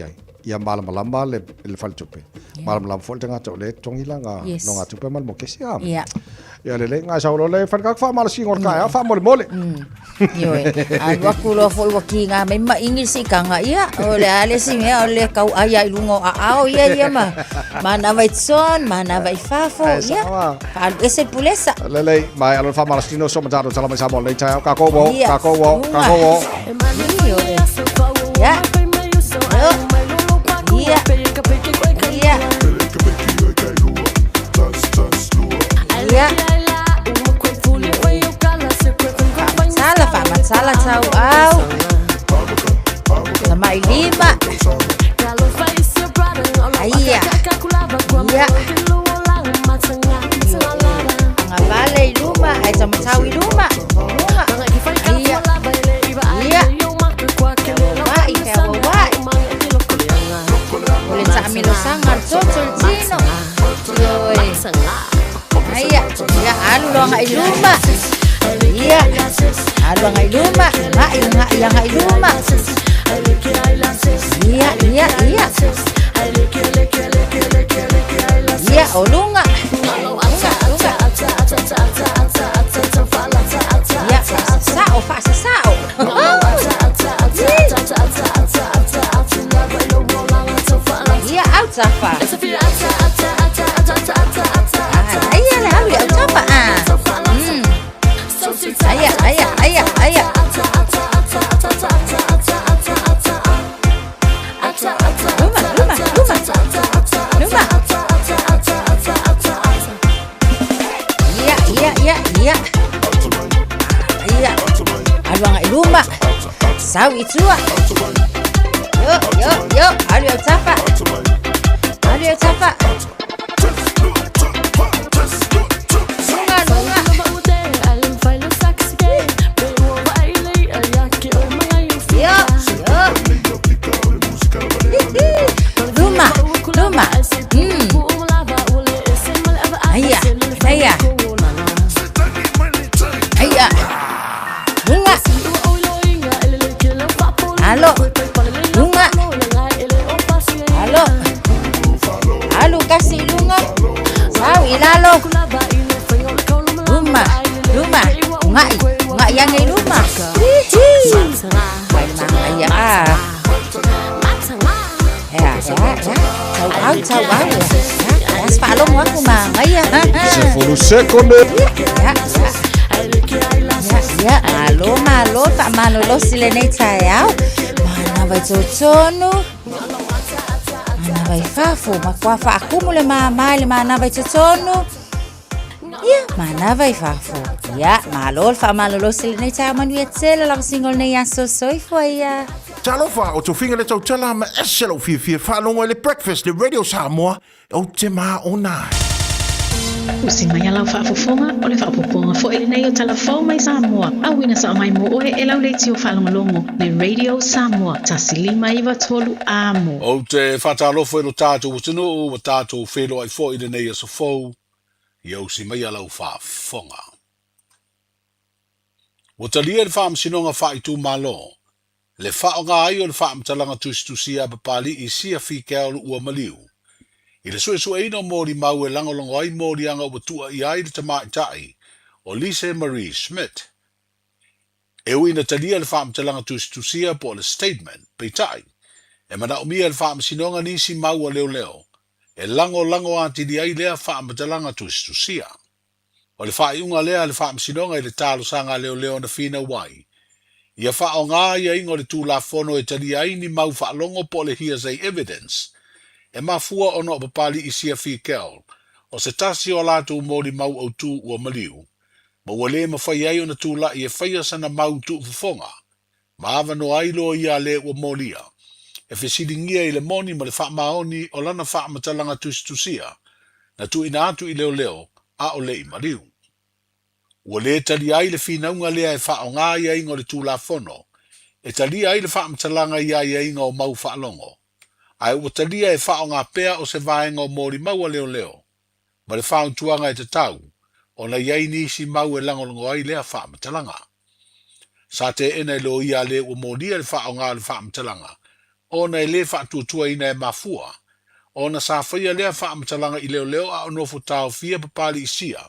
ia malama le fal tupe malama fol tanga to le tongila nga no nga tupe mal mo ke sia ia le nga sa lo le fa ka fa mal singor ka fa mole yo a kulo fo waki nga me ma ingisi ka nga ia o le ale si me o le kau aya ilungo o ia mana vai son mana vai fafo ia al ese pulesa le mai al fa mal sino so matado tala mai sa mo le ta ka ko wo ya Sala tau au sama lima iya ngavale luma ai sama tau luma iya wai kawa wai boleh tak ambil sangat cocol cino iya ya anu lo ngai luma Iya. Aduh ngai luma. Ngai luma. Iya. Iya, olunga. Iya, sao. Iya, out safa. Iya lah, out safa. Ayah. Luma. Iya. Aduh ngai luma. Sao itua. Yo. Aduh safa. Luma. Ayah. Lunga. Halo. Lunga. Halo kasih lunga. Sao ilalo. Luma. Ngai yang luma. Ayah. Ya. Sao au. As palong aku mah. Ayah. 10 sekunde. Ya, malo, tak malo sile nei tayau. Mana vai totonu. Mana vai fafu, makwafa aku mule mama le mana vai totonu. Ya, mana vai fafu. Ya, malo sile nei tayau manu etsela la single nei aso foi ya. Talofa o tu finga le tau tala ma eselo fi whanonga le breakfast le radio Samoa o te maa ona. Usi mai alau whaafofonga o le whaapoponga fo ele nei o talafau mai Samoa. Awina sa mai mo oe e lau leiti o whalongolongo le radio Samoa. Tasili mai wa tolu amo. O te whatalofo e no tātou utinu o tātou whelo ai fo ele nei a so fau. I usi mai alau whaafonga. O talia le whaamsinonga whaitu malo. Le whaonga ai o le whaamtalanga tustusia papali I sia whikea ua maliu. I le sue ino mōri mau e langolongo ai mōri anga ua tua I ai le tamaitai o Lise Marie Schmidt. E uina talia le whaamtalanga tustusia po le statement peitai. E mana umia le whaamsinonga nisi mau a leo. E lango ati di ai lea whaamtalanga tustusia. O le whaiunga lea le whaamsinonga I le talo sanga leo na whina wai. Ia whaonga ia ingo le tū la whono e tali ai ni mau whaalongo po le hearsay evidence. E mafua ono papali I sia whikeo. O se tasi o lātou mōri mau au tū ua maliu. Ma wale ma whai ai o na tū la I e whaia sana mau tū fufonga. Ma awa no ailo ia le ua mōria. E whisiringia I le moni ma le whaamaoni o lana whaamatalanga tustusia. Na tū ina atu I leo a o le I maliu. Ua le tali ai le whinaunga lea e whaonga ia ingo le tūla whono. E tali ai le whaamtalanga ia ingo o mau whaalongo. Ai ua tali e whaonga pea o se vaenga o mōri maua leo. Ma le whauntuanga e te tau. O na iai nisi mau e langolongo ai lea whaamtalanga. Sa te ena lo ia le ua mōria le whaonga le whaamtalanga. O na le whaatuatua ina e mafua. O na sa whaia lea whaamtalanga I leo a onofo tau fia papali isia.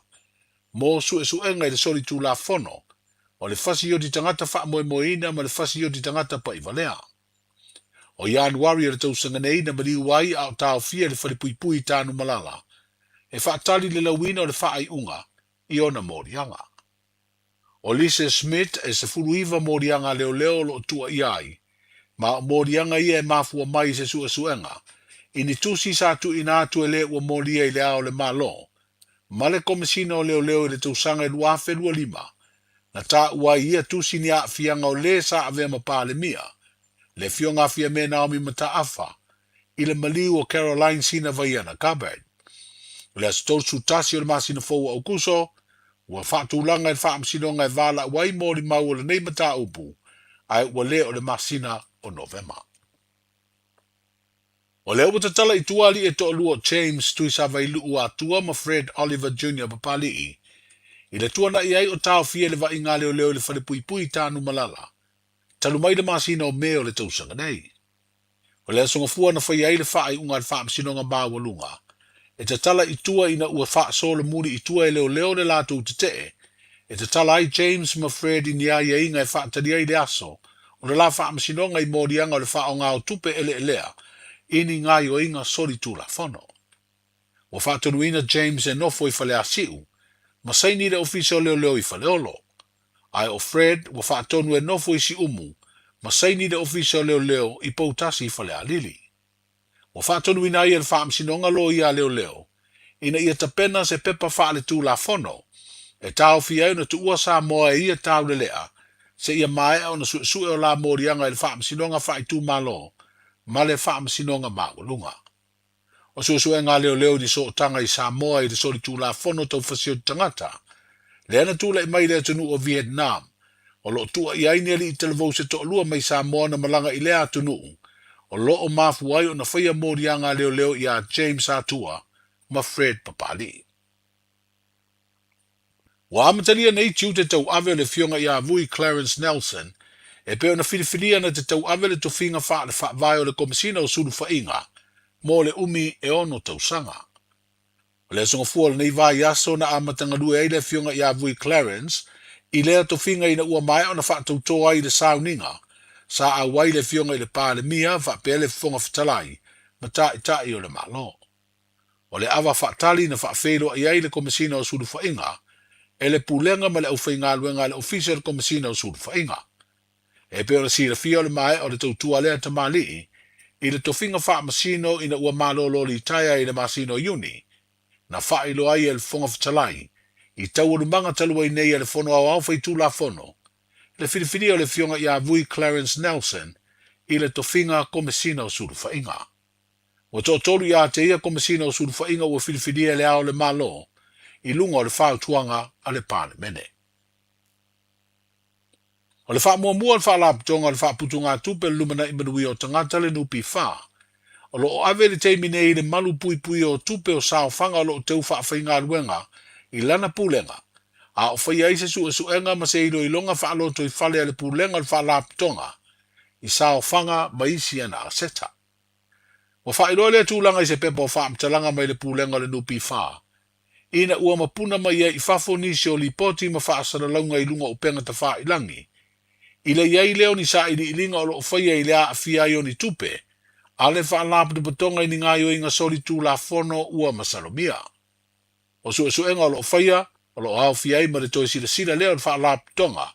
Mo suenga I le soli tū la whono, o le whasi o di tangata wha moina ma le whasi o di tangata pa iwalea. O Januari le tausanga nei na mali wai au tau fia le whalipui tānu malala, e whaatali le lawina o le whaai unga, I ona mōrianga. O Lise Smith e se furuiva mōrianga leo lo tua iai, ma mōrianga ia e mafua mai se suenga, ini tusi sa tu ina atu e le ua mōria I le ao le malo, ma le komisina o leo le tausanga lua whelua lima, na tā ua ia tusi ni a fianga o le sa ave ma pāle mia, le fionga fia me Naomi mata afa, I le maliu o Caroline Sina Vaiana Carbide. Le astosu tasi o le masina fou au kuso, ua whaatulanga e whaamsinonga e vala wai mōri mau o le nei mata upu, ai ua le o le masina o Novema. O leo watatala I tuali e to lua James tui sa vai luu atua ma Fred Oliver Jr. papali I le tuana i ai o tau fia le vai ngā leo le whale pui pui tānu malala. Talu mai le masina o mea o le tausanga nei. O le asonga fua na whai ai le whaai unga le wha msinonga māwalunga. E te tala i tua ina ua wha so le muri i tua e leo le lātou te te. E te tala ai James Mafred i nia ia inga e wha tari ai le aso. O le la wha msinonga i mōrianga o le wha o ngā o tupe ele elea. Ini ngā i o inga sori tūla whono. Wa wha tonuina James e nofo i whale asiu. Ma saini le ofisa o leo i whale olo. Ai o Fred wa wha tonu e nofo i si umu. Ma saini le ofisa o leo i pautasi i whale a lili. Wa wha tonuina i e le wha msinonga lo i a leo. Ina ia tapena se pepa wha le tūla whono. E tau fi au na tuua sa moa e ia tau le lea. Se ia mai au na sue o la morianga i le wha msinonga wha i tū malo. Ma le wha msinonga māwalunga. O suesue ngā leo di so tanga i Samoa i te sori tūla whono tau whasio tangata. Leana tūla i mai lea tunu o Vietnam. O lo tua i aini ali i televose to lua mai Samoa na malanga i lea tunu. O lo o mafu ai o na whaia mōria ngā leo i a James Atua, ma Fred Papali. Wa amatalia nei tiu te tau ave le fionga i a vui Clarence Nelson, e peo na whiriwhiria na te tau ave le tofinga wha le wha vai o le komisina o suru whainga, mo le umi e ono tausanga. O le songa fua le nei vai aso na amatanga lue ei le fionga i a vui Clarence, i lea tofinga ina ua mai o na wha tautoa i le sauninga, sa a wai le fionga i le pā le mia wha pea le fonga whatalai, ma tai o le malo. O le awa whaatali na wha whelo i ei le komisina o suru whainga, e le pulenga ma le au whainga luenga le official komisina o suru whainga. E peo na sira fia o le mai o le tautua lea tamali, i le tofinga wha masino ina ua malolo li taia i le masino yuni, na wha ilo ai e le fonga whatalai, i tau lumanga talua i nei e le fono au au whaitu la fono, le whiriwhiri o le fionga i a vui Clarence Nelson, i le tofinga komisina o suru whainga. O tō tolu i a te ia komisina o suru whainga ua whiriwhiri e le ao le malo, i lunga o le whao tuanga a le pāne mene. O le wha mua le wha laptonga le wha putunga tupe lumana i manui o tangata le nupi wha. O lo o ave le teimine i le malu pui pui o tupe o sao whanga o lo teu wha whainga ruenga i lana pulenga. A o whai aise su e suenga ma se ilo i longa wha aloto i whale a le pulenga le wha laptonga i sao whanga maisi ana a seta. O wha ilo le tūlanga i se pepa o wha amtalanga mai le pulenga le nupi wha. Ina ua mapuna mai i whafo nisi o li poti ma wha asara launga i lunga o penga ta wha i langi. I le iai leo ni sa i li ilinga o lo whaia i lea a fia i o ni tupe, a le wha lapu de batonga i ni ngā i inga sori tū la fono ua masalomia. O suenga o lo whaia, o lo au fia i ma le toi sila leo le wha lapu tonga,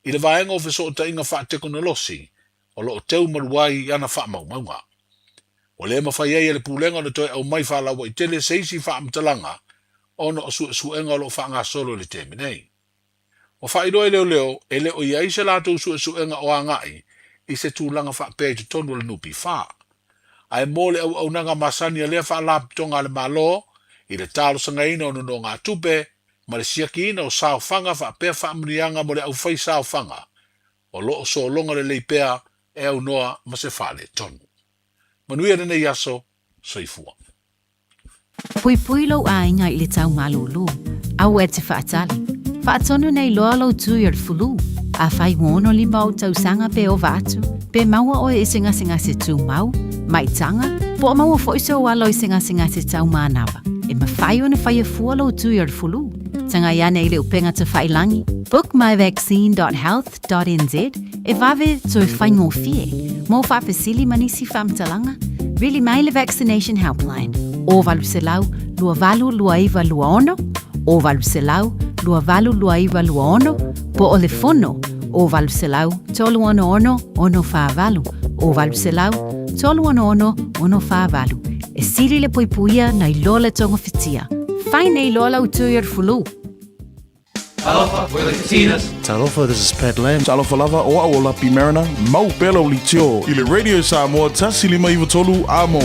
i le vaenga o feso o ta inga wha tekonolosi, o lo teu maruai i ana wha maumaunga. O le ma whaia i le pulenga o le toi au mai wha lawa i tele seisi wha amtalanga, ono o suenga o lo wha ngā solo le teminei. O whairo e leo, e leo i aise lātou suenga o angai, i se tūlanga wha pēju tonu le nupi wha. Ai mōle au nanga masani a lea wha laptonga le malo, i le talo sanga ina o no ngā tupe, ma le siaki ina o sao whanga wha pēr wha mrianga mo le au whai sao whanga, o loo so longa le leipea e au noa ma se wha le tonu. Manuia nene yaso, soifua. Pui pui lo a inga i le tau malulu, au e te whaatali. Whaatonu nei loa lau tui ar fulu, a whai ngono li mau tau sanga pe o vatu, pe maua o e singa se tū mau, mai tanga, po maua foise o walo i singa se tau mānawa, e ma whai o na whai a fua lau tui ar fulu. Tanga iane i leo penga te whai langi, bookmyvaccine.health.nz, e vave tui whai ngō fie, mō whapesili manisi whamtalanga, really maile vaccination helpline, o valu se lau, lua valu lua iwa lua ono, o valu se lau, lua valu lua iwa lua ono, po o le fono, o valu se lau, tolu ono ono wha valu, o valu se lau, tolu ono wha valu. E siri le poipuia na i lola tonga fitia. Whai nei lola utui ar fulu. Talofa, we're the Casitas. Talofa, this is Pat Lam. Talofa lava o au lapi marina, mau pelo li tio. I le radio Samoa, tasili mai tolu amo.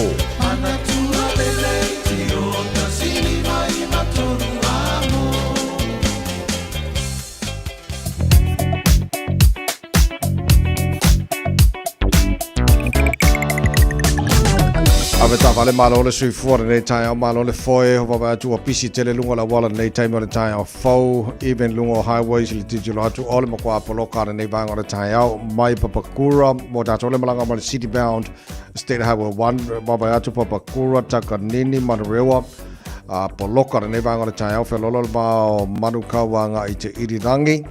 Ave ta vale malo le sui fuori nei tai o malo le foi o va tu a pisi tele lungo la wala nei tai mo le tai o fo even lungo highways le digilo atu ole mo kwa polo kara nei vanga le tai o mai Papakura mo ta tole malanga mo city bound state highway 1 va atu Papakura Takanini Manarewa polo kara nei vanga le tai o felolo ba Manukawa nga i te Irirangi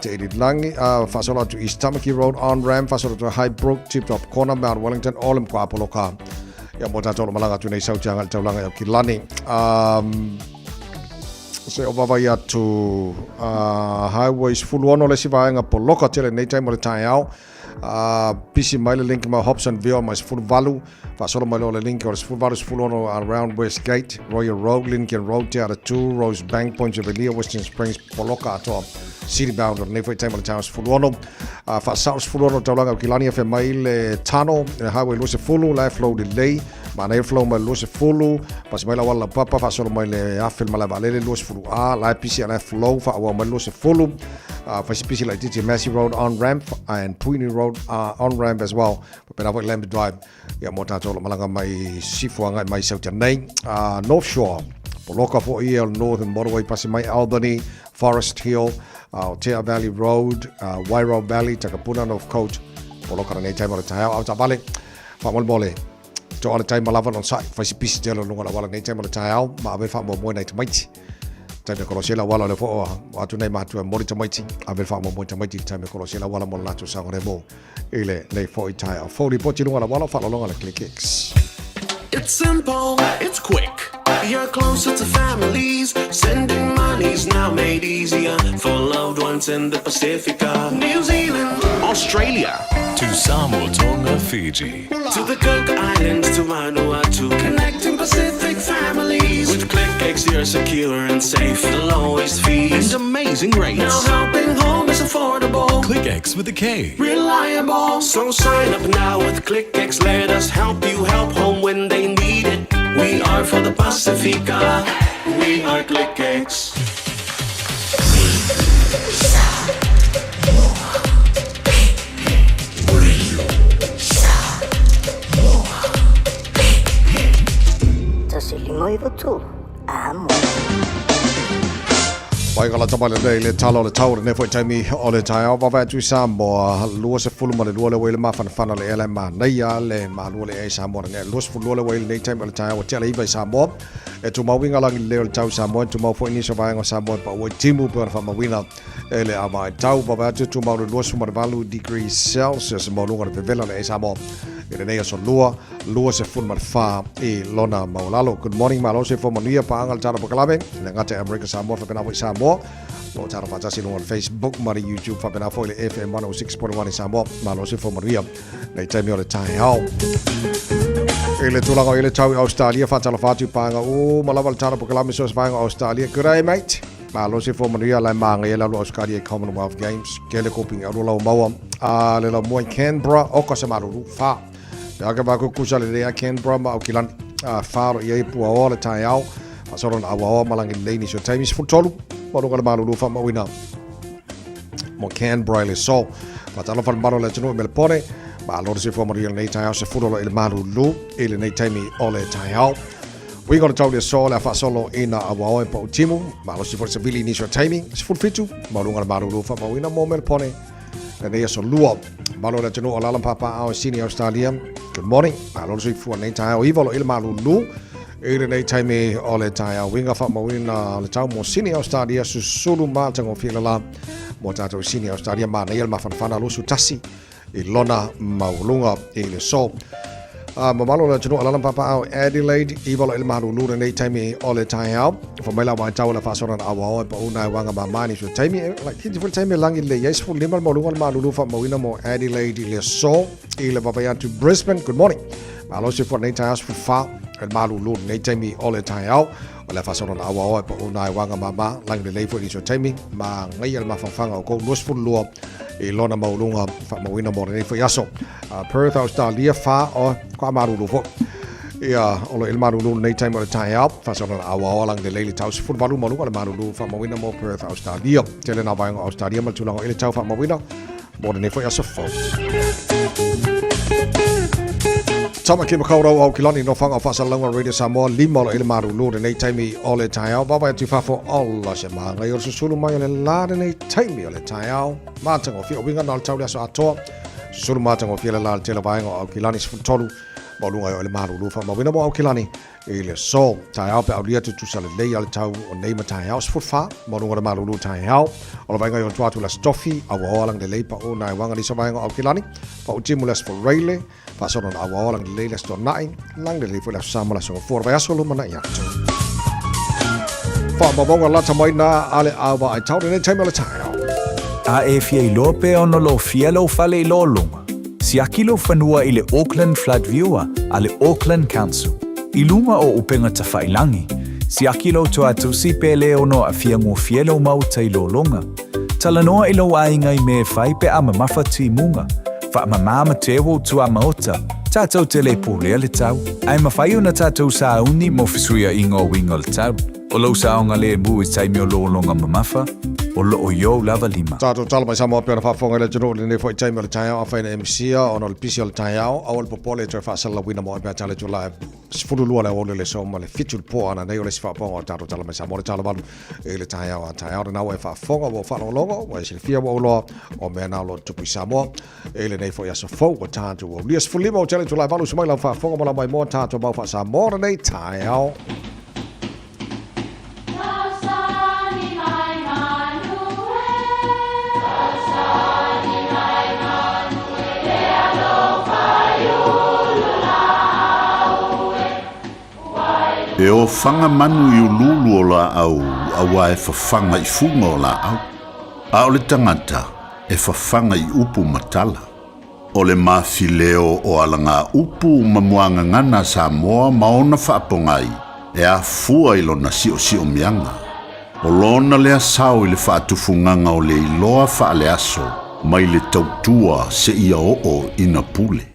te Irirangi fasola to East Tamaki Road on ramp fasola to Highbrook tip top corner Mount Wellington ole mo kwa polo kara ya mo tato malanga tu nei sau jangal taulanga ya Kilani se o baba ya tu highways fuluono le sivaenga poloka tele nei tai mo le tai au pisi mai le link ma Hobsonville mais full value fa solo mai le link or full value fuluono around Westgate Royal Road Lincoln Road te 2 Rose Bank Point Jubilee Western Springs poloka to city bound or nei tai mo le tai fuluono fa south fuluono taulanga Kilani fa mai le tunnel highway lo se fulu life flow delay ma nei flow mai lo se fulu pas mai la wala papa fa solo mai le afel mala valele lo se fulu la pisi la flow fa wa mai lo se fulu fa pisi la titi Massey Road on ramp and Tweeney Road on ramp as well but I Lamb Drive ya mota tolo malanga mai sifuanga mai sauta nei North Shore poloka for EL Northern Motorway pasi mai Albany Forest Hill Tea Valley Road Wairau Valley Takapuna North Coast poloka nei tai mo tai au ta vale fa mol mole to all the time malava on site fa si pisi telo lunga la wala nei tai mo tai au ma ave fa mo mo nei tamaiti tai me kolosela wala le fo atu nei ma tu mo tamaiti ave fa mo tamaiti tai me kolosela wala mo la tu sa ngore mo ile nei fo tai au fo ripoti lunga la wala fa longa la ClickX. It's simple, it's quick. You're closer to families. Sending money's now made easier for loved ones in the Pacifica. New Zealand, Australia, to Samoa, Tonga, Fiji, to the Cook Islands, to Vanuatu. Connecting Pacific families. With ClickX, you're secure and safe. The lowest fees and amazing rates. Now helping home is affordable. ClickX with a K. Reliable. So sign up now with ClickX. Let us help you help home when they need it. We are for the Pacifica. We are ClickX. Paikalla tapale le talo le taure ne foi taimi o le tai au va tu Samoa lua se fulu male lua le wele ma fana le ele ma nei le ma lua le e Samoa ne lua se fulu le wele nei taimi le tai au te le i Samoa e tu mawinga lang le tau Samoa tu mau foi ni so vai ngo Samoa pa o timu per fa mawina ele ama tau va tu mau lua se mar valu degrees Celsius mo lunga le vela le e Samoa ele nei so lua se fulu mar fa e lona maulalo. Good morning malo se fo monia pa angal tara pakalave le ngate America Samoa fa pena Samoa lo tara fatasi no Facebook mari YouTube fa pena foi le FM 106.1 Samoa malo se fo monia nei taimi o le tai au ele tulanga ele tau Australia fa tala fatu panga o malaval tara pakalame so panga Australia good mate malo se fo monia la manga ele lo Australia Commonwealth Games kele coping alo lo mawa le lo mo Canberra o ka se maru fa ya ka ba ku kusale le Canberra ma o kilan faro ia pua o le tai au fasoron awa malangi leini so times futolu polo kala malu fa mawina mo Canberra le so patalo fa balo le tunu Melbourne ma lo se fo mari nei tai au se futolo il malu lu ele nei taimi o le tai au we gonna tell the soul fa solo ina awa po timu ma lo se for se vili ni so timing se fulfitu ma lo kala malu fa mawina mo Melbourne nei so luo malo le tunu o lalam papa au sini Australia. Good morning ma lo se fu nei tai au ivolo il malu lu ele nei taimi o le tai au winga fa mawina le tau mo sini Australia su sulu ma tango fila la mo tato sini Australia ma nei ma fanfana lu su tasi i lona maulunga i le so ma malo le tunu alalam papa au Adelaide ivolo il malu lu nei taimi o le tai au fa mai la wa tau la fa soran awa pa una wanga ma mani su taimi like hiti full taimi langi le yes full limal maulunga malu lu fa mawina mo Adelaide le so i le papa to Brisbane. Good morning malo se for nei tai as fa el malu lu nei taimi o le tai au o le fa soran awa pa una wanga ma langi le fo i so taimi ma ngai el ma fanga o ko nos full lu i lona maulunga fa mawina mo nei fo yaso Perth Australia fa o kwa malu lu fo ia o le malu lu nei taimi o le tai au fa soran awa lang de leili tau full valu malu le malu lu fa mawina mo Perth Australia tele na vai Australia mal tulango ile tau fa mawina mo nei fo yaso fo Sama ki makaurau au kilani no fanga fa salanga radio Samoa lima lo ilmaru lo de nei taimi ole taiao baba tu fa fo Allah se ma ngai o sulu mai le la de nei taimi ole taiao ma tango fi winga nal taulia so ato sulu ma tango fi la tele vai au kilani se tolu mo lunga ole maru lo fa ma wina mo au kilani ile so taiao pe aulia tu sale le ale tau o nei ma taiao se fa mo lunga maru lo taiao ole vai ngai o tu la stoffi au holang de le pa o nai wanga ni so vai au kilani pa o timulas for raile pasono na awa lang le sto nai lang le fu la samala so for va solo mana ya fa ba bonga la tamai na ale awa ai tau ne taimala tau A e fie lope ono lo fielo fale lo lunga. Si akilo fanua ile Auckland Flood Viewer ale Auckland Council. Ilunga o upenga tawhailangi. Si akilo toa tusi pele ono a fiango fielo mau tailo longa. Talanoa ilo aingai me fai pe ama mawhati munga. Fa mama tewo tua maota. Tātou tele pōlea le tau. Ai mawhai una tātou sa uni mo fisuia ingo wingo le tau. O lau saonga le mu I taimi o longa mamafa. O lo yo lava lima. Tātou tala mai sama pēra whafonga le jero le ne fo I taimi o le taiao a whaina MCA o no le pisi o le taiao. Awal popole te whaasala wina mo epea tale tu la sifuru lua le ole le soma le fitu le po ana nei o le siwhaponga o tātou tala mai sama o le tala walu e le taiao a taiao na nawa e whafonga o whanonga o e silifia o loa o mea nao lo tupu I Samoa e le nei fo I aso fau o tātou o lias fulima o tele tu la walu sumai la whafonga mo la mai mo tātou mau wha Samoa nei taiao. E o whanga manu I ululu o la au, awa e whawhanga I funga o la au. A o le tangata, e whawhanga I upu matala. O le mawhileo o alanga upu mamuanga ngana Samoa maona whaapongai, e a fua I lona si o mianga. O lona lea sao I le whaatufunganga o le iloa whaale aso, mai le tautua se ia o ina pule.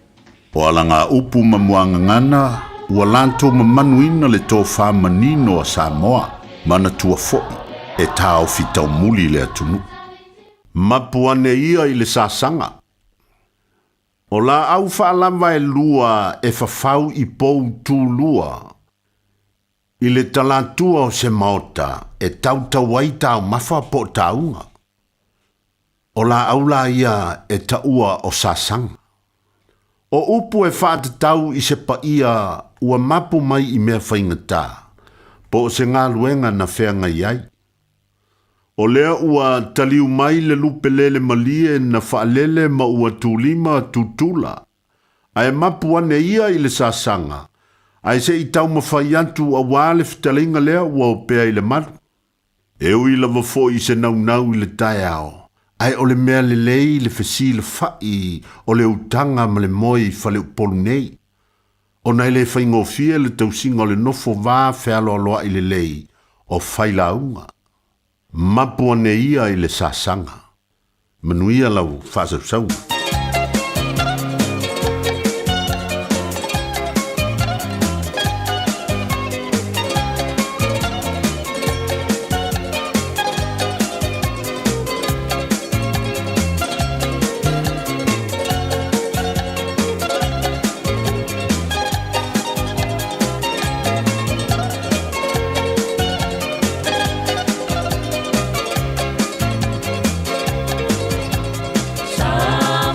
O alanga upu mamuanga ngana, ua lanto mamanuina le tō whamanino a Samoa, mana tua fo'i, e tāo fitau muli le atunu. Mapuane ia I le sasanga. O la au whaalama e lua e whawhau I pou tū lua. I le talantua o se maota, e tautau ai tāo mawha po taunga. O la au la ia e taua o sasanga. O upu e whaatatau I se paia ua mapu mai I mea whaingata, po o se ngā luenga na whenga iai. O lea ua taliu mai le lupelele malie na whaalele ma ua tūlima tutula. Ai mapu ane ia I le sasanga, ai se I tau mawhai atu a wale whitalinga lea ua o pea I le maru. E ui lava fo I se nau I le taiao. Ai o le mea lelei le whesi le whai o le utanga ma le moi whale upolu nei. O nei le whaingofia le tausinga o le nofo vā whealo aloa I lelei o whaila unga. Mapua ne ia I le sasanga. Manuia lau whasausaunga. Samoa.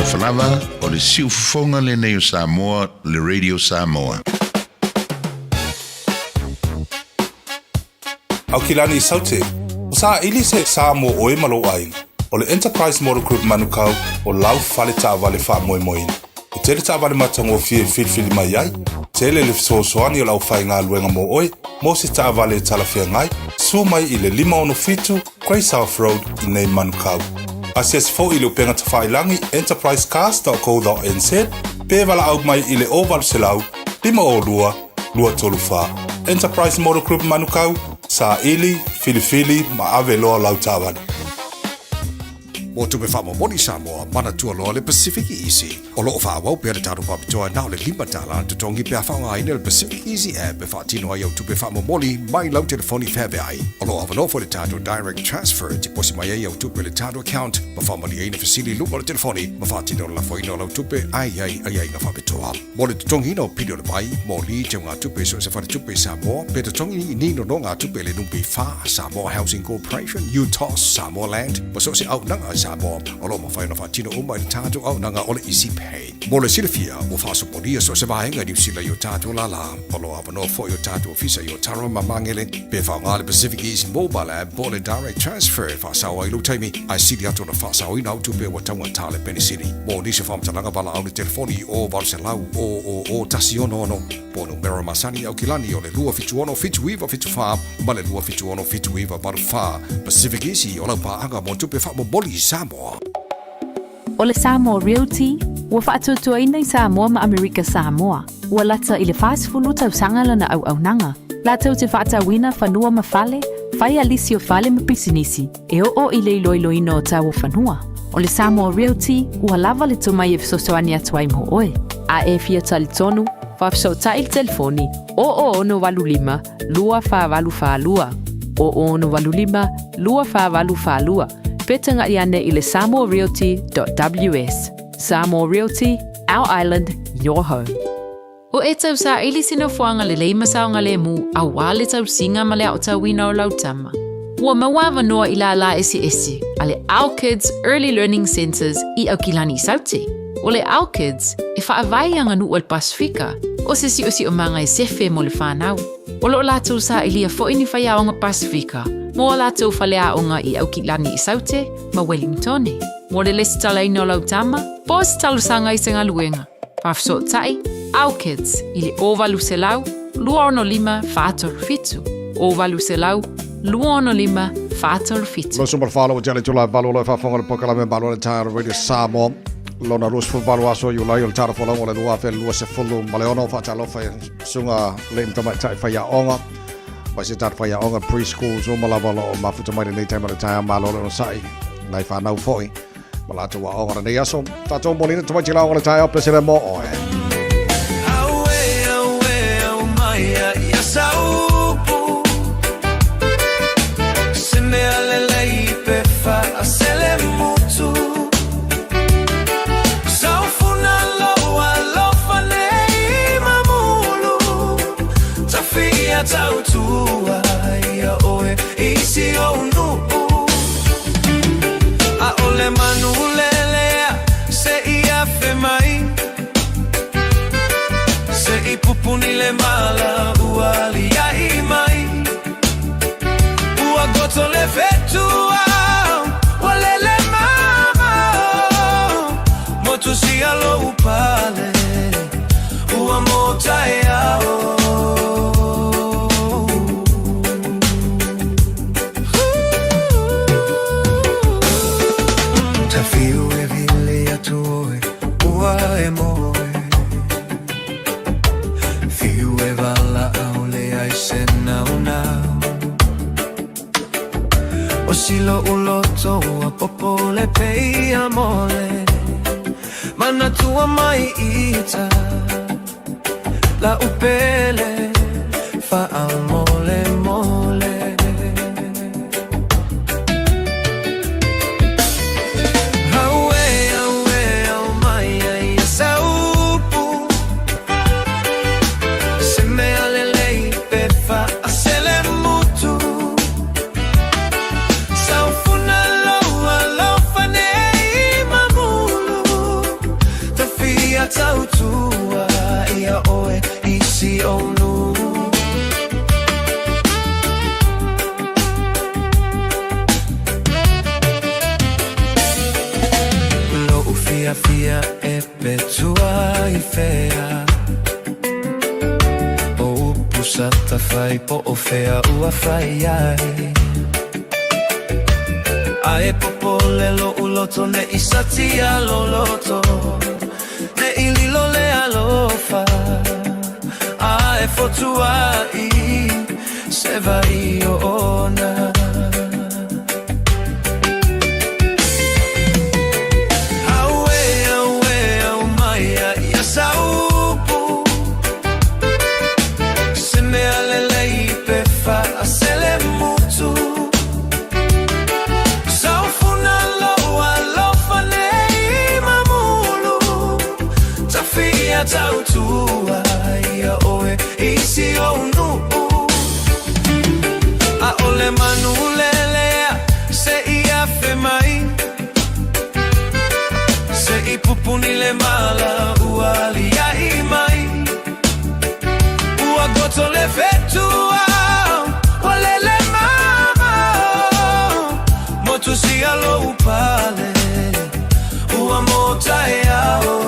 falava o le siufonga le nei o Samoa, le Radio Samoa. Au kilani saute, o sa ili se Samoa oe malo ai, o le Enterprise Motor Group manukau o lau fale taavale wha moe moe. O tele taavale matango fie filfili mai ai, tele le fisosoani o lau whai ngā luenga mo oe, mo se taavale talafia ngai, sua mai i le 5 Grey South Road i nei manukau. Asias fo i le upenga tawhailangi enterprisecast.co.nz, pe wala au mai i le oval selau, 5 lua tolu wha. Enterprise Motor Group manukau, sa ili, filifili, ma ave loa lau tāwani. O tupe wha moni Samoa, mana tua loa le Pacific Easy. O loo wha wau pēra tāru papitoa nao le 5 tala tu tongi pēr whaunga aina le Pacific Easy app e wha tino ai au tupe wha moni mai lau telefoni whebe ai. O loo awano fo le tātu direct transfer ti posi mai ai au tupe le tātu account ma wha mani aina fasili lupa le telefoni ma wha tino la foino lau tupe ai na whapitoa. Mo le tongi no pidio le bai, mo li te ngā tupe so se whare tupe Samoa, pe te tongi ni no ngā tupe le numpi wha, Samoa Housing Corporation, UTOS, Samoa Land, ma so se au nanga Samoa, o lo mawhai na whatino o mai tātou au nanga o le Easy Pay. Mo le silafia, o whasoponia so se vahenga ni usila i o tātou lala, o lo awano fo i o tātou ofisa i o taro mamangele, pe whaunga le Pacific Easy Mobile App, bo le Direct Transfer, whasawa i lo taimi, ai sili ato na whasawa i nau tupe wa taunga tāle penisini. Mo nisi whamtalanga bala au le telefoni o Valselau, o Tasiono ono, po numero masani au kilani o le lua fitu ono, fitu iwa, fitu wha, ma le lua fitu ono, fitu iwa, baru wha, Pacific Easy, o lau paanga mo tupe wha mo boli Samoa. O le Samoa Realty, ua whaatutuaina i Samoa ma Amerika Samoa. Ua lata i le whaasifulu tau sangala na au nanga. Latau te whaatawina whanua ma fale, whai alisi o fale ma pisinisi. E o i le iloiloina o tau o whanua. O le Samoa Realty, ua lava le tumai e fisosoani atua mo oe. A e fia tali tonu, whafso tai le telefoni, o ono walulima, lua wha walu wha lua. O ono walulima, lua wha walu wha lua. Petanga iane i le samoarealty.ws. Samoa Realty, our island, your home. O e tau sa ili sino fuanga le leima saonga le mu, a wale tau singa ma le au tau wina o lautama. Ua mawawa noa i la esi, a le Our Kids Early Learning Centers i au kilani saute. O le Our Kids, e whaavai anga nu o le Pasifika, o se si o manga e sefe mo le whanau. O lo lātou sa ilia fo ini whai aonga Pasifika, mo lātou whale aonga i au kilani i saute, ma Wellington. Mo le lesi tala ino lautama, po se talo sanga i senga luenga. Whafso tai, Our Kids, i le ovalu se lau, 215 ovalu se lau, 215 Lo super follow tele tula valo lo fa fonga poka la me valo le tara radio Samoa. Lo na rus fu valo aso yu lai o tara fola o le lua fe lua se fulu maleono fa talo fa sunga le mtama tai fa ya onga. Wa se tar fa ya onga preschool so mala valo ma fu tama nei tai ma tai ma lo no sai. Nai fa na foi. Mala to wa onga nei aso. Ta to molina tama tila onga tai op se le mo o. Tautua ia oe isi o nu a ole manu lelea se ia fe mai se i pupuni le mala uali ia i mai ua goto le vetua wale le mama motu si alo upale ua mota e ao Silo uloto a popo le pei amore mana tua mai ita la upele fa amole mole fia fia e petua I fea O pusata fai po o fea ua fai ai Ae popo lelo uloto ne isatia loloto Ne ililo le alofa Ae fotua I se vai o ona Tautua ia oe isi o nu A ole manu lelea se ia fe mai Se I pupuni le mala ua lia I mai Ua goto le fetua Ole le mama Motu si alo upale Ua mota e ao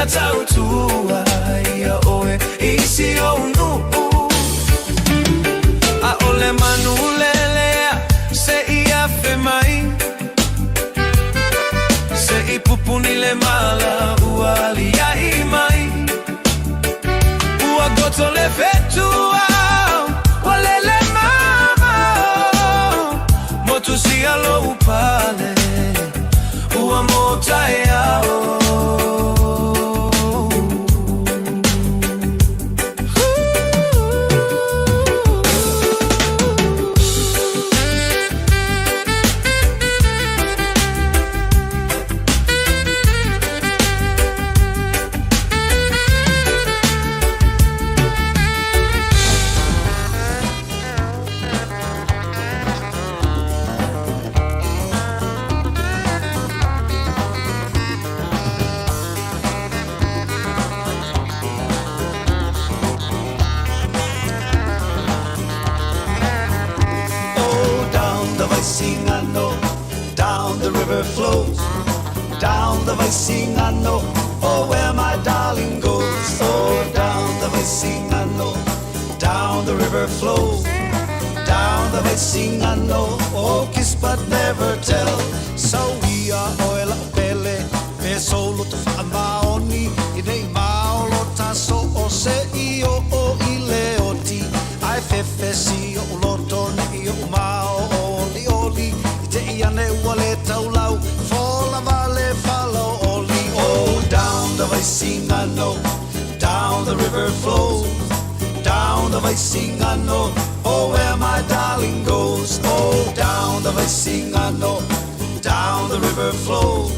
Tautua ia oe isi o nu A ole manu lelea se ia fe mai Se I pupuni le mala ua lia I mai Ua goto le fetua Wale le mama Motu si alo upale Ua mota e ao Down the river flows Down the Vicingano Oh, where my darling goes Oh, down the Vicingano Down the river flows Down the Vicingano Oh, kiss but never tell So we are oil pele Me solo to famaoni Idei maolo taso O se io o I leoti Ai fefe si o loto Ne io mao oli oli Iane wale taulau Fola vale follow oli Oh, down the Vicingano Down the river flows Down the Vicingano Oh, where my darling goes Oh, down the Vicingano Down the river flows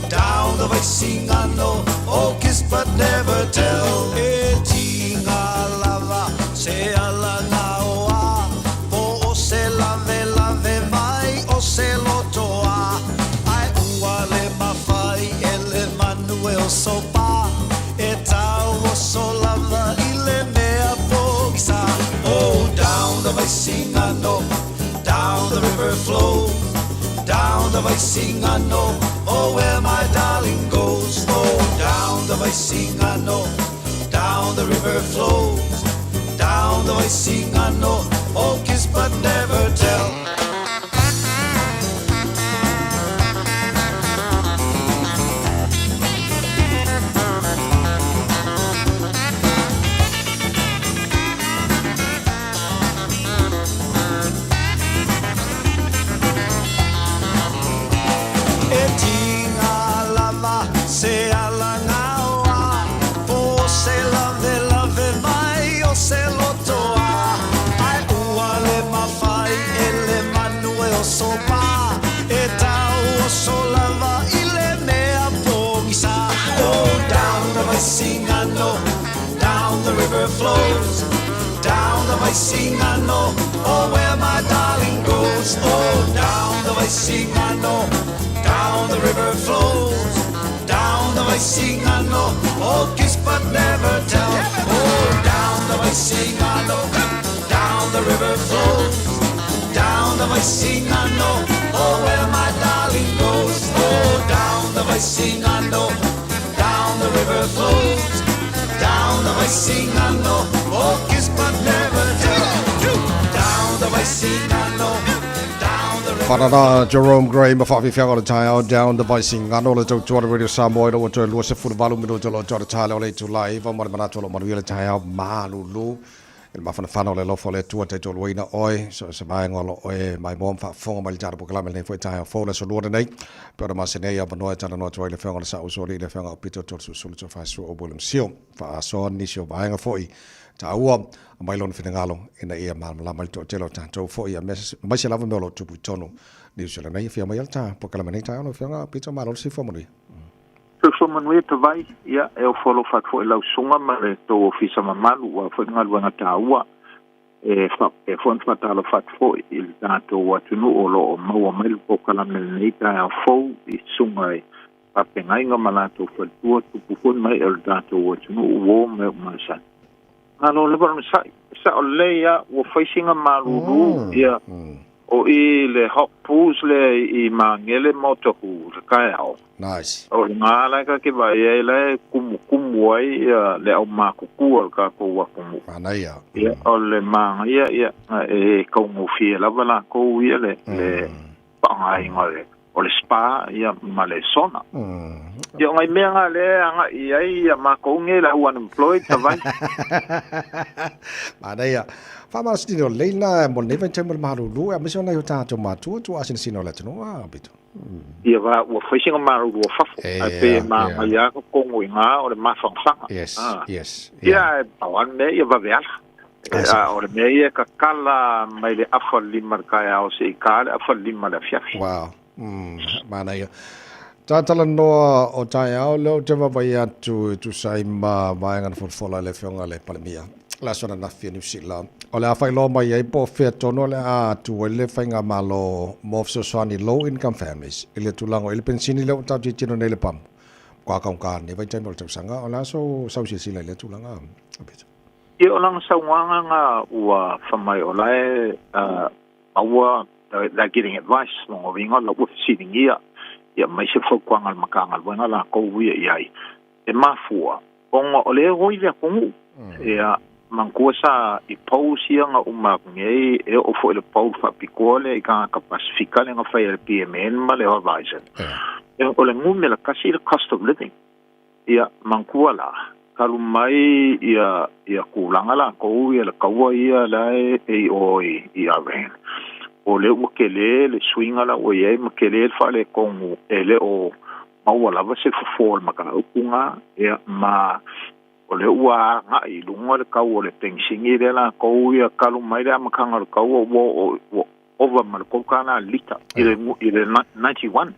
Down the Vicingano Oh, kiss but never tell E tinga lava Se ala naoa O se lave lave mai O se lotoa Ai ua le mawhai Ele Manuel sopa E tau o so lava I le mea pokisa Oh, down the Vicingano Down the river flows Down the Vicingano Oh, where my darling goes Oh, down the Vicingano Down the river flows Down the Vicingano Oh, kiss but never tell Se ala ngaua Po se lave lave mai O se lotoa Ai ua le mawhai Ele Manuel sopa E tau o so lava I le mea pongisa Oh, down the Vicingano Down the river flows. Down the Vaisingano, oh where my darling goes. Oh, down the Vaisingano, down the river flows. Down the Vaisingano, oh kiss but never tell. Oh, down the Vaisingano, down the river flows. Down the Vaisingano, oh where my darling goes. Oh, down the Vaisingano, down the river flows. Down the Vaisingano, oh kiss but never tell. Down the Vaisingano, down the river. Whanana Jerome Gray ma whaafi whianga o le tai au down the Vaisingano le tau tuara Radio Samoa ilo o toi lua se furu valu mino tolo tuara tale o le tulai va mara mana tolo manuia le tai au malulu il mafana fana o le lofo le tua te tolo ina oi so se mai ngolo oe mai mom fa fonga mai tara pokalame le foi tai au fo le so lua nei pero ma se nei a manoa tana no toi le whianga le sa usori le whianga o pito tolo sulu to fa su o bolum sio fa so ni sio vainga foi ta ua mai lon finangalo ina ia mal mal to telo tanto foi a mes mai se lava melo tupu tono ni se nei fia mai alta pokalame nei tai no whianga pito malo si fo moni so manue te vai ia e o folo fat fo lau sunga ma le to ofisa mamalu wa fo ngalu nga taua e fo fatalo fat fo il dato wa tunu o lo ma mai po kala me nei ta fo i sunga e pa pengai nga malato fo tu tu fo mai el dato wa tunu wo me ma sa alo le ba sa o le ia wo facing malu ia o i le hot pools le i mangele motohu kai au nice o ngala ka ke vai le kumu ai le au makuku ka ko wa kumu anaia ia o le mang ia e ko mo fi la bala ko ia le pangai ngale o le spa ia male sona ia ngai menga le anga ia ma ko ngela unemployed ta vai anaia Fama stino leila mo neva temel marulu a misona yo tato matu tu asin sino letno a bito. Ia va o fishing marulu o fafo. A pe ma ia ko kongo inga o le mafanga. Yes, yes. Ia awan me ia va veala. O le me ia ka kala mai le afa lima ka ya o se ka afa lima le fiafi. Wow. Mana ia. Tatala noa o tai au leo te vai atu tu sai ma vainga for fola le fionga le palemia. La sona na fia New Zealand. O le awhai lo mai ei po fea tono le a tu le whainga malo mofso soani low income families. Ile tulango ile pensini leo tau tino nei le pam. Kwa kaunga ni vai taimol tau sanga o la so sausi sila ile tulanga. Ia o langa sauanga nga ua whamai o lae aua they're getting advice mo vinga la ua sitting ia. Ia mai se whaukuanga makanga wanga la kou ia iai. E mafua. Onga o le hoi lea kongu. Ia mangkua sa i pausia nga umakngei e o fo ile pau fa pikole i ka Pasifika le nga fai le PMN ma le Horizon. E o le ngume la kasi le cost of living. Ia mangkua la kalu mai ia kulanga la kou ia le kaua ia la e oi i aven. O le ukele le swinga la o ye makele fa le kongu ele o maua lava se fo maka ukunga ia ma o le ua nga i lunga le kau o le pensingi le la kou ia kalu mai le makanga le kau o over ma le kokana lita i le 91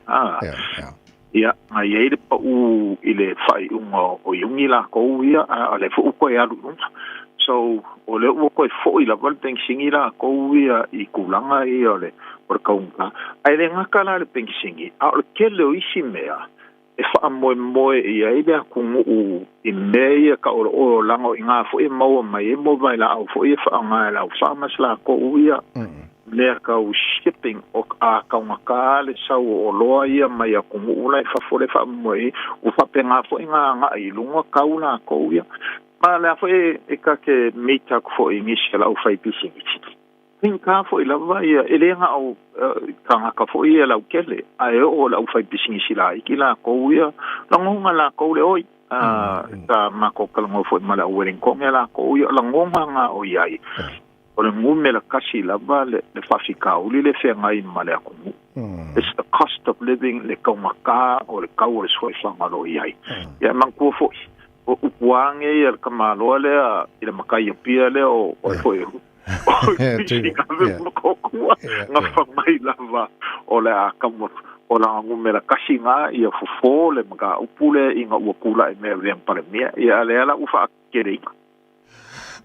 ia nga i le pa u i le fai unga o yungi la kou ia a le fu ko ia lunga so o le ua ko fo i la val pensingi la kou ia i kulanga i o le o kaunga ai le nga kala le pensingi a o kele o isi mea e fa moe ia ile kungu i mea ka o lango inga fo e mau mai e mo vai la au fo e fa nga la fa masla ko ia le ka o shipping o a ka nga le sa o loa ia mai a kungu la fa fo le fa moe o fa penga fo nga i lunga ka una ko ia ma la fo e ka ke meta ko i ngisela o fa i pisi Ka fo ila vai ele nga o ka fo ia la ukele ai o la ufai bisingi la ikila ko ia langonga la ko le oi ta mako kalmo fo mala wedding ko la ko ia langonga nga o iai o le ngume la kasi la vale le fafika o le fe nga i mala ko it's the cost of living le kaumaka o le kau le soi fanga lo iai ya manku fo o upuange ia kamalo le ile makai pia le o fo nga whamai lava o le a kamo o la ngume la kasi nga ia fufo le mga upule i nga uakula e mea reang palemia ia le ala ufa kere inga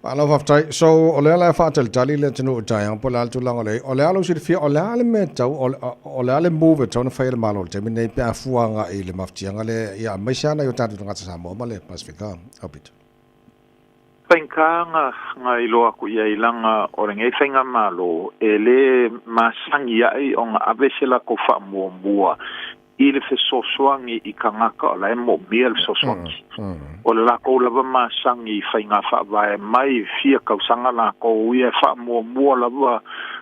Alo faftai so ole ala fa tali le tunu tayang polal tulang ole alo sir fi ole ale me tau ole ale move tau na fail malo te mine pe afuanga ile maftianga le ya maishana yo tatu ngata sa mo male pasifika opit Penkanga ngai loa ku ia ilanga orenge fenga malo ele masangi ai on avesela ko fa mo bua ile fe sosoangi I kangaka la mo biel sosoangi o la ko lava masangi fainga fa vai mai fia kausanga la ko ia fa mo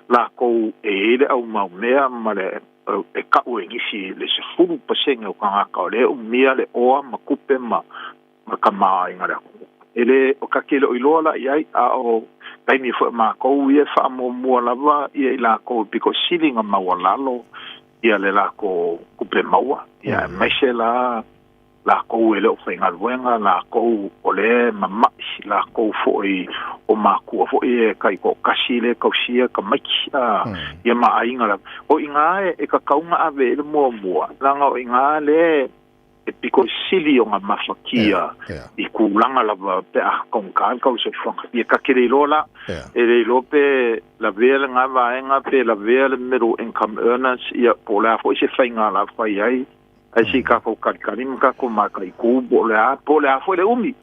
la ko ele au mau mea male e ka uengisi le se furu pasenga o kangaka le o mia le oa makupe ma kama ingara ele o kakele o ilola iai a o taimi fo ma ko ia fa mo lava ia la ko piko silinga mawalalo ia le la ko kupe maua ia mesela la ko ele o fainga luenga la ko ole mama la ko fo o ma ko fo e kai ko kasile ko sia ka maki ia ma ainga o inga e ka kaunga ave le mo langa o inga le e piko sili o nga mafakia I kulanga lava pe a kongkan kau se fonga ia kakere lola e le lope la vele nga vaenga pe la vele middle income earners ia pola fo se fainga la fai ai ai si ka ko kalkanim ka ko maka I ku pola fo le umi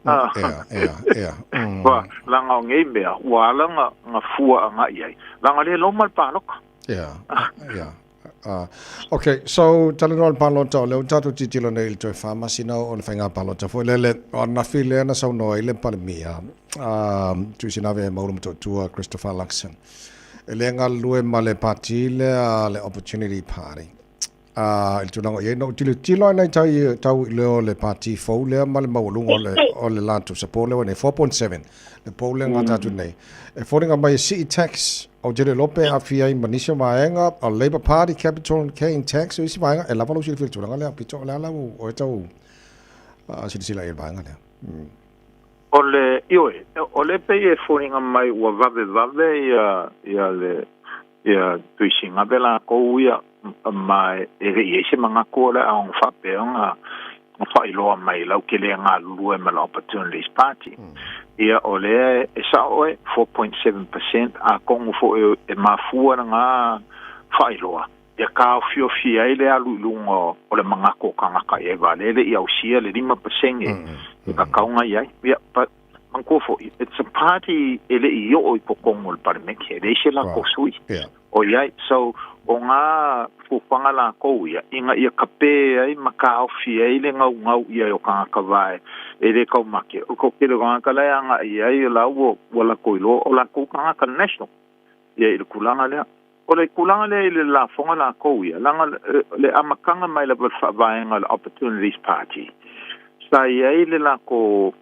wa langa ngei mea wala nga fua nga iai langa le lo mal paloka okay, so talinol palota le tatu titilo nei to fama sina on fenga palota fo lele on na file na so no ile palmia tu sinave maulum to Christopher Luxon ele ngal lue male patile le opportunity party il tunango ye no tilo na tau le party fo le mal maulum ole lantu support le 4.7 le polling tatu nei e foringa mai city tax o jere lope afia manisha maenga a Labour Party capital in tax isi maenga e lava lo sili filtro ngale apito la o tau sila e maenga le ole ioe ole pe e foringa mai wa vave ya le ya tuisinga bela ko ya mai e se manga ko la on fa pe nga fa ilo mai la ke le nga lu e mal opportunities party ia ole e sa oe 4.7% a kongo fo e mafua nga failoa ia ka fio fia ile alu lungo ole manga ko kanga ka e vale le ia usia le 5% e ka kaunga ia pa manko fo it's a party ele io o po kongo le parlement ke le se la ko sui o ia so o nga fu panga la ko ia inga ia kape ai maka fia ile ngau ia o kanga ka vai ele ka make o ko kile ga ka la nga ia la wo wala ko ilo o la ko ka ka national ia ile kulanga le o le kulanga le la fonga la ko ia la le amakanga mai la fa vai nga opportunities party sa ia ile la ko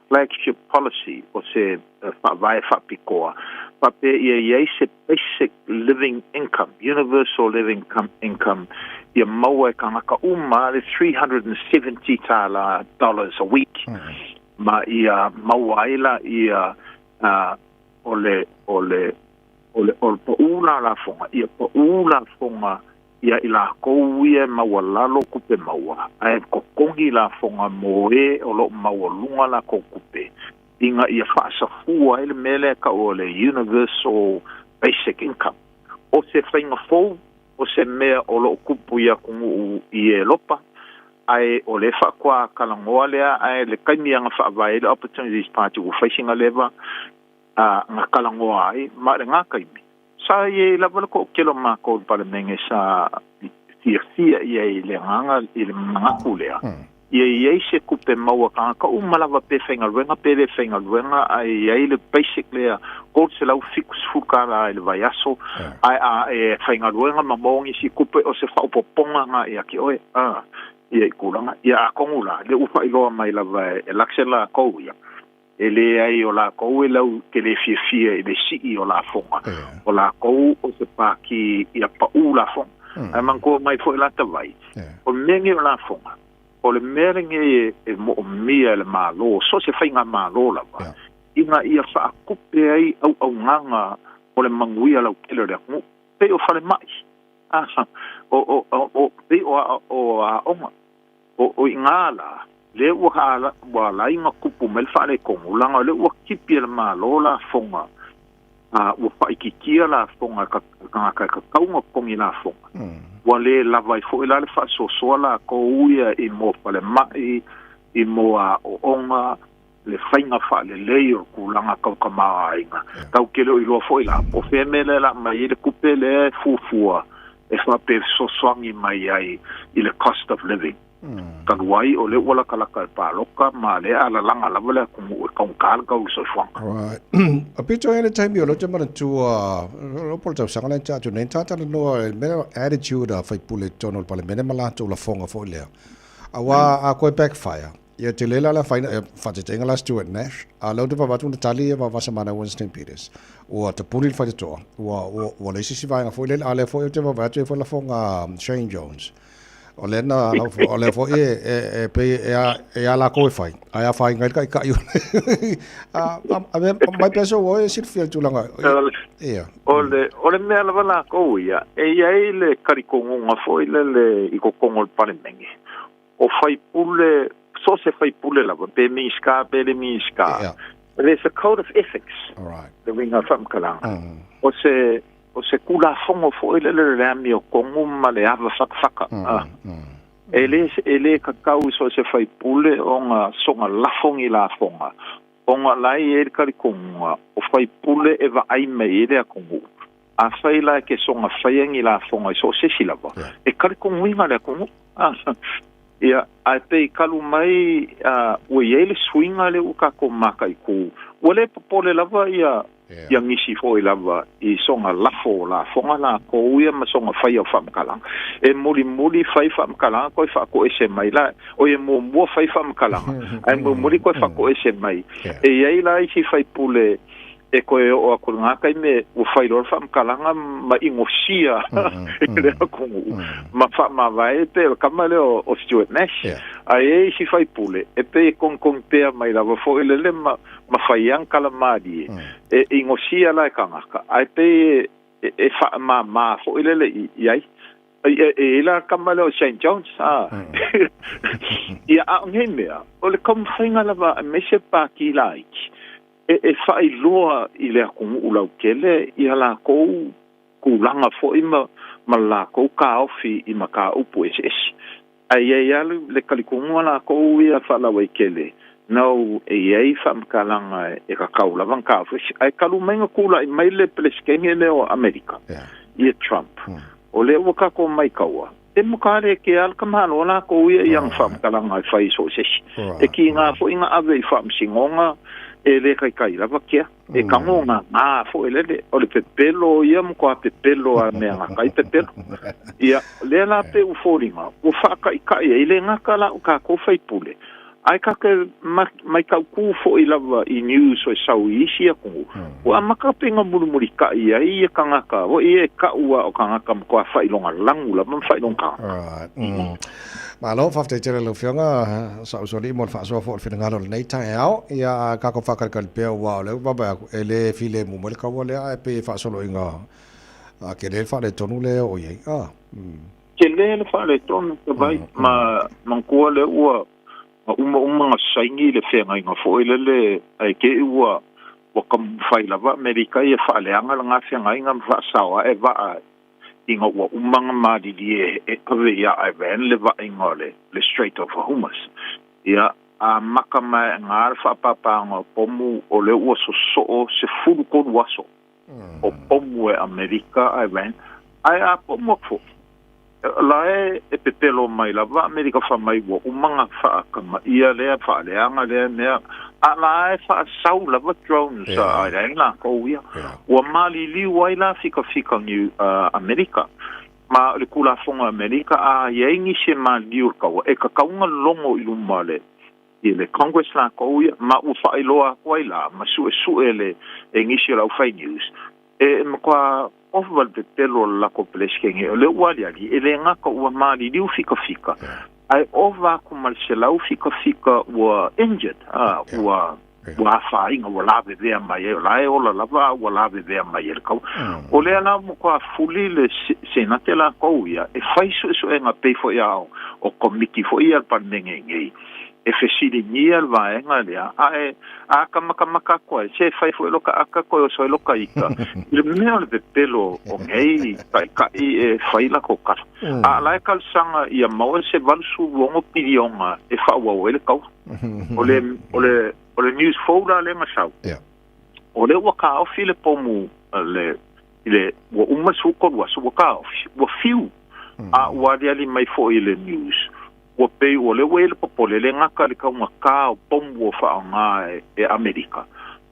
flagship policy o se fa vai fa pikoa pape ia se basic living income universal living income ia maua ka uma le $370 a week ma ia maua ila ia ole po ula la fonga ia po ula fonga ia ila ko ia maua lalo kupe maua ai ko kongi la fonga moe o lo maua lunga la ko kupe inga ia fa sa fua ele mele ka ole universal basic income o se fainga fo o se mea o lo kupu ia kungu I e lopa ai o le fa kwa kalangoa lea ai le kaimi anga fa vai le opportunities party o facing a leva nga kalangoa ai ma le nga kaimi sa ye la vala ko kelo ma ko parlemenge sa tia ye le nga ile nga kulea ye se kupe maua ka malava pe fenga wenga pe le fenga wenga ai le basic le ko se la fix fuka la le vaiaso ai fenga wenga mamongi si kupe o se fa poponga nga ia ki oe ia kulanga ia kongula le ufa ilo mai la vai laksela ko ia ele ai o la ko le ke le fia e le si o la fonga o la ko o se pa ki ia pa u la fonga ai manko mai fo la tavai o mengi o la fonga o le merenge e mo mia le malo so se fainga malo la va inga ia fa kupe ai au nganga o le manguia la kele le mo pe o fale mai o pe o ingala le ua lai nga kupu mel whare kongu langa le ua kipi le malo la fonga ua whaikikia la fonga ka kaunga kongi la fonga ua le lava i fo ila le wha sosoa la ko uia i mo pale mai i mo a onga le whainga wha le leio kulanga kau kamaa inga kau kele o iloa fo ila o whemele la mai le kupe le fufua e wha pe sosoangi mai ai i le cost of living kaluai o le wala kalaka paloka ma le ala langa lava le kumu kong kal kau so fang right a picture any time you lo chama tu lo por tau sanga cha tu nen tata no me attitude fa pule tono pale mena mala tu la fonga fo le awa a ko backfire ia te lela la fa te tenga la Stuart Nash a lo te pavatu na tali va semana Winston Peters o te puli fa te to o le sisi va fo le ale fo te pavatu fo la fonga Shane Jones o le na o le fo e pe e ala ko fai ai fai ngai kai yu a mai peso o e sit fiel tu langa ia o le me ala la ko ia e ia le karikongo nga fo le i ko kongo pale mengi o fai pule so se fai pule la pe miska pe le miska there's a code of ethics all right the ringa fam kala o se kula fongo fo le rami o kongo ma le ava faka ele ka kau so se fai pule o nga songa la fongi la fonga o nga lai e kari kongo o fai pule e va ai me ele a kongo a fai la ke songa faiangi la fonga so se silava e kari kongo inga le kongo ia a te kalu mai o ele swinga le uka ko makai ku ole popole lava ia ngisi fo lava I songa lafo la fonga la ko ia ma songa fai o fam kala e muli fai fam kala ko fa ko ese mai la o e mo fai fam kala ai muli ko fa ko ese mai e ia la I fai pule e ko o ko nga kai me o fai lor fam kala ma ingosia e le ko ma fa ma vai te kamale o Stuart Nash ai si fai pule e pe con te mai la fo le ma faiang kalamadi e ingosia la kangaka ai pe e fa ma fo le iai e la kamale o St John's ia a ngemea o le kom fainga lava me se pa ki like e fai loa I le kumu ulau kele I la kou kulanga fo ima ma la kou ka ofi I ma ka upu esi ai alu le kalikungu la kou ia fa la wai kele no e fa mkalanga e ka kaula van ka ofi ai kalu menga kula I mai le pleskenge le o Amerika ia Trump o le waka ko mai kaua e mukare ke al kamalo la kou ia yang fa mkalanga fai so sesi e ki nga fo inga ave fa msingonga e le kai lava kia e kangonga fo ele o le pepelo ia mo ko pepelo a me nga kai pepelo ia le la pe u foringa u fa kai ile nga kala u ka ko fai pule ai ka ke mai ka ku fo I lava I news o sau isi a ku o amaka penga muri ka ia I kanga ka o I ka ua o kanga ka ko fai longa langula man fai longa ma lo fa te tere lo fianga sa so li mo fa so fo fina ngalo nei ta ao ia ka ko fa ka pe wa le baba ele file mo mo ka wole a pe fa so lo inga a ke le fa le tonu le o ye ke le fa le tonu ke vai ma ko le ua uma saingi le fenga inga fo le ai ke ua wa kam fai lava Amerika ia fa le anga nga fenga inga fa sawa e va inga wa umanga madidi e ave ia ai ven le va inga le Strait of Hormuz ia a makama ngar fa papa ngo pomu o le ua so se fulu ko waso o pomu e Amerika ai ven ai a pomu fo la e pepelo mai la va Amerika fa mai wo umanga fa kama ia le fa le anga le ne a la fa sau la va drones a la ko ia o mali li wai la fika ni Amerika ma le kula fonga Amerika a ye ngi se ma liu ka e ka kaunga longo I lumale I le Congress la ko ia ma u fa iloa ko la ma su ele e ngi se la fa news e mkwa ofval de pelo la complexkenge le wali ali ele nga ko wa mali liu fika ai ova ko mal selau fika wa injured wa fa inga wa lave de mai la o la lava wa lave de mai ko o le ana mo ko fuli le senatela ko ia e fai so nga pay for ya o committee for ia pandenge ngai e fesili nia le vaenga lea a kamaka koe se fai fo loka aka koe so loka ika le mea le pelo o ngei kai e fai la koka a la kal sanga ia mau se valsu wongo pidionga e fa wa ele kau ole news folder le masau ole wa ka o file pomu le wa umasu ko wa su ka wa fiu a wa ali mai fo ile news o pe o le wele popole le ngaka le kaunga ka o pombo fa nga e Amerika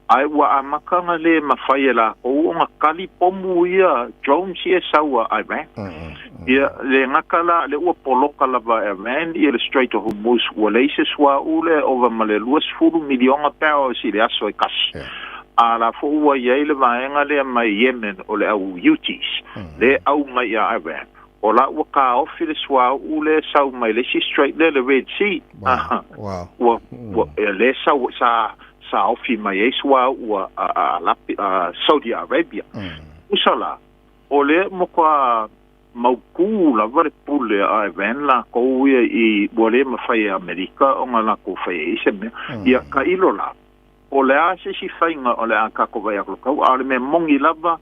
ai wa amakanga le mafai la o nga kali pomu ia drones ia sawa ai ba ia le ngaka la le o poloka la va Iran ia le Strait of Hormuz wa leses wa ule over male luas fulu miliona pao si le aso e kasi ala fo wa ia le vaenga le mai Yemen o le au Houthis le au mai Iran o la waka ofile swa ule sau mai le straight le Red Sea wa le sa ofi mai swa wa Saudi Arabia usala ole mo kwa mauku la vare pule a Iran la ko i bole ma fai Amerika o ngala ko fai iseme ia ka ilola ole a se si fainga ole a ka ko vai ko ale me mongi lava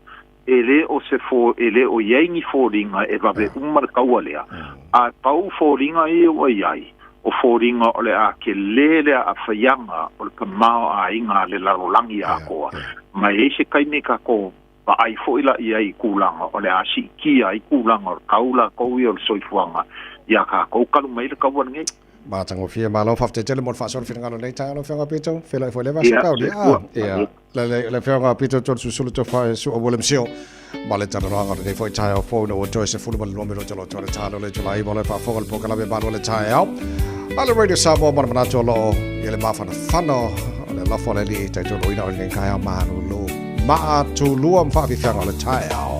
ele o se fo ele o yengi foringa e va be umar kawalea a pau foringa e o yai o foringa ole a ke lele a fayanga o ka mau a inga le larolangi a ko mai e se kai me ka ko ba ai fo ila i kulanga ole a si ki ai kulanga kaula ko i o soifuanga ya ka ko kalu mai le kawan ngai ba tango fia malo fafte tele mo fa so fina ngalo nei talo fenga pito fela fo leva sa kaudi le fenga pito to su sulu to fa su o volem sio ba le tano nga de fo taio fo no to se fulu bal nomero to to talo le julai bo le fa fo po kala be ba le taio ala radio sabo mo na to lo ele ma fa na fano le la fo le li ta to lo ina ngai ka ma lo ma tu luam fa fi fenga le taio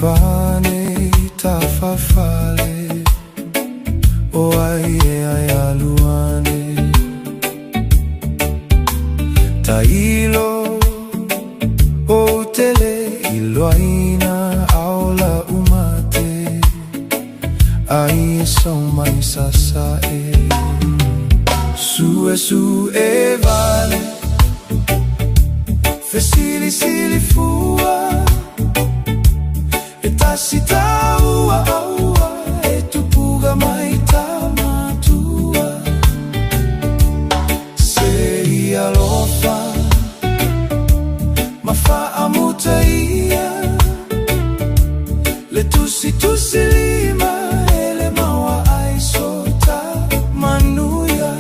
pane ta fafale o ai ai aluane ta ilo o tele iloina aula umate ai so mai sasae su e vale fesili sili fua Sita ua aua e tupuga mai tamatua se ia lofa mafa amuta ia le tusi lima ele maua ai sota manuia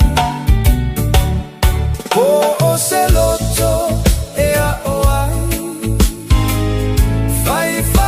o se loto e a oai fai fa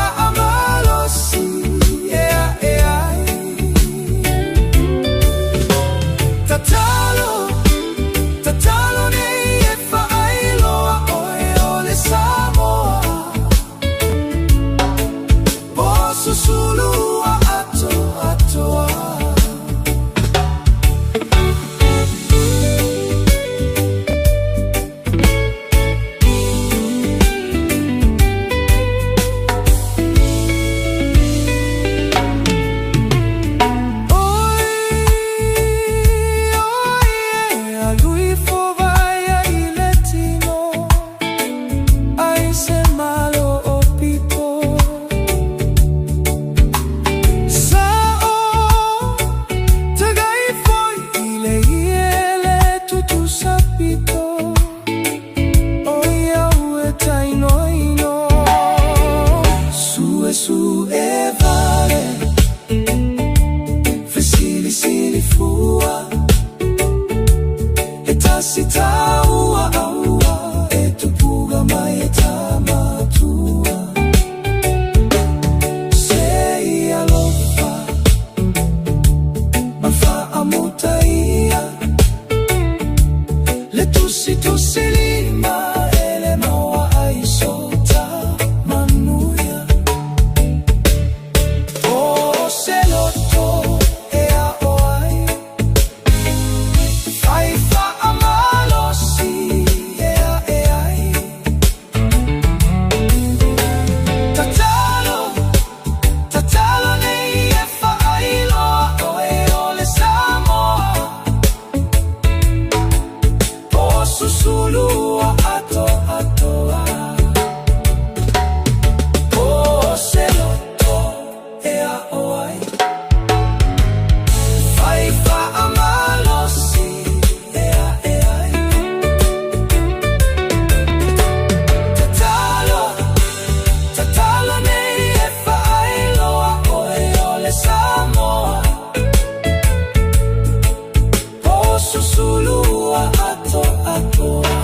lulua ato atoa.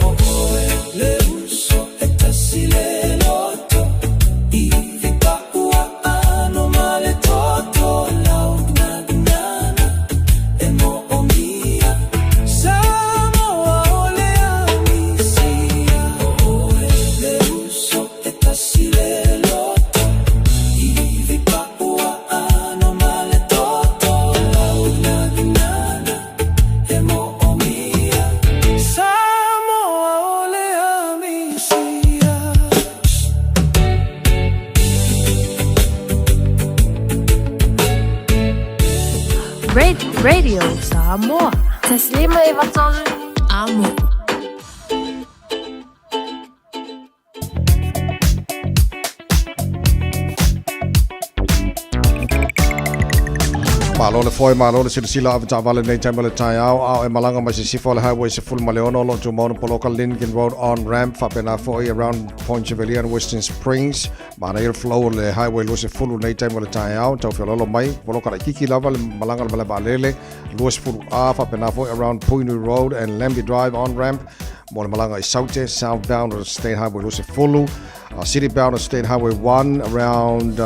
Oe le uso e tasile loto. Ivi paua ano male toto lau nagnana e mo omia. Samoa ole amisia. Oe le uso e tasile loto. Ivi paua ano male toto lau nagnana e mo omia. Samoa ole amisia. Radio Samoa. Taslima ivatolu amo. Malo le foi malo le sila ava tavale nei time le tai au e malanga mai si fo le highway se full maleono lo to mono po local Lincoln Road on ramp fa pena foi around Point Chevellier and Western Springs mana air flow le highway lo se full nei time le tai au tau felo lo mai po local kiki lava le malanga le balele lo se full fa pena foi around Puinu Road and Lambie Drive on ramp mo le malanga i saute southbound of the State Highway lo se full city bound of State Highway 1 around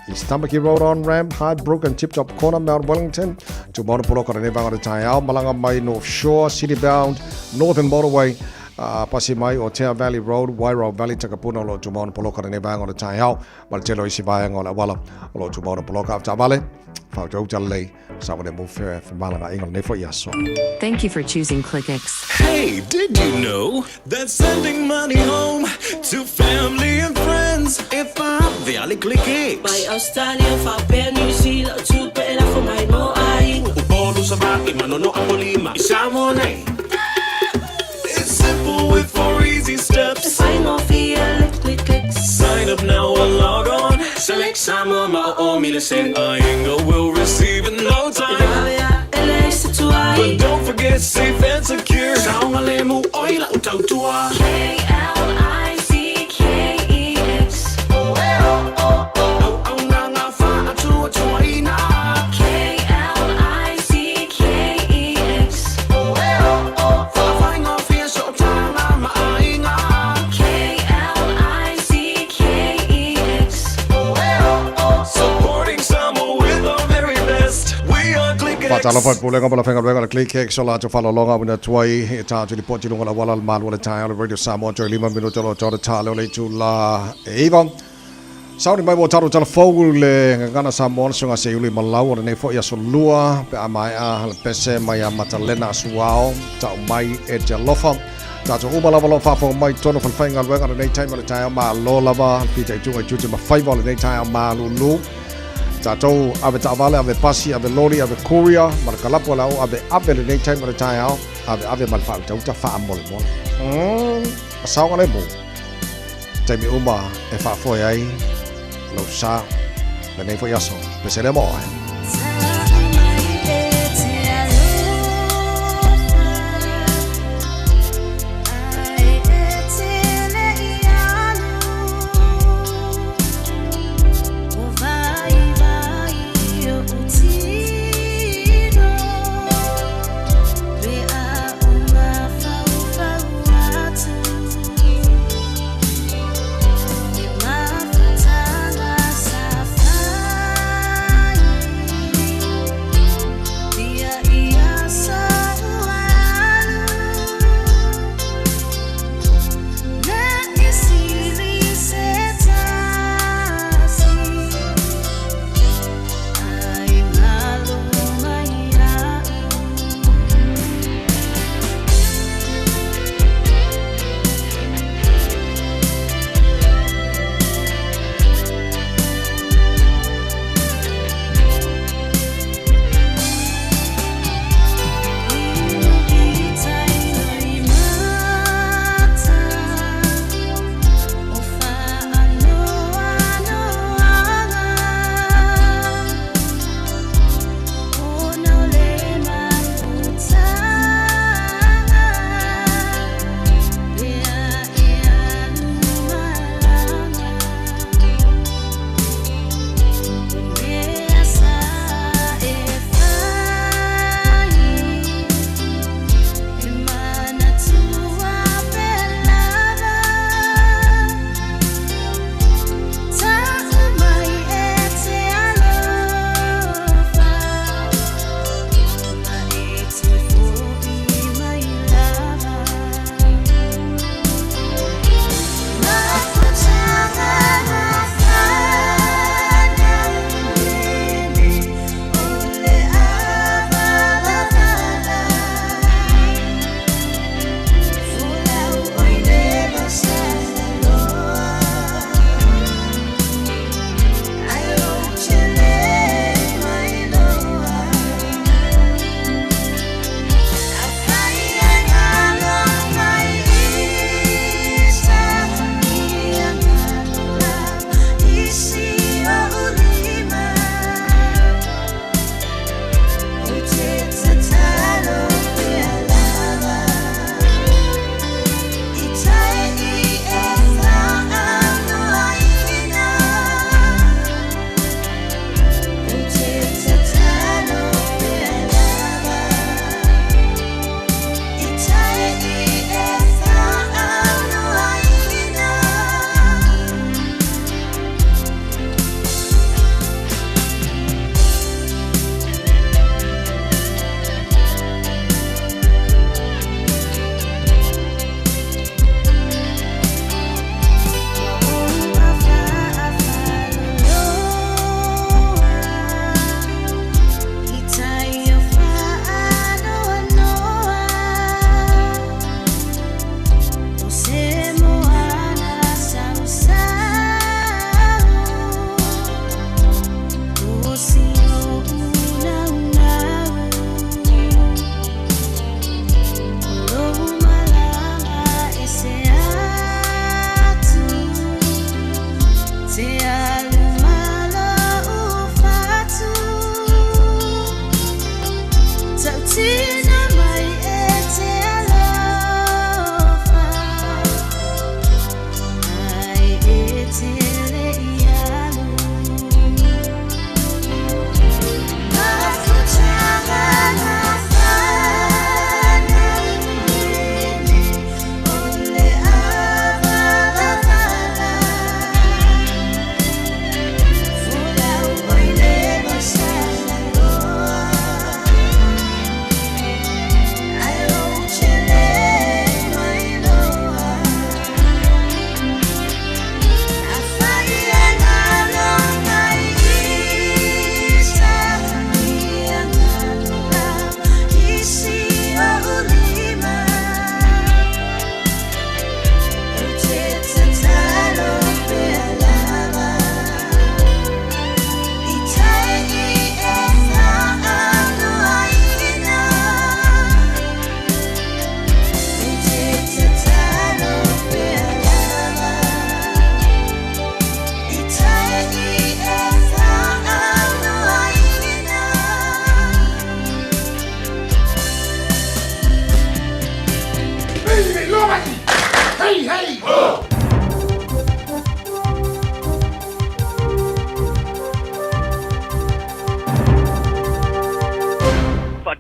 East Tamaki Road on ramp, Hardbrook and Tip Top Corner, Mount Wellington, to Monopolo Nebang at the Tayao, Malanga Mai North Shore, City Bound, Northern Motorway, Pasimai or Tea Valley Road, Wairau Valley, Takapuna, or to Monopolo Nebang on the Tayao, Maltelo Isibayang or Awala, or to Monopolo after Valley, Faujo Jalay, someone that moved from Malanga England for Yaso. Thank you for choosing ClickX. Hey, did you know that sending money home to family and friends if I'm the ClickX? By Australia, Fabia, New Zealand, two better for my mo ai. Upolo sa baki, manono ako lima, isa mo na eh. It's simple with 4 easy steps. Sign off here, ClickX. Sign up now or log on. Select Samo, Maomi, send Ainga will receive in no time. But don't forget safe and secure. Sound alemu oila utautua. KLICKEX. Talo fa pule ngam fenga venga ClickX sola to follow longa with twai ta to report you ngala wala malu le tai on Radio Samoa to 5 minuto lo to talo le to la Avon Saudi mai mo taro telefone le ngana Samoa songa se uli malau ne fo ya solua pe amai a pese mai matalena suao ta mai e jalofa ta to ubala wala fa fo mai tono fa fenga venga ne tai le tai ma lo lava pi tai tu e ma 5 wala ne tai ma lu Tatou ave tavale ave pasi ave lori ave courier markalapo lao ave le nei time le tai ao ave malfa tau ta fa mol mol asau le mo tai mi uma e fa foi ai lo sa le nei foi aso pesele mo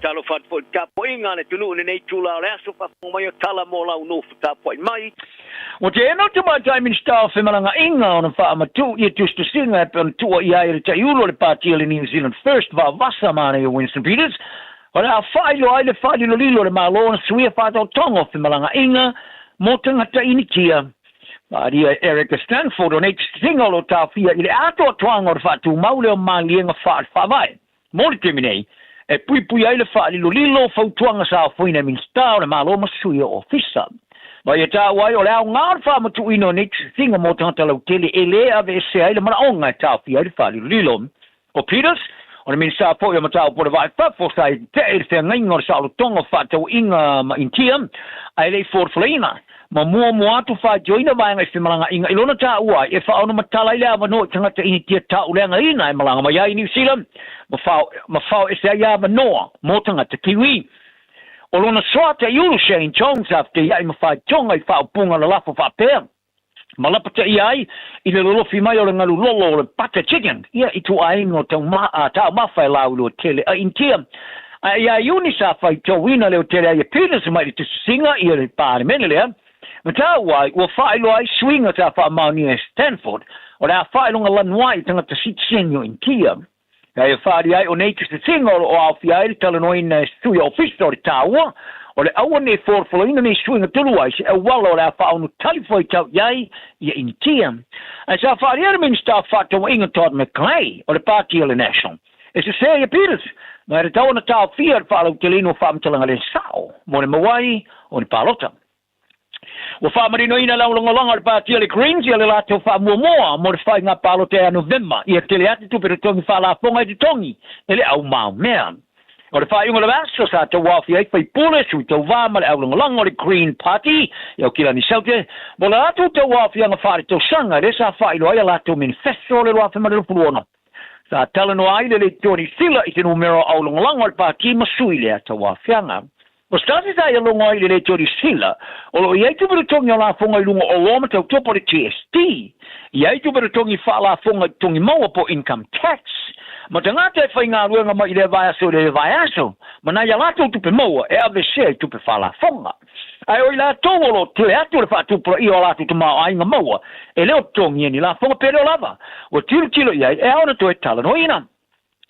talo fat fo tapo inga le tulu le nei tula le aso fa mo mai tala mo la no fu tapo mai o te no te mai time in staff malanga inga on fa ma tu ye just to sing up on tu ia ile te ulo le party le New Zealand first va vasa mana e Winston Peters ora fa ilo ile fa ilo lilo le malo sui fa to tongo fe malanga inga mo tanga ta inikia Maria Erica Stanford on each single o ta fia ile ato twang or fa tu maule o malienga fa vai mo le terminei e pui ai le fa lilo fa tuanga sa foina min star le malo masui ofisa ma ia ta wai o le au ngar fa ma tu ino ni singa mo tanta lo tele ele ave se ai le mana onga ta fi ai fa lilo o Peters o min sa po ia ma ta po vai fa fo sai te e se ngai ngor sa lo tonga fa to inga ma intiam ai le for flina ma mua tu fa joina vai ngai malanga inga ilona ta ua e fa ona matala ile ava no tanga te ini tia ta ulenga ina e malanga ma ia New Zealand ma fa e se ia ma no mo tanga te kiwi o lona soata iulu Shane Jones after iai mawhai tonga I whaupunga la lafo whapea. Ma lapata iai I le lolofi mai o le ngalu lolo o le butter chicken. Ia I tu aingo tau mawhai lau leo tele a intia. Ia iuni sa whai tauina leo tele a Peters mai te singa I le pāre mene lea. Ma tā wai ua whai loai swinga ta wha mauni e Stanford. O le a whai longa lanwai tanga ta sit senyo intia. Ia whaari ai o nei te singa o awhi ai tala noina stui office o le tāua. O le aua ne forfoloina ne swinga tulu ai se e wala o le a whaonu talifoi tau iai ia intia. Ai sa whaari ai min staff whātua inga Todd McClay o le Party o le National. E se se ia Peters. Ma e tau na tau fia ar whaalau te lino whaamtalanga le sao. Mo le mawai o le palota. Wa whaamarino ina laulonga le Party o le Greens ia le lato whaamuamoa mo le whai ngā palota e a November. Ia te le ati tupere tongi whaalafonga I te tongi. E le au mau mea. O le whainga le vaso sa te wafi ai whai pule sui tau vama le aulonga o le Green Party. Iau kila ni saute. Mo le atu te wafi anga whaare tau sanga. Re sa whailo ai a lato manifesto le wafi marilo puluona. Sa talano ai le Tony Sila I te numero aulonga le Party masui le ata wafi anga. O stasi sa ia longa I le Tony Sila. O lo iai tu bere tongi o la fonga I lunga o loma tau topo le TST. Iai tu bere tongi wha la fonga tongi maua po income tax. Ma te ngata e whai ngā ruenga mai le vai aso le vai aso. Ma nai a lato tupe maua e ave se tupe whala whonga. Ai oi la tōwolo te le atu le whaatupura I o lato tu mao ainga maua. E leo tongi ni la whonga pere o lava. O tilo iai e aona to e tala no ina.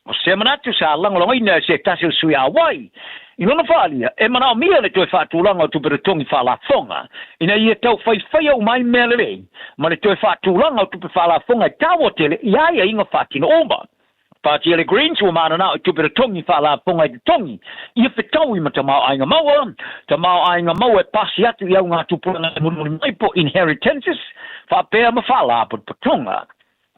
O se manatu sa langolonga ina se tasio sui a wai. I lona whaalia, e manao mia le toi whaatulanga o tupere tongi whala whonga. Ina ia tau whai au mai mea le. Ma le toi whaatulanga o tupe whala whonga I tawa tele ia ia inga whaatino oma. Party le Greens wa mana na tu per tongi fala ponga I tongi ia fetau I mata mau ainga mau e pasi atu ia nga tu pula mun mai po inheritances fa pe ma fala po tonga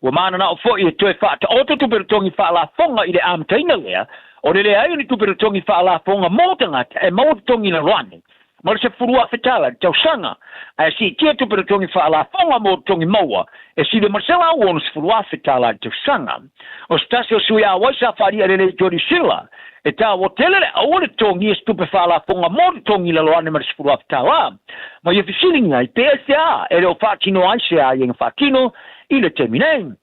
wa mana na fo I tu fa ta auto tu per tongi fala ponga I le am taina lea o le ai ni tu per tongi fala ponga mo tanga e mo tongi na rani mo se furua fetala tau sanga ai si tia tu per tongi fala ponga mo tongi maua e si le Marcela won furua fetala tau sanga o stasio suia wa sa faria le Tony Sila e ta o tele o le tongi stupe fala ponga mo tongi la loane mar furua fetala ma ia fisilinga I PSA e le fatino ai se ai en fatino I le terminei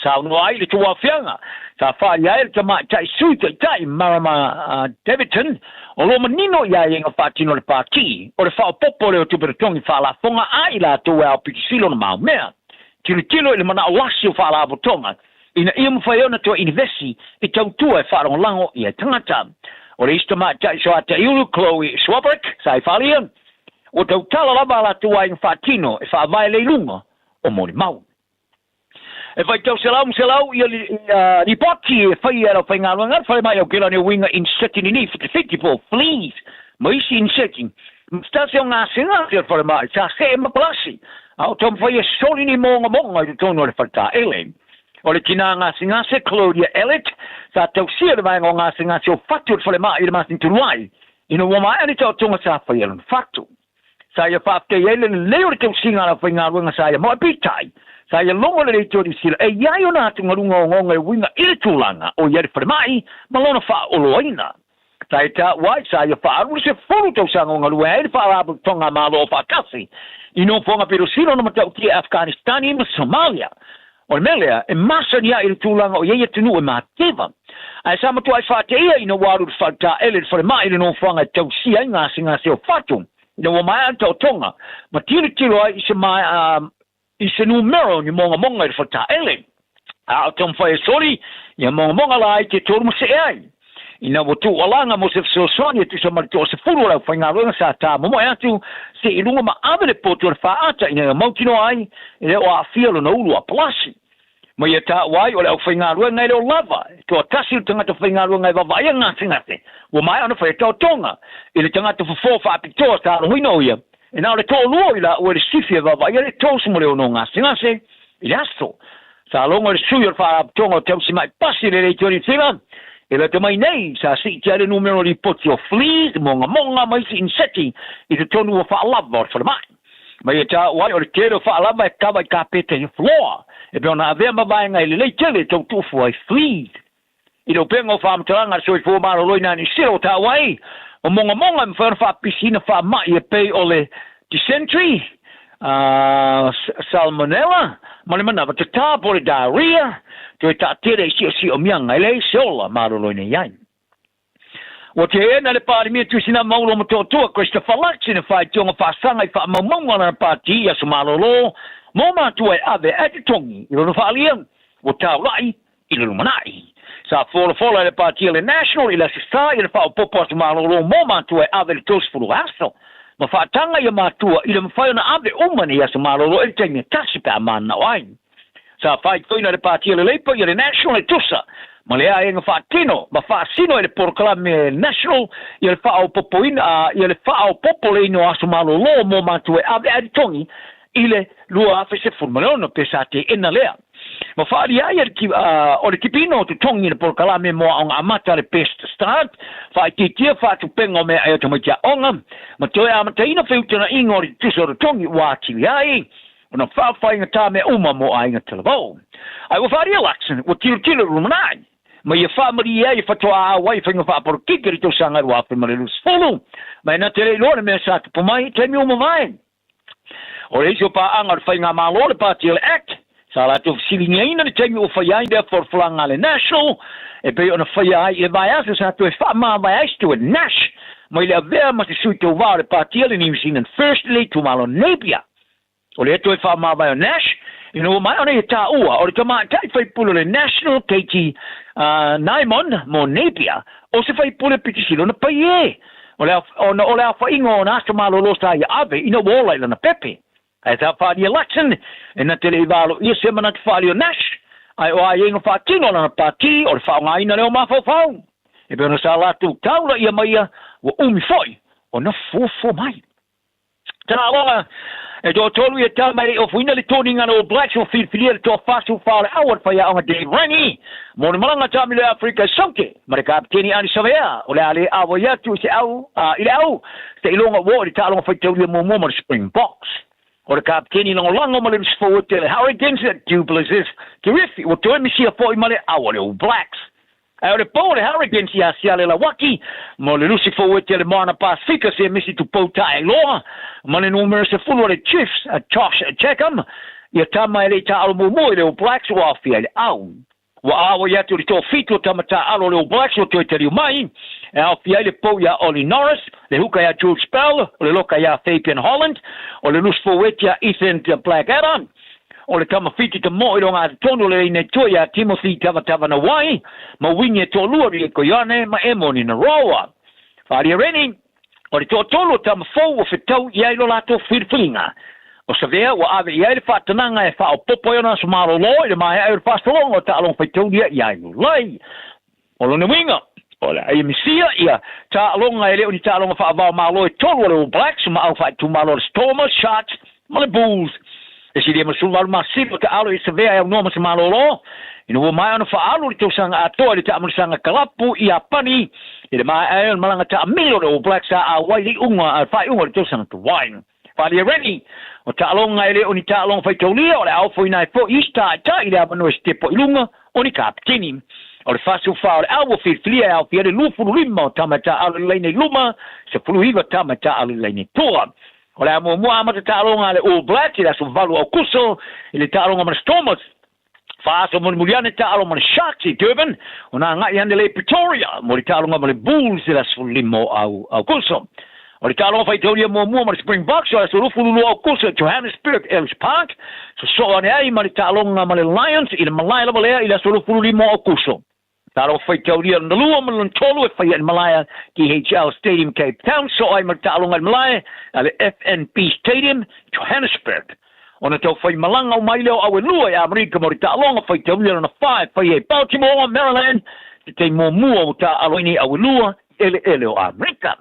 sa no ai le tua fianga sa faria e tama tai sui tai marama Davidson o lo manino ia e fatino le party o le fa popo le tu per tongi fala ponga ai la tu au pisilo no mau mea tilo le mana wasi o fala botonga ina ia mwhaiona tua investi I tautua e whaarong lango I e tangata. O le istama tai so ata iulu Chloe Swabrick, sa I whalia, o tau tala laba la tua I whaatino e whaavai le lunga o mori mau. E whai tau selau ia ripoti e whai era whai ngā runga, whai mai au kera ne winga in setting ini, whiti po, please, maisi in setting. Mstasi o ngā singa, te whai mai, sa se e mapalasi. Au tom whai e soli ni monga I tono le whata ele. O le tina ngā singa se Claudia Elliott, sa tau sia le vai ngā singa se o whatu whale mai I le masin tunuai. Ina wama ani tau tonga sa whai elan whatu. Sa ia whapte ele leo le tau singa la whai ngā runga sa ia moa pitai. Sa ia longa le Tony Sila e iai o nā tunga runga o ngonga e winga I le tūlanga o iari whale mai, malona wha oloina. Sa ia ta wai sa ia whaaru se furu tau sanga o ngalua e le whaarabu tonga malo o whakasi. Ino whonga pero silo na matau ki Afghanistan I Somalia. O melea, e masa ni ai tūlanga o ia tunu e māteva. Ai sama tu ai whate ia ina waru whata ele whare mai le no whanga tau sia i ngā singa se o whatu. Ina wa mai anta o tonga. Ma tiro ai i se mai i se numero ni monga i whata ele. A o tom whae sori, ia monga la ai te tōru se ai. Ina wo tu alanga mo se fsosoni tu se marito se furu la whainga roenga sa tā momo e atu se i runga ma avere poto le whaata ina mautino ai e o a fialo na ulu a palasi. Ma ia tā wai o le au whainga roenga i leo lava. Tua tasi o tangata whainga roenga i wawai a ngātingate. Wa mai ana whae tau tonga. I le tangata whafo whaapitoa tā rohino ia. E nā le tō luo i la ua le sifi e wawai a le tōsu mo leo no ngātingate. I le aso. Sa longa le sui o whaapitonga o tau si mai pasi le rei tori tira. E la te mai nei, sa si te are numero li poti o fleas, monga mai si inseti, i te tonu o whaalava o whalemai. Mai e tā wai o le tere o whaalava e kawa i kāpete i floor. E peo na avea mawai ngai le tele tau tufu ai fleas. I lo penga o whaamataranga so i fōmaro loina ni siro tā wai. O monga me whaana whaapisina whaamai e pei o le dysentery, salmonella, mani manawa te tā pore diarrhea, te ta tere si o mianga ele sola marolo ne yan. O te ena le parimi tu sina maulo mo to Christopher Lutz ne fai tonga fa sanga fa mamanga na parti ya so marolo mo ma tu e ave tongi i lo fa alian o ta rai i lo manai. Sa fola le parti le national i la sista i le fa popo so marolo mo ma tu e ave tos fu aso. Ma fa tanga ya ma tu i le fa na ave umani ya so marolo e tenga tasipa man na wai. Sa fai toina le partia le leipa i le national e tusa. Ma le a e ngā whaatino, ma whaasino e le proclame national i le whaao popoina, i le whaao popole ino aso malo lo mo matu e ave aditongi i le lua afe se fulmanono pesa te ena lea. Ma whaari ai o le kipino tu tongi le proclame mo a ngā amata le pest start, whai titia whaatu pengo me ai o tamatia onga, ma toi amata ina whiutana ingo le tusa o tongi wātiri ai, ona whawhainga tā me uma mo a inga televau. Ai wa whaari alaxen, wa tiro rumanai. Ma ia whamari ia i whatoa a wai whainga whaaparo kikeri tau sangaru a whamari lus fulu. Ma ina te rei lore mea sa te pomai, te mi uma vai. O reisio pa angar whainga maa lore pāti le act. Sa la tu silinga ina le te mi o whaiai dea for flanga le national. E pe ona whaiai e vai asa sa tu e whaama vai aistu e nash. Ma ile a vea ma te sui tau vare pāti le New Zealand firstly tu malo Napier. O le tu e whaama vai o nash. Ino mai ona e tā ua, o le tama tai whai pulu le national keiti Naimon mo Napier, o se whai pulu pitisilo na pai e. O le a whaingo o na asa malo losta i ave, ina wola ila na pepe. Ai tā whaari election, e na tele i walo ia se mana te whaari o nash, ai o ai ingo whaatino na pati, o le whaonga ina leo mawhau. E pēna sa latu taula ia maia, wa umi foi, o na fofo mai. Tana longa, e do tolu ia tamai o fuina le toni ngana o Blacks o filfilia le to fasu fale awat pa ia onga Dave Rennie. Mo le malanga tami le Afrika Sonke, ma le kapteni ani savea, o le ale awo ia tu se au, ile au, te ilonga wo le talonga faitaulia mo mo le Springboks. O le kapteni longa lango ma le forward te le Hurricanes at Duplessis, Kirifi, o toi misia fo i ma le awa le o Blacks. Ai le po le Hurricanes ia sia le lawaki, mo le lusi forward te le Moana Pasifika se misi tu pouta e loa, ma le numero se fulu le Chiefs, Josh Checkham, ia tama ele ta alo mo le o Blacks o afia le au. Wa awa ia tu le to fitu tama ta alo le o Blacks o toi te riu mai, e afia le po ia Ollie Norris, le huka ia George Bell, o le loka ia Fabian Holland, o le lusi forward ia Ethan Blackadder, o le tama fiti te mo i ronga tonu le ine toia Timothy Tavatava na wai, ma winge to luari e koiane ma emoni na roa. Whaari reni, o le to tolu tama fau o whetau i ailo lato whirwhinga. O sa vea, wa ave i aile whatananga e wha o popo iona sa maro lo, i le mai aile whastalonga o ta along whetau lia i ailo lai. O lo na winga, o le ai misia ia, ta alonga e leo ni ta alonga wha avao malo e tolu o le Blacks, ma au whai tu malo le Stormers, Sharks, ma le Bulls. E si lia masular masipo te alo i se vea e au noma se malolo. Ina ua mai ana whaalu li tau sanga atoa li te amuri sanga kalapu i a pani. I le mai ayon malanga ta amilo le o Blacks a wai li unga a whai unga li tau sanga tu wain. Whali e reni. O ta alonga e le o ni ta alonga whai taulia o le au fo ina e fo ista a ta i le amano e stepo i lunga o ni kaptini. O le fasu wha o le au whirwhilia e au fiare lufuru lima o tamata alu leine luma se fulu hiva tamata alu leine toa. O le amo mua amata ta alonga le All Blacks i la su valu au kuso i le ta alonga mana Stormers Fasa mo mulian ta alo mo Sharks I Durban. Una nga yan le Pretoria. Mo ta alo mo Bulls la sulimo au kurso. O le talo fai teoria mo Springboks o so rufulu au kurso Johannesburg Ellis Park. So on ai mo talo nga mo Lions I le Malaya le I la so rufulu mo au kurso. Talo fai teoria na lua mo tolo fai in Malaya DHL Stadium Cape Town. So ai mo talo nga Malaya le FNB Stadium Johannesburg. Ona tau fai malanga o mai leo au lua I Amerika mo ta longa fai te ulia na 5 fai Baltimore Maryland te mo mua o ta aloini au lua ele o Amerika.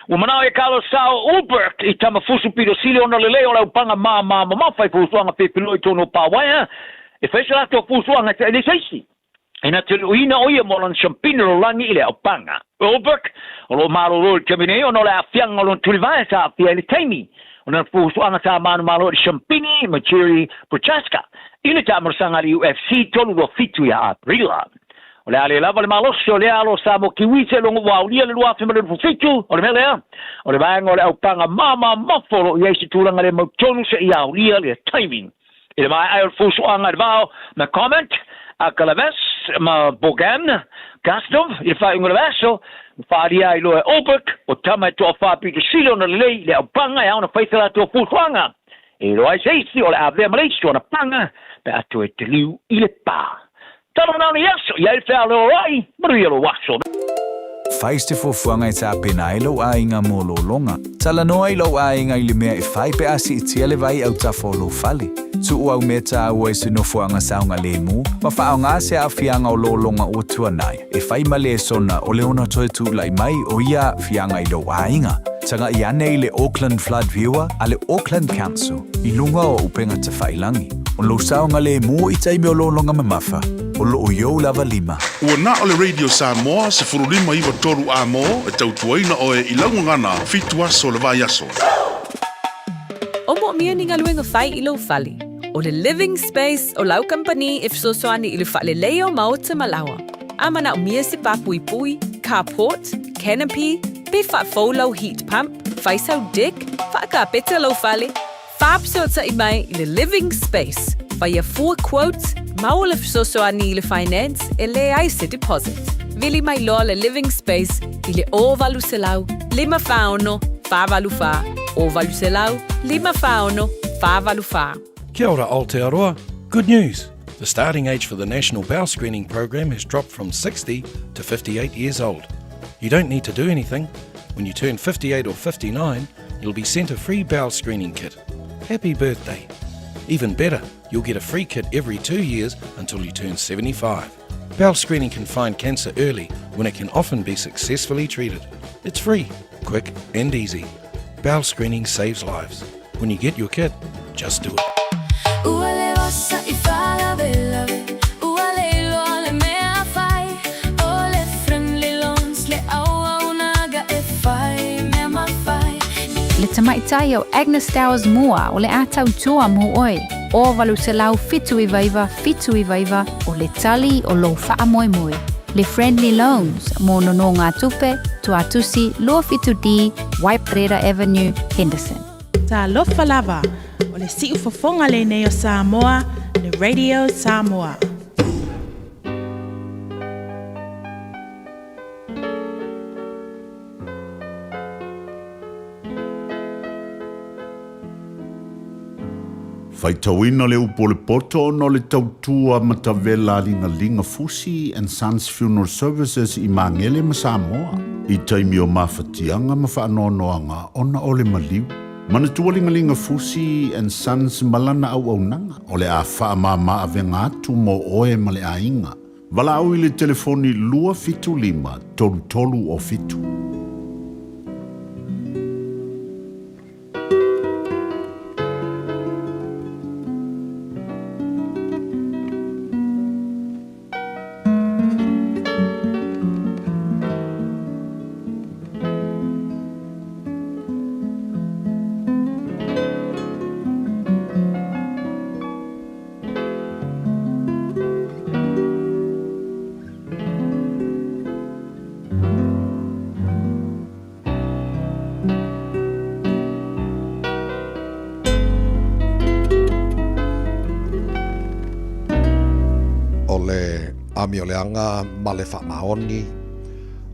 O manao e Carlos Sao Ulberg I tama fusu piro sile ona leleo lau panga ma fai fusuanga pepilo I tono pawaya e fai sala to fusuanga te ele seisi. E na te uina oia mo lan champino lo langi ile au panga. Ulberg o lo maro lo chamine ona le afianga lo tulivaya sa afia ele taimi. Ona fusuanga sa manu malo champini machiri prochaska. Ile tamarasanga li UFC tonu lo fitu ya aprila. O le ale lava le maloso le alo sa mo kiwise longo wa ulia le lua fema le fufitu o le melea o le vaenga o le aupanga mama mafolo I eisi tulanga le mautonu se I aulia le timing I le mai ayo fuso anga le vao ma comment a Calaves ma Bogan Gastov I le fai unga le vaso whaaria I loe Obek o tama to a whapi to silo na le aupanga e auna faithala to fuso anga e lo ai seisi o le avea maleisto na panga pe atu e te liu I le pā Faiste fofuanga I ta pena I lo ainga mo lo longa. Tala noa I lo ainga I le mea e fai pe asi I tia le vai au ta folo fale. Tu au meta au e se no fuanga saunga le mu, ma whao ngā se a fianga o lo longa o tuanai. E fai ma le sona o le ona toe tu lai mai o ia fianga I lo ainga. Tanga I ane I le Auckland Flood Viewer a le Auckland Council I lunga o upenga te whailangi. O lo saunga le mu I taimi o lo longa mamafa. O lo o yo lava lima. Ua na o le Radio Samoa se furulima iwa toru a mo e tautuaina o e ilangu ngana fitu aso le vai aso. O mo mia ni ngaluenga fai I lo fali. O le Living Space o lau company if so soani I le fale leo maota malawa. Amana o mia se papui pui, carport, canopy, be fat folau heat pump, faisau dick, faka peta lo fale. Fab so ta I mai I le Living Space. Via 4 quotes, maul if so soani I le finance e le aise deposit. Vili mai loa le Living Space I le o valu selau, lima faono, fa valu fa, o valu selau, lima faono, fa valu fa. Kia ora Aotearoa. Good news. The starting age for the National Bowel Screening Program has dropped from 60 to 58 years old. You don't need to do anything. When you turn 58 or 59, you'll be sent a free bowel screening kit. Happy birthday. Even better, you'll get a free kit every 2 years until you turn 75. Bowel screening can find cancer early when it can often be successfully treated. It's free, quick and easy. Bowel screening saves lives. When you get your kit, just do it. Le tamaitai o Agnes Dowers mua o le atau tua mu oi. O valu se lau fitu I vaiva o le tali o lo faa moe moe. Le Friendly Loans mo nono ngā tupe, tuatusi, lua fitu di, Waiprera Avenue, Henderson. Ta lofa lava o le siu fofonga le nei o Samoa, le Radio Samoa. Faitauina le upo le poto no le tautua matavela linga Fusi and Sons Funeral Services I Mangele ma Samoa. I taimi o mawhatianga ma whaanoanoanga ona o le maliu. Manatua linga Fusi and Sons malana au nanga o le a whaamama avenga atu mo oe ma le ainga. Wala au I le telefoni lua fitu lima tolu o fitu. amio leanga male fa maoni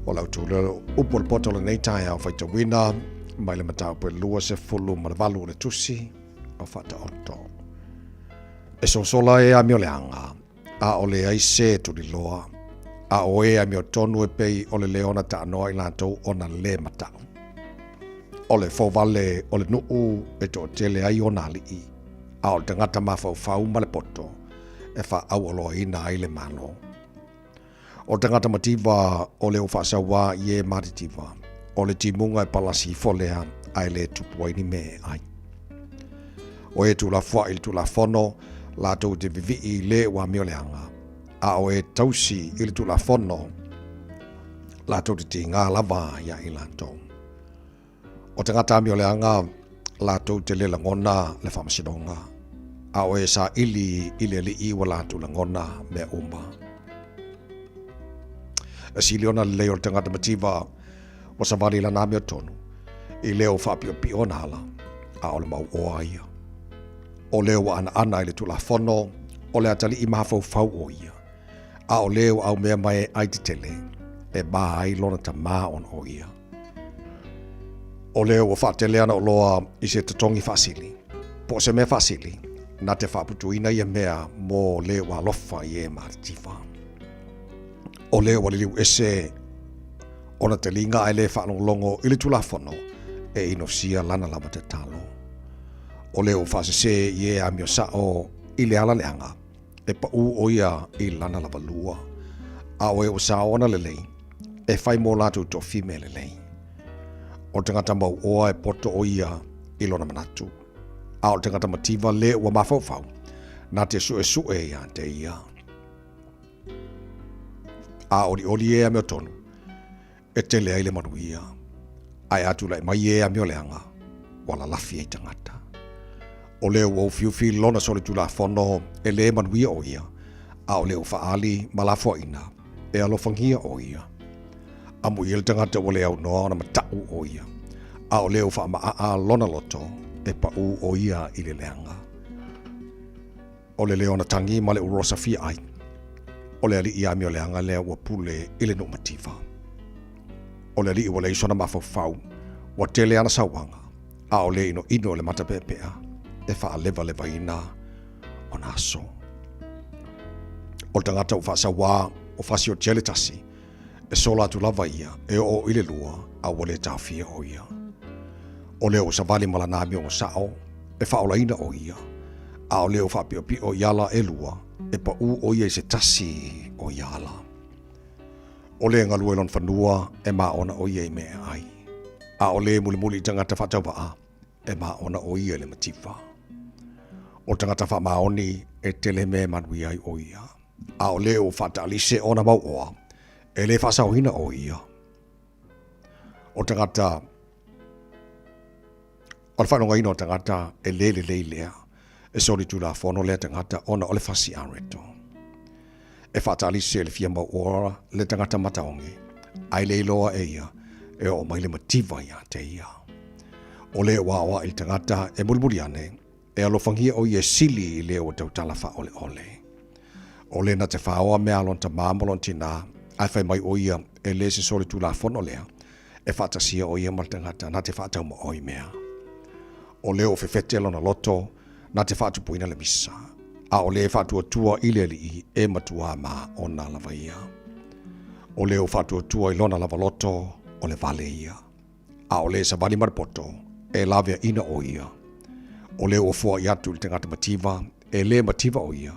o lau tūle upo le poto le nei tai au whaita wina mai le matau pe lua se fulu ma le valu le tusi o whata oto. E so sola e amio leanga a o le aise tu li loa a o e amio tonu e pei o le leona ta anoa i lantou o na le matau. O le fōwale o le nuu e to tele ai o nali i a o le tangata mawhau whau ma le poto e wha au aloa ina ai le mano. O tangata mativa o le uwhasawa i e maritiwa o le timunga e palasi folea ai le tupuaini me ai. O e tula fua il tula fono la tau te vivi i le wa mioleanga a o e tausi il tula fono la tau te tinga lava ya i lantou. O tangata mioleanga la tau te le langona le whamasidonga a o e sa ili li i wa la tau langona me umba. A siliona le leo tangata mativa o sa vali la nami o tonu i leo whapio piona ala a o le mau oa ia. O leo ana i le tula fono o le atali i maha fau o ia a o leo au mea mai ai te tele e ba ai lona ta maa on o ia. O leo o whaatele ana o loa i se tatongi fasili po se mea fasili na te whaputuina ia mea mo leo a lofa i e maritiwa. O leo waliliu ese ona te linga ai le whaanongolongo i le tulafono e inosia lana lama te talo. O leo whaase se i e amio sao i le ala leanga e pa u o ia i lana lava lua. A o e o sao ona lelei e whai mō latu to fime lelei. O tangata mau oa e poto o ia i lona manatu. A o tangata mativa le ua mawhauwhau na te sue ia te ia. A oli e amio tonu e te lea i le manuia ai atu lai mai e amio leanga wala lafi e tangata. O leo o fiufi lona soli tula fono e le manuia o ia a o leo faali malafo ina e alofangia o ia. Amu i le tangata o leo noa na matau o ia a o leo fa maa lona loto e pa u o ia i le leanga. O le leo na tangi ma le urosa fi ai o le ali i amio leanga lea ua pule i le numativa. O le ali i wale isona mawhauwhau wa tele ana sawanga a o le ino le matapepea e wha leva ina o naso. O le tangata u whasawa o whasi o tele tasi e sola atu lava ia e o i le lua a wale tawhia o ia. O leo savali malanami o sao e wha ola ina o ia a o leo wha pio o iala e lua e pa u o ia se tasi o iala. O le ngalue lon whanua e maa ona o ia i mea ai. A o le muli tangata whatawaa e maa ona o ia le matiwa. O tangata wha maoni e tele me manui ai o ia. A o le o whata alise ona mau oa e le whasauhina o ia. O tangata o le whanonga ino tangata e le lea e sori tula fono le tangata ona o le whasi areto. E whatali se le fia mau ora le tangata mataongi. Ai le loa e ia e o mai le mativa ia te ia. O le wawa i tangata e mulmuli ane e alofangia o ia sili i le o tau talafa ole. O le na te whaoa mea alon ta mamolon tina ai whai mai o ia e le se sori tula fono lea e whatasia o ia mal tangata na te whatau ma oi mea. O le o fefete lona loto na te whatupuina le misa. A o le whatua tua i le li e matua ma o na lava ia. O le o whatua tua i lona lava loto o le vale ia. A o le sa vali maripoto e lavea ina o ia. O le o fua i atu i tangata mativa e le mativa o ia.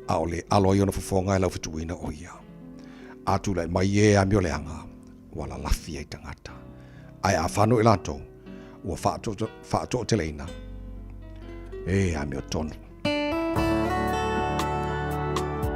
A o le alo i ona fufonga e lau fituina o ia. Atu lai mai e a mio leanga wala lafi e tangata. Ai a whanu i lato ua whaato o te leina. E a mio tonu.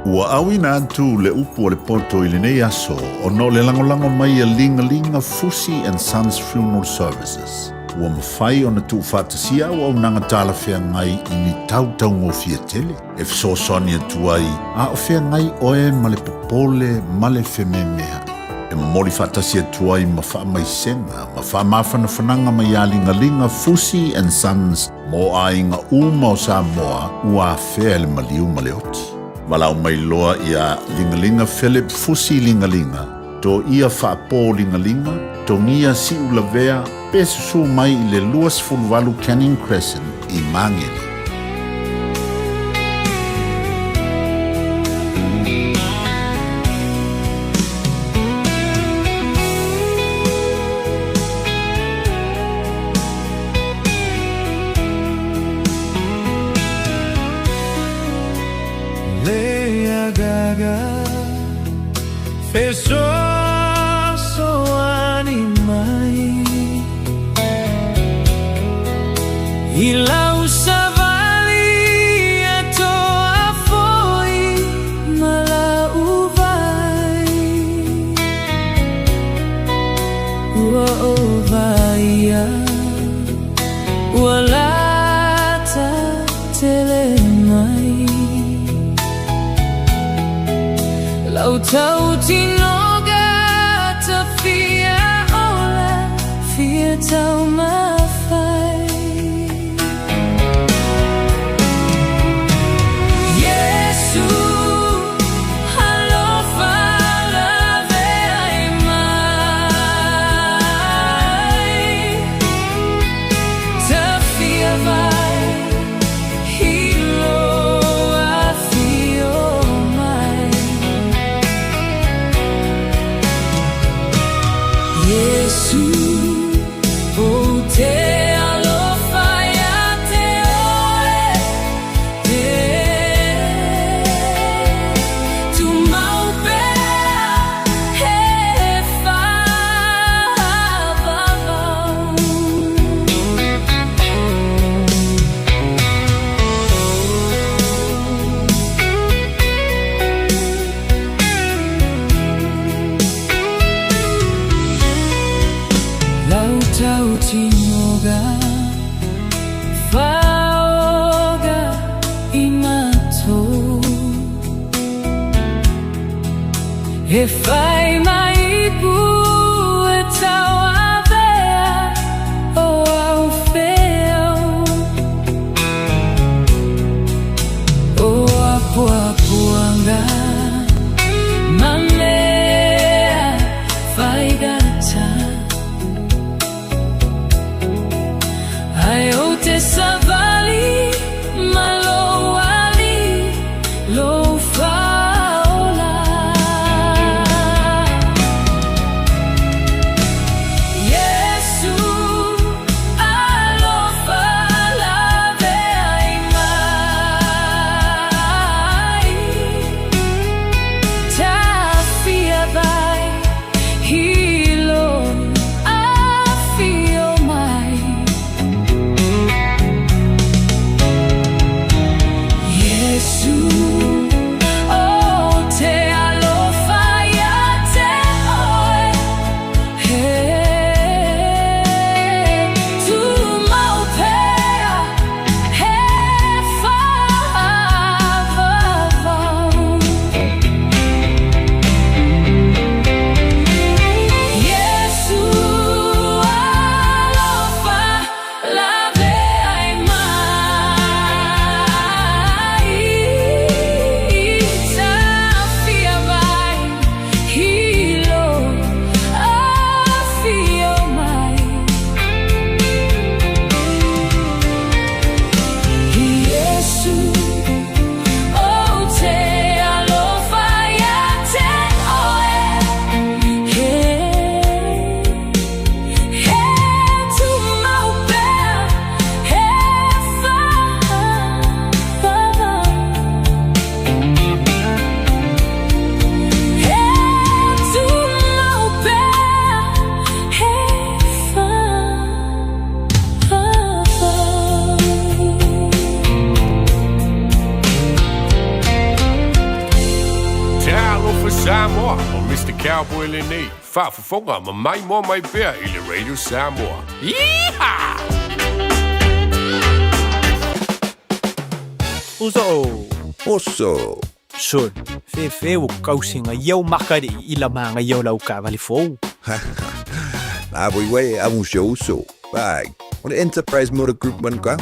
Ua awina atu le upu o le poto i le nei aso o no le langolango mai a linga Fusi and Sons Funeral Services. Ua mawhai o na tu whatasia o au nanga tala whea ngai i ni tau ngofia tele. E fso soni atu ai a o whea ngai oe ma le popole ma le whememea. E mori whatasia atu ai ma wha mai senga, ma wha mawhana whananga mai a linga Fusi and Sons mo a inga uma o Samoa ua whea le maliu ma le oti. Walau mai loa ia lingalinga Philip Fusi lingalinga. To ia whaapo lingalinga, to ngia si ulavea, pesusu mai I le luas fulwalu Canning Crescent I Mangele. Leia gaga fez so animai e lá o savali a toa foi mala o vai o vai o lata telemai lau tau tinoga ta fia ola fia tau mawhai Yesu halofa lave ai mai ta fia vai hilo a fio mai Yesu, oh te alofa ya te oe, tu maupea he whavavau. Lau tau tinoga Whaoga I matou E whai mai pu e tau avea O au wheo O apuapuanga Mamea whai gata Ai o te savali malo ali lo faola Yesu alofa lave ai mai ta fia vai hilo a fio mai Yesu, oh te alofa ya te oe, tu maupea he whavavau. Yesu alofa lave ai mai ta fia vai hilo a fio mai Yesu oh te alofa ya te oe tu maupea he whavavau tu maupea he Te alofa Samoa o Mr. Cowboy Lenny. Whaafafonga ma mai mo mai bea I le Radio Samoa. Yeehaw! Oso. Son, fe o kausinga iau makari I la manga iau lau ka vali fou. Na boi amu uso. Bye. O le Enterprise Motor Group man ka.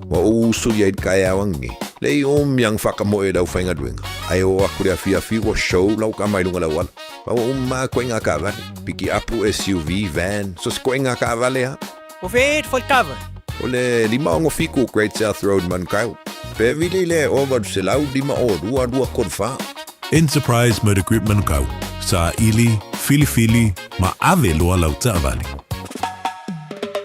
Wa uso yai kai awangi. Lei yang whakamoe lau whainga duenga. Ai o aku rea fia o show lau ka mai lunga lau ala. Mau ma koinga ka vale. Piki apu SUV, van, so koinga ka vale ha. O wheet for cover. O le lima ongo fiku Great South Road Manukau. Pe vile le over se lau lima o rua korfa. Enterprise Motor Group Manukau. Sa ili, fili, ma ave loa lau vale.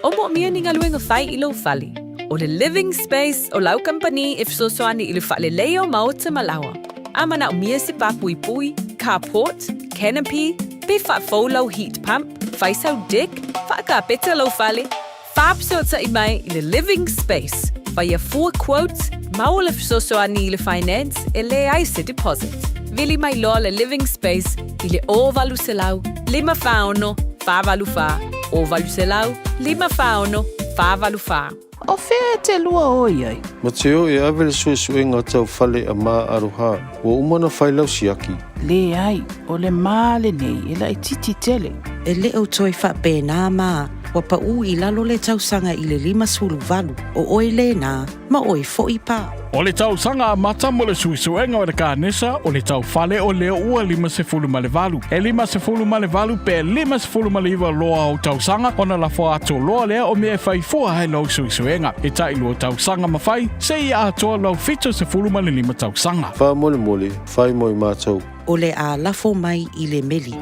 Omo mia ni ngaluenga whai ilo whali. O le living space o lau company if so soani ilu whale leo mao te malawa. Amana o mia se papui pui, carport, canopy, be wha lau heat pump, whaisau deck, whaka peta lau whale. Whaapso ta i mai i le living space. Whaia 4 quotes, mao le so soani ilu finance e le aise deposit. Vili mai loa le living space i le o valu se lau, 5 whaono, 5 valu wha, o valu se lau, 5 whaono, 5 valu wha. O whea te lua oi ai. Ma te o e awele sue ngā tau whale a mā aroha. O umana whailau siaki. Le ai, o le mā le nei, e la i titi tele. E le au toi wha pēnā mā. Wa pa u i lalo le tausanga i le 5 valu. O oi le nā, ma oi fo i pā. O le tausanga mata mo le suisuenga o le kānesa, o le tau whale o leo ua 5 ma le valu. E 5 ma le valu pe 5 ma le iwa loa o tausanga, ona la fo ato loa lea o mea whai fua hai lau suisuenga. E tai lua tausanga ma whai, se i atoa lau 7 ma le 5 tausanga. Wha mole, whai moi mātou. O le a lafo mai i le meli.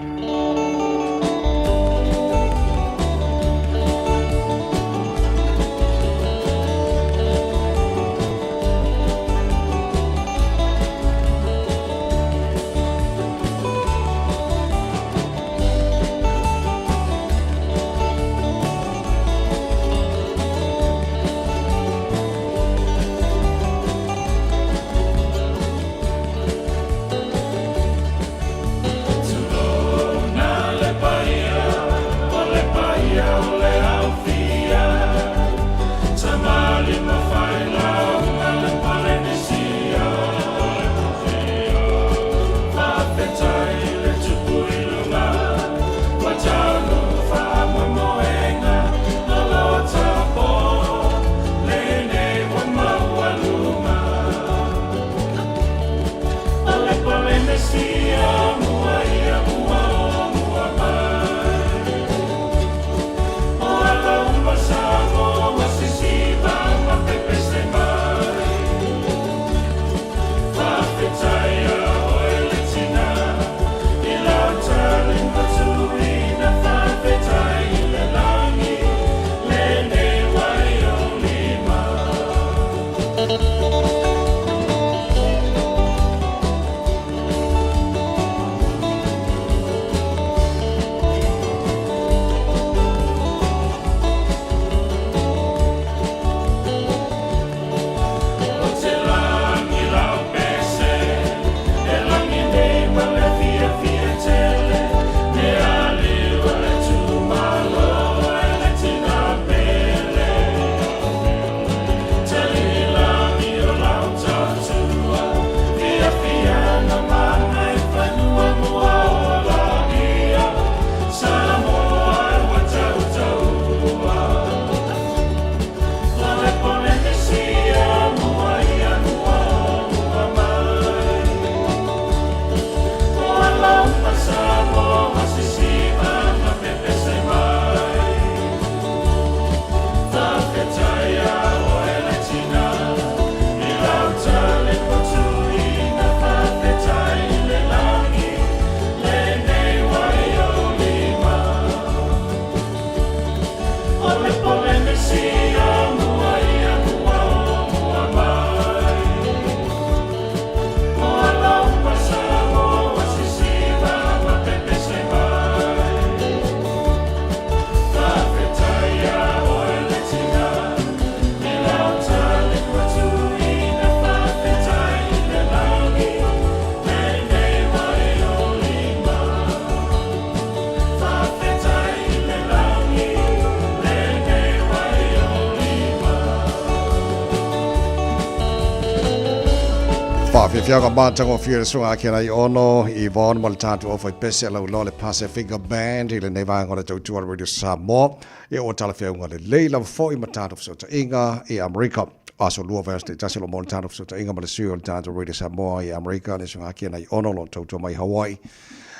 Fiaga Bantango Fear Sunga Kira Ono, Yvonne Maltatu of a Pesela Lole Pacific Band, Il Neva on the Tour Radio Samoa, E Otalafia on the Layla for Imatat of Sota Inga, E America. aso lua veste tasilo mo tano so inga ma le sio le tano Radio Samoa i Amerika le sunga kia nei ono lo tau mai Hawaii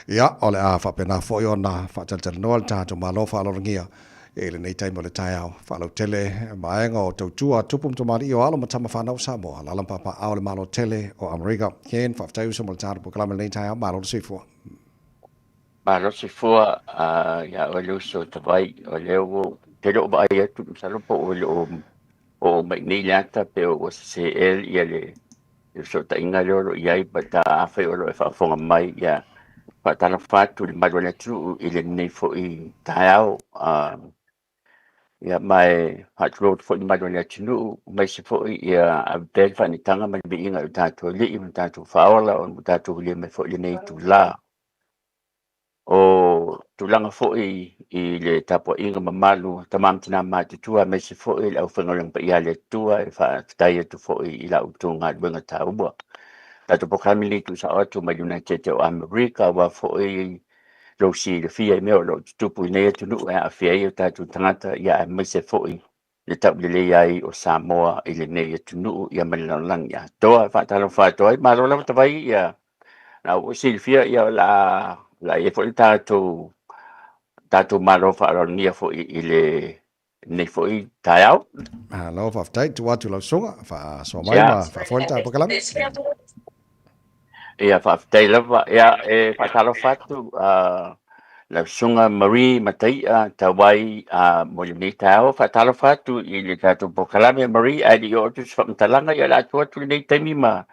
ia ole a fa pena fo yo na fa tal no le tano malo fa lo ngia e le nei taimo le tai au fa lo tele maenga o tau tua tupum to mari o alo matama fa na Samoa la lampa pa au le malo tele o Amerika ken fa tau so mo tano po klama nei tai au malo se fo malo se fo ya o lo so tawai o le te lo ba ia tu sa lo po o mai ni lata pe o se el ia le so ta inga lo ia pa ta afa o lo fa fonga mai ia pa ta na fa tu le madone tu ile nei fo i tao ia mai hat road fo madone tu mai se fo ia abdel fa ni tanga mai bi inga ta to le i ta tu fa ola o ta tu le me fo le nei tu la o tulanga fo i le tapo inga mamalu tamam tina matutua me se fo i au whangalang pa ia le tua e wha taia tu fo i la utunga wenga taubua. Tato pokamili tu sa atu ma United o Amerika wa fo i lo si le fia i meo lo tupu i nea tunu e a fia i o tatu tangata ia e me se fo i le tau le ai o Samoa i le nea tunu ia manilang ia. Toa whatalong whatoa i malo lau tawai ia na o si le fia ia la e fo i tatu malo whaalonia fo i le nei fo i tai au. Lo fa tai tu atu lau songa fa so mai ma fa fo ta po kalam. Ia fa tai lava ia e fa talo fatu la songa Marie Matai tawai mo ni tao fa talo fatu i le tatu po kalam Marie ai di o tu fa talanga ia la tu nei temi ma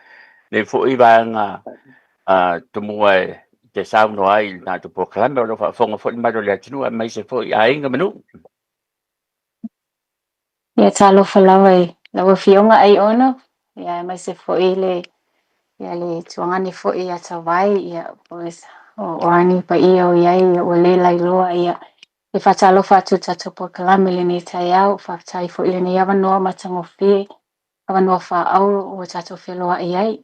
le fo i vanga tumua te sao no ai na tu po klame o fa fonga fo ma do le tinu mai se fo ai nga manu ya talo falawai la fionga ai ono ya mai se fo ile ya le tuanga ni fo ya tawai ya pues o ani pa ia o ia o le lai loa ia e fa talo fa tu tatu po klame le ni tayau fa tai fo ile ni ya no ma tango fi ava no fa au o tatu fe loa ia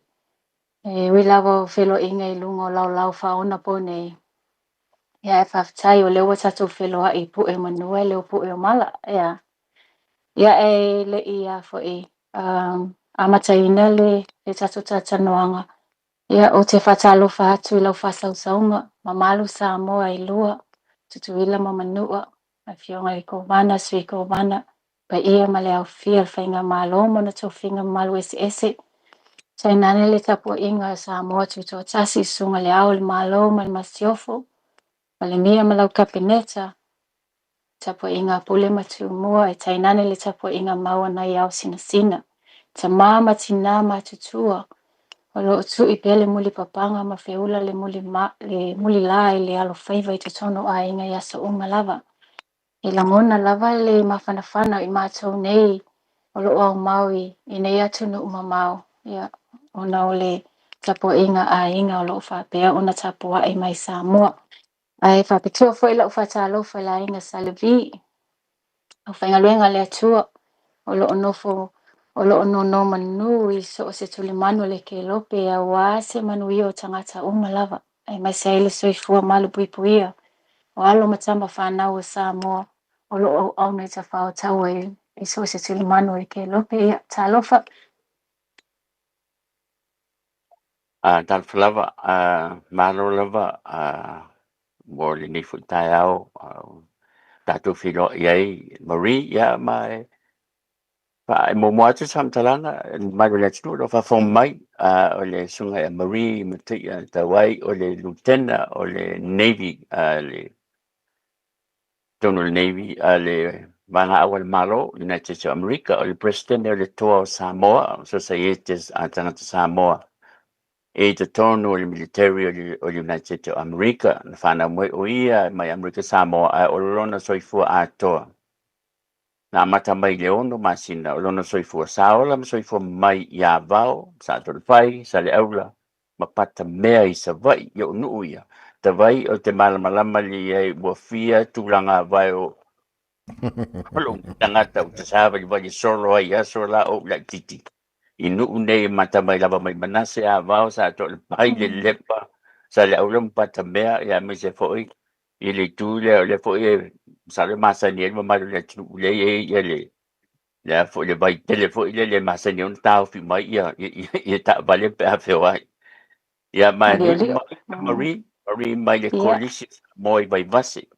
e we lavo felo inga i lungo lau fa ona po nei ya e whaftai o lewa tatu wheloa i pu e manua leo pu e o mala ya e le ia fo i amataina le tatu tatanoanga ya o te whatalo whahatu i lau whasausaunga mamalu Samoa i lua tutuila ma manua a fionga i kovana sui kovana pa ia ma leo fia whainga malo mona tō whinga malu ese sai nane le tapu inga Samoa tuto tasi sunga le au le malo ma le masiofo le mia malau kapineta tapo inga pule matu mua e tainane le tapo inga maua na iau sina ta mama tina matutua o lo tu i pele muli papanga ma feula le muli lai le alo faiva i tutono a inga yasa unga lava i langona lava le mafanafana i matou nei o lo au maui i nei atu no umamau ia ona o le tapo inga a inga o lo whapea ona tapo a i mai Samoa ai fa pitua foi la fa talo fa la inga salvi o fa ngaluenga le atua o lo no manu i so se tuli manu le ke lope a wa se manu i o tangata uma lava ai mai se ile so i fua malu puipuia o alo matamba fa na o Samoa o lo au nei ta fa o tawe i so se tuli manu le ke lope ia talo fa tal flava malo lava mo le ni fu tai au tatu filo iai Marie ya mai fa mo mo atu sam talanga mai le tnu do fa fon mai o le sunga Marie mati tawai o le lieutenant o le navy le Donald Navy le mana awal malo United States of America o le president o le toa Samoa societies tangata Samoa e te tono le military o le United States of America na whana moe o ia mai America Samoa o lona soifua atoa na mata mai le ono masina o lona soifua saola ma soifua mai ia vao sa tolfai sa le aula ma pata mea i sa vai i o nuu ia ta vai o te malamalama li ai wafia tūlanga vai o Long tangata o te sāwa i vai solo ai aso la o la titi i nuu nei mata mai lava mai manase a vao sa to le pai le lepa sa le aula pata mea ia me se foi i le tu le foi sa le masa ni ma le tu le Ya fo le vai tele fo ile le masani on tau fi mai ia ta vale pe a fe wai. Ia mai Dia ni dia. Marie mai le Ia. coalition moi vai vasi.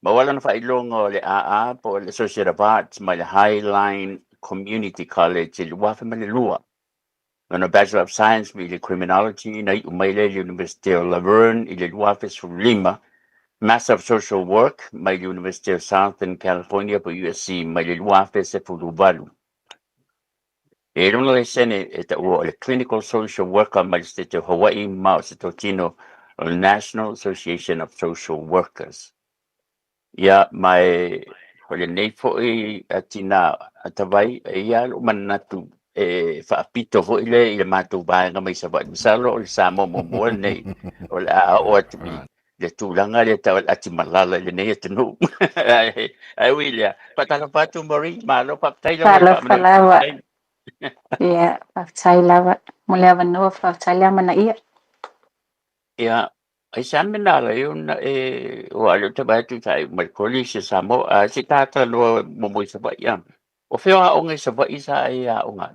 Ma wala na fa ilongo le a po le Associate of Arts mai le Highline Community College le wafa mai le lua. Ngana Bachelor of Science mi le Criminology na mai le University of Laverne i le wafa su Lima. Master of Social Work mai le University of Southern California po USC mai le wafa se Fuluvalu. E rona le sene e ta ua le Clinical Social Worker mai le state of Hawaii ma o se totino o le National Association of Social Workers. Ia mai o le nei fo'i atina atawai e ia lo manatu e whaapito fo'i le i le mātou vāenga mai sa wai misalo o le sa momo nei o le a o atimi le tūlanga le tau ati malala le nei atinu. Ai wilia, patala patu Marie, malo paptaila mai Palo pamana. falawa. Ia, whakataila mole awa noa whakataila mana ia. Ia, ai sa mena la yun o alo te bai tu tai mai kolisi sa mo si tata lo mo sa bai ia. O feo a onga sa bai sa ai a onga.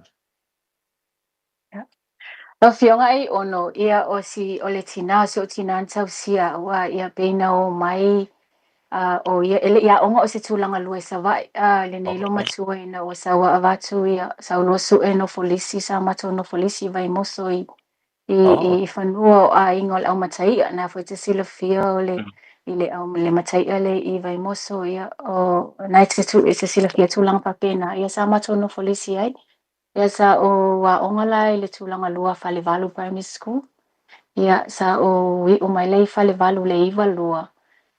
No fionga ai ono ia o si o le tina so tina tau sia wa ia peina o mai o ia ele ia onga o se tulanga lue sa vai le nei lo matua ina o sa wa avatu ia sa lo su e no folisi sa mato no folisi vai moso i fanua a ingol au matai na foi te sila fia o le i le au le matai le i vai moso ia o na te tu se sila fia tulanga pakena ia sa mato no folisi ai ia sa o wa onga lai le tulanga lua fale valu primary school ia sa o wi o mai lei fale valu le iwa lua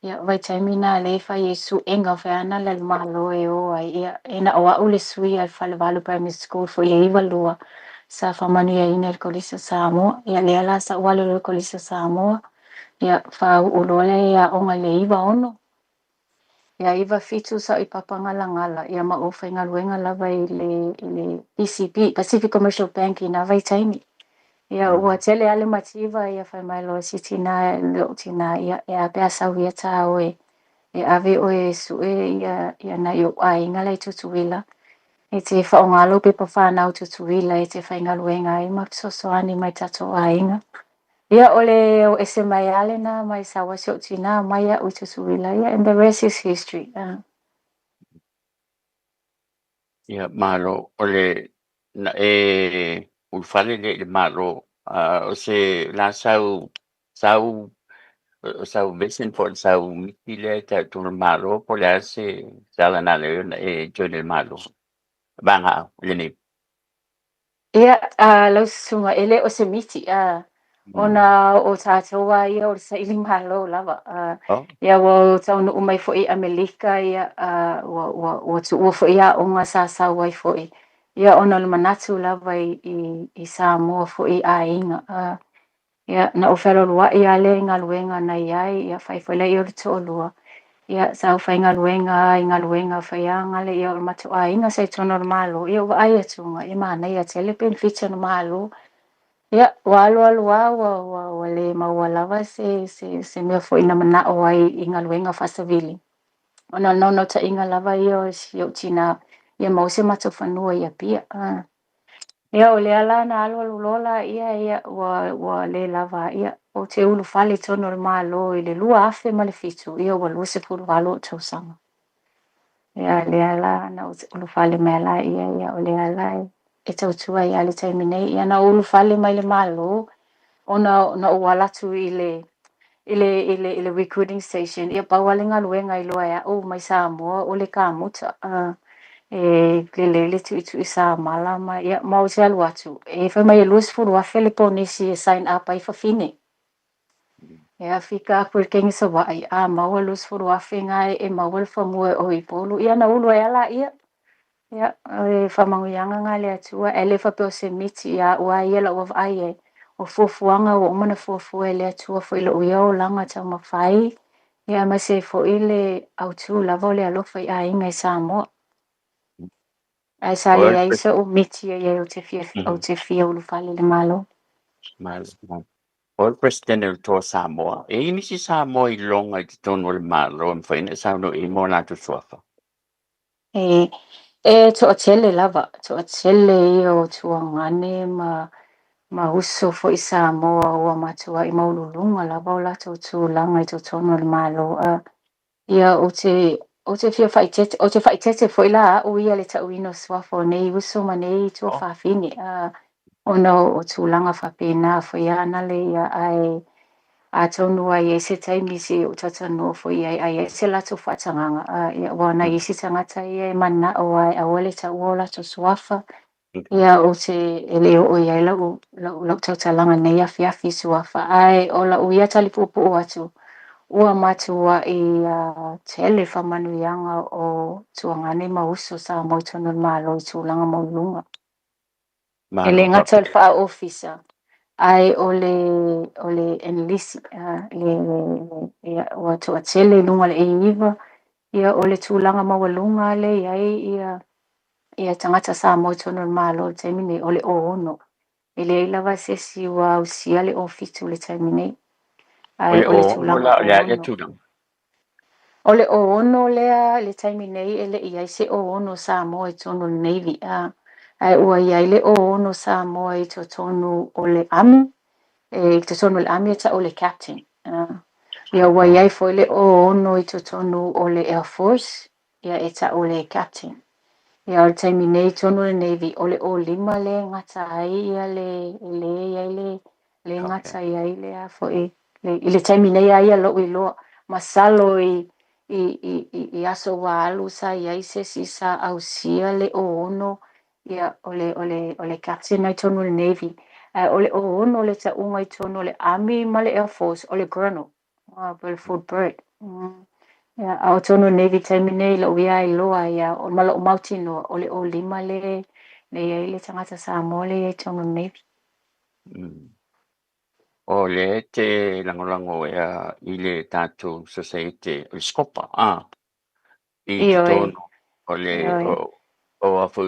ia vai taimina le fa yesu enga fa ana le malo e o ai ia ena o au le sui al fale valu primary school fo le iwa lua sa fa manu ia ina kolisa Samoa ia le ala sa wale le kolisa Samoa ia fa o lole ia onga le iwa ono ia iwa fitu sa i papangala ngala ia ma o fainga luenga lava i le PCB Pacific Commercial Bank ina vai taimi ia ua tele ale mativa ia fai mai lo si tina lo tina ia ia pe sa ia ta o e ave o e su e ia na yo ai ngala i tutuila e te fa ngalo pe pa fa na tutuila e te fai ngaluenga ai ma so ani mai tato ainga ia ole o ese mai ale na mai sa wa so tina mai ia o tutuila ia and the rest is history Ia malo ole na ulfale le malo o se la sau vesen for sau mitile ta tu malo por la se sala na le join malo banga le ni ia lo sunga ele o se miti ona o tātua ia o sa ili malo lava ia wa taunu umai fo i Amerika ia wa tu ua fo ia o nga sa wai fo ia ona le manatu lava i Samoa fo i ainga ia na o felo lua ia le ngaluenga na iai ia fai fo le i o le tolua ia sa o fai ngaluenga fai ngale ia o matu ainga sa i tono le malo ia wa ai atunga ia mana ia tele pen ficha no malo ia walo wa le mawalava se me foi na mana o ai inga luenga fasavili ona no ta inga lava io si tina ia mo se mato fanua ia pia ia o le ala na alo lola ia wa le lava ia o te ulu fale tono le malo i le lua afe ma le fitu ia wa lu se pulu valo tau sanga ia le ala na ulu fale mela ia o le ala e tautua ia le taimine ia na ulu fale mai le malo ona na wala tu ile recruiting station ia pawalenga luenga i loa o mai Samoa o le kamuta le tu sa malama ia mau se alu atu e fa mai lus furu a Filiponisi sign up ai fa fine ia fika por quem so vai mau lus furu a finga e mau fa mo o i polu ia na ulu ala ia ia fa manguyanga ngale atu ele fa pe se miti ia wa ia la of ai o fuafuanga o mana fuafua ele atua fo ilo uia o langa tau mawhai. Ia ma se fo ile autu lava o le alofa i a inga i Samoa. Ai sa le aisa o miti ia o te fia ulu fale le malo. O le president o Samoa. E inisi Samoa i longa i te tono le malo. Mwhaina sa no i mo nātu suafa. to atele lava, to atele o tuangane ma uso fo isa mo o matua I maululunga lava o lato tu langa I to tono le malo ia o te fia faitete o te faitete fo ila o ia le tauino swafo nei uso ma nei tu fafini o no o tu langa fa pena fo ia na le ia ai a tonu ai e se taimi se o tata no fo ia ai e se lato fatanganga ia wana I se tangata ia mana o ai a wale ta wola to swafa ia o te ele o ia la tata langa nei afi afi swafa ai o la o ia tali popo o atu ua matua I tele whamanuianga o tuangane mauso sa moitono malo I tūlanga maulunga. E le ngata le wha officer ai ole enlisi le ua tua tele lunga le eiva ia ole tūlanga mawalunga le ia tangata sa moitono malo te mine ole o ono. Ele lava sesi wa usia le office le taimine. Ai ole tūlanga o ono. Ole o ono lea le taimi nei ele ia se o ono sa mo I tonu Navy ai ua ia le o ono sa mo I to tonu ole ami to tonu le ami ta ole captain ia ua ia foi le o ono I to tonu ole Air Force ia eta ole captain ia le taimi nei tonu le Navy ole o lima le ngata ai ia le ngata ia le a foi le taimi nei ia lo I lo masalo I aso wa alu sa ia se si sa ausia le o ono ia ole captain I tonu le Navy ole o ono le ta unga I tonu le Army ma le Air Force ole Colonel Belford Bird ia o tonu Navy taimi nei lo ia I loa ia o malo o mautino ole o lima le ia le tangata sa mole I tonu Navy O le te langolango I le tātou society o skopa I te tonu o le o afu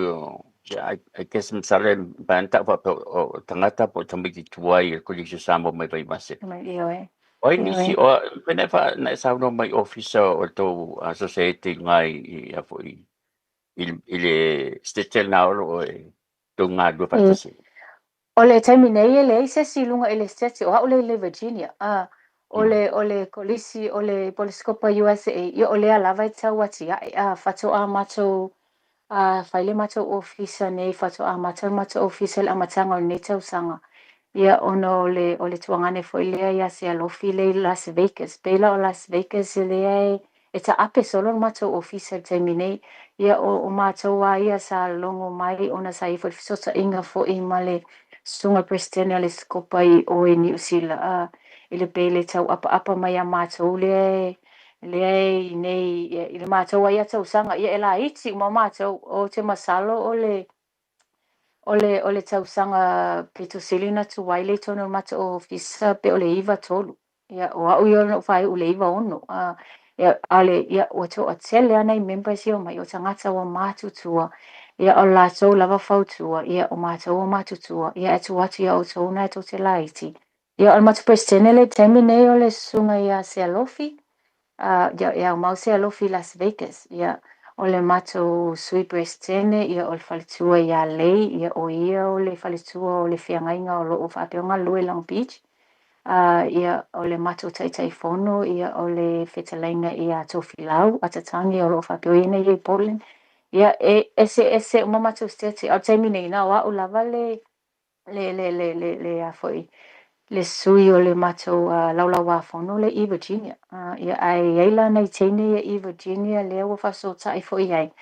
I guess msale banta o tangata po tamiki tuai ko li samo mai vai mase. Oi nisi o whenever na sauno mai officer o to society ngai I afu I le stetel na o to nga do fatasi. Ole taimi nei ele se silunga ele steti o ole Virginia ole kolisi ole poliskopa USA I ole lava ta wati fato a mato faile mato officer nei fato a mato official a matanga nei tau sanga ia ono ole tuangane foi lea ia se alofi le Las Vegas pela o Las Vegas lea e ta ape solo mato official taimi nei ia o mato wa ia sa longo mai ona sa I foi sosa inga fo I male sunga presidente le skopa I o New Zealand ele pele tau apa mai a mato le nei ile mato ia tau sanga ia ela iti ma mato o te masalo ole tau sanga Petroselina tu waile tono mato ofisa pe ole iva tolu ia o au yo no fai ole iva ono ia ale ia o to atele ana members yo mai o tangata wa matu tua ia o la so lava fautua ia o matu tua ia atu watu ia o tona to te laiti ia o matu presidente termine ole sunga ia se alofi ia o mau se alofi Las Vegas ia ole mato sui presidente ia o falitua ia lei ia o ia ole falitua ole fiangainga o lo faapionga Lue Long Beach ia ole mato tai fono ia ole fetalaina ia tofilau atatangi o lo faapioina ia Portland ia ese uma mato steti o taimine na wa o lava le foi le sui o le mato laulawa fono le I Virginia ia ai eila nei teine I Virginia le o faso tai foi ai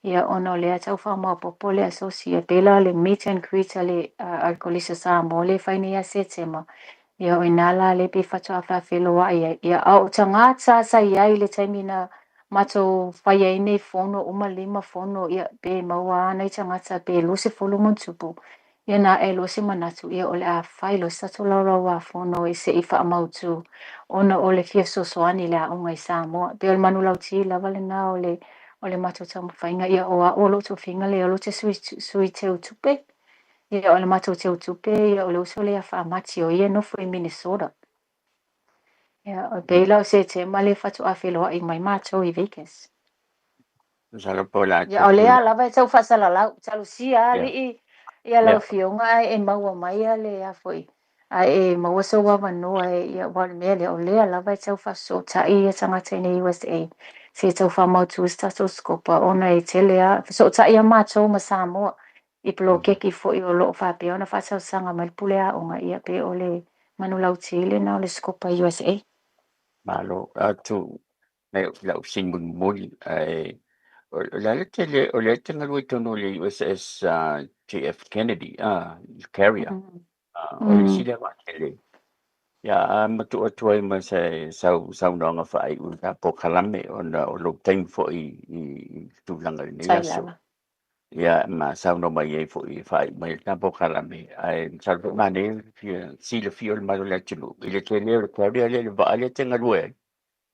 ia ono le tau fa ma popo le asosia pela le meet and greet le alkolisa sa mole faini ia setema ia o inala le pe fato afa felo ia au tangata sa ia le taimina mato faya ine fono uma lima fono ia pe maua nei tangata pe lose folo montupu ia na lose manatu ia ole a failo sa to lawa fono I se ifa mautu ona ole fia sosoani le unga I Samoa pe ole manulau ti lava le na ole mato tamu fainga ia o lo to finga le o lo te sui te utupe ia ole mato te utupe ia ole usole a fa mati o ia no foi Minnesota ia o peila o se te male fatu a felo I mai mato I Vegas Sala po la Ya olea lava tau fasala lau talu sia Yeah. li ia lau Yeah. fionga ai e maua mai le a foi a e maua so wa manoa e ia wa me le olea lava tau faso ta i tanga tene USA se tau fa mau tu status scopa ona e tele a so ta ia macho ma Samoa I plo keki fo I o lo fa pe ona fa sa sanga mal pulea onga ia pe ole manu lau tele na le scopa USA Malo tu la singun muli ai la le tanga lui tono le USS JF Kennedy carrier o le sila wa tele ya matu atuai ma se sau nonga fa ai una po kalame ona o lo time fo I tu langa ni tai aso lava ya ma sau no mai e fo I fa mai na po kalame ai salvo mane si le fiol ma le tulu ile tele le carrier le va le tanga lui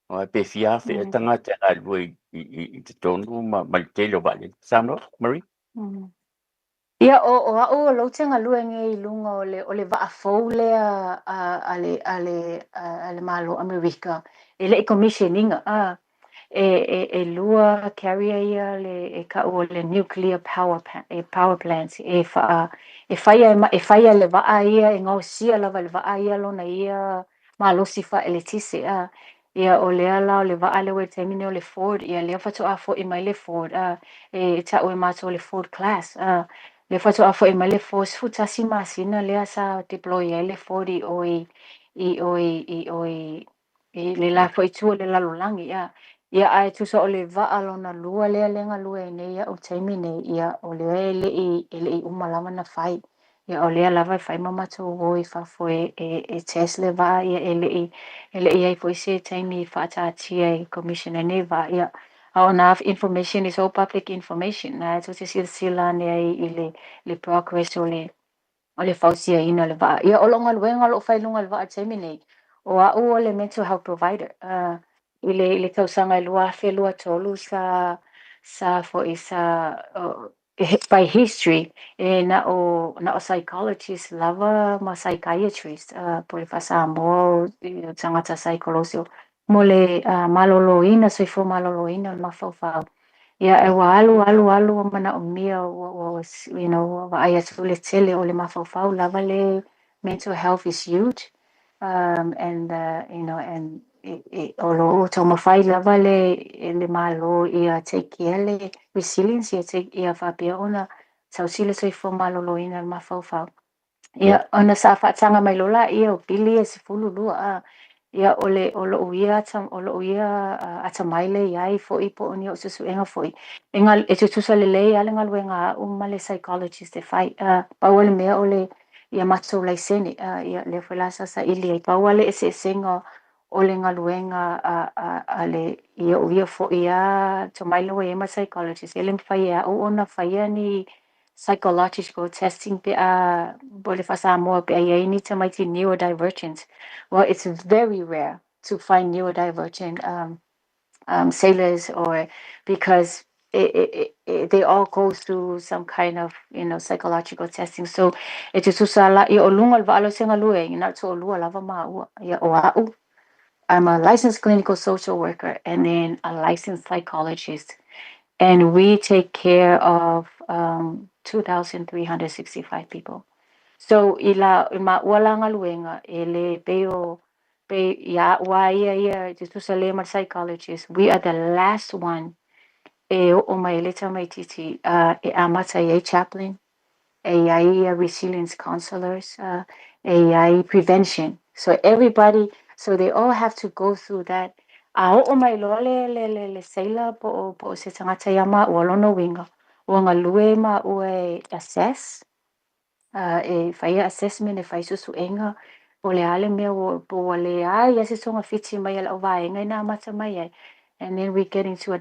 o pe fia fe tanga te a lui I te tonu ma te lo vale samno Marie Ia o au lo tenga luenge I lunga o le vaafou lea ale malo Amerika ele commissioninga e lua carrier ia le ka o le nuclear power plants e faia le vaa ia e ngau sia lava le vaa ia lona ia malo sifa eletise ia o le ala o le vaa le we termine o le Ford ia le fatu a fo I mai le Ford e ta o mato le Ford class le fatu a fo I mai le Ford futasi masina le sa deploy le Ford I le la fo I tu le la lolangi ia ai tu so le vaa lona lua le lenga lua nei ia o taimi nei ia o le le umalama na fai ia o le lava fai mama to voi fa foi e Tesla va ia ele ia foi se taimi fa ta tia commissioner nei va ia how enough information is all public information na so se sila nei le progress o le fausia ina le va ia o longa luenga lo fai lunga le va taimi nei o au o le mental health provider ile kausanga I lua fe lua tolu sa fo isa by history na o psychologist lava ma psychiatrist por fasa mo tangata psychologist mole malolo ina so fo malolo ina ma fo fa ya e wa alu mana o mia wa ai fule tele o le ma fo fa lava le mental health is huge and and o lo toma fai lava le malo ia take ele resilience ia take ia fa pe ona sau sile so fo malo lo ina ma fau ia ona sa fa tanga mai lola ia o pili e se fulu lua ia o lo ia tam o lo ia ata mai le ia fo I po oni o susu enga fo enga e tu sa le ia le ngalwenga male psychologist e fai pa wale mea ole ia matso lai sene ia le fela sa ili ai pa wale se senga o le ngaluenga ale ia fo ia to mai lo ia psychologist ele fai o ona fai ni psychological testing pe bole fasa mo pe ai ni to mai neurodivergent well it's very rare to find neurodivergent sailors or because they all go through some kind of psychological testing so it is usala I olunga va alo senga lue ina to lua lava ma ia o I'm a licensed clinical social worker and then a licensed psychologist and we take care of 2,365 people so ila ma walanga luenga ele peo pe ya wa ia just salema psychologist we are the last one o mai leta mai titi e amata ye chaplain AI resilience counselors AI prevention so everybody so they all have to go through that o mai lole le saila po se tangata yama walono winga wanga lue ma ue assess e fai assessment e fai susu enga o le ale mea o le ai se songa fiti mai ala vaenga ina mata mai and then we get into a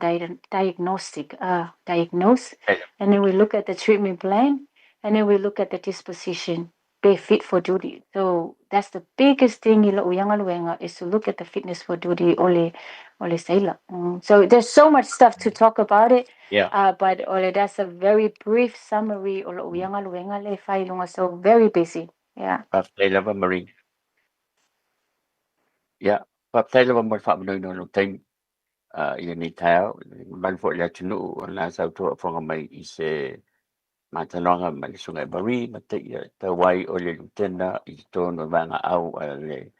diagnose and then we look at the treatment plan and then we look at the disposition be fit for duty so that's the biggest thing ila uyanga luenga is to look at the fitness for duty ole saila so there's so much stuff to talk about it but ole that's a very brief summary ole uyanga luenga le fai lunga so very busy Papay lava Marie papay lava mo fa no time ia ni tau ban fo le tunu na sa to fonga mai I se matanonga mai sungai bari mate ia tawai o le lutena I tono vanga au le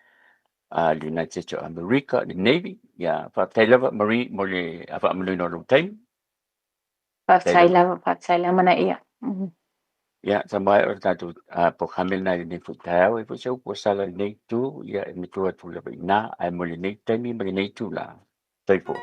United States of America the Navy ya fa tailava mari mo le afa mulu no lutai Paksaila mana ia. ya sampai orang tadu pokhamil na ni futau ipo so ko sala nei tu ya mi tu le na ai mo le nei temi mo le nei tu la taipo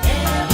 Yeah.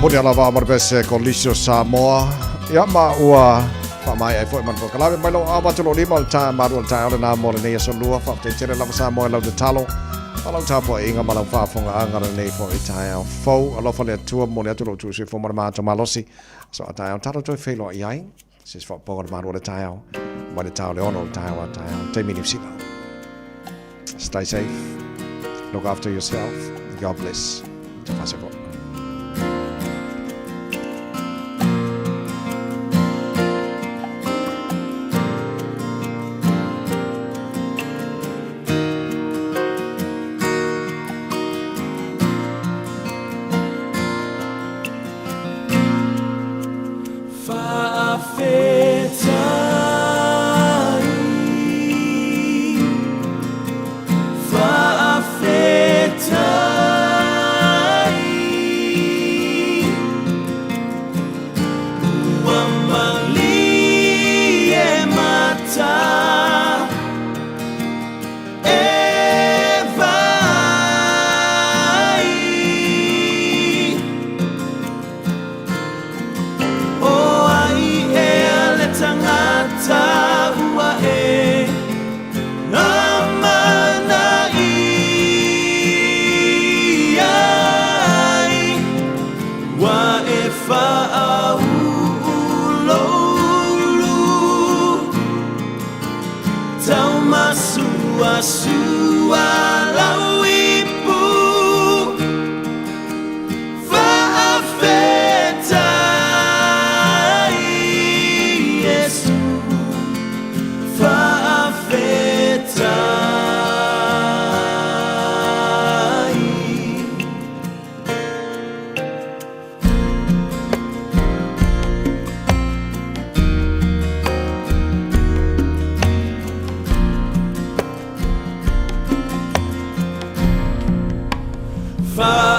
puni ala va marbese kolisio Samoa. Ya ma ua fa mai ai foi man ko kala mai lo ava tolo ni mal ta ma ro ta ala na mo le ne so lua fa te tere la Samoa lo de talo. Ala ta po inga ma lo fa fonga anga ne fo itai fo ala fa le tua mo le tolo tu se fo ma ta malosi. So atai talo to fe lo iai. Sis fa po ma ro le tai ma le tao le ono tai wa tai te mini sila. Stay safe. Look after yourself. God bless. Possible. Far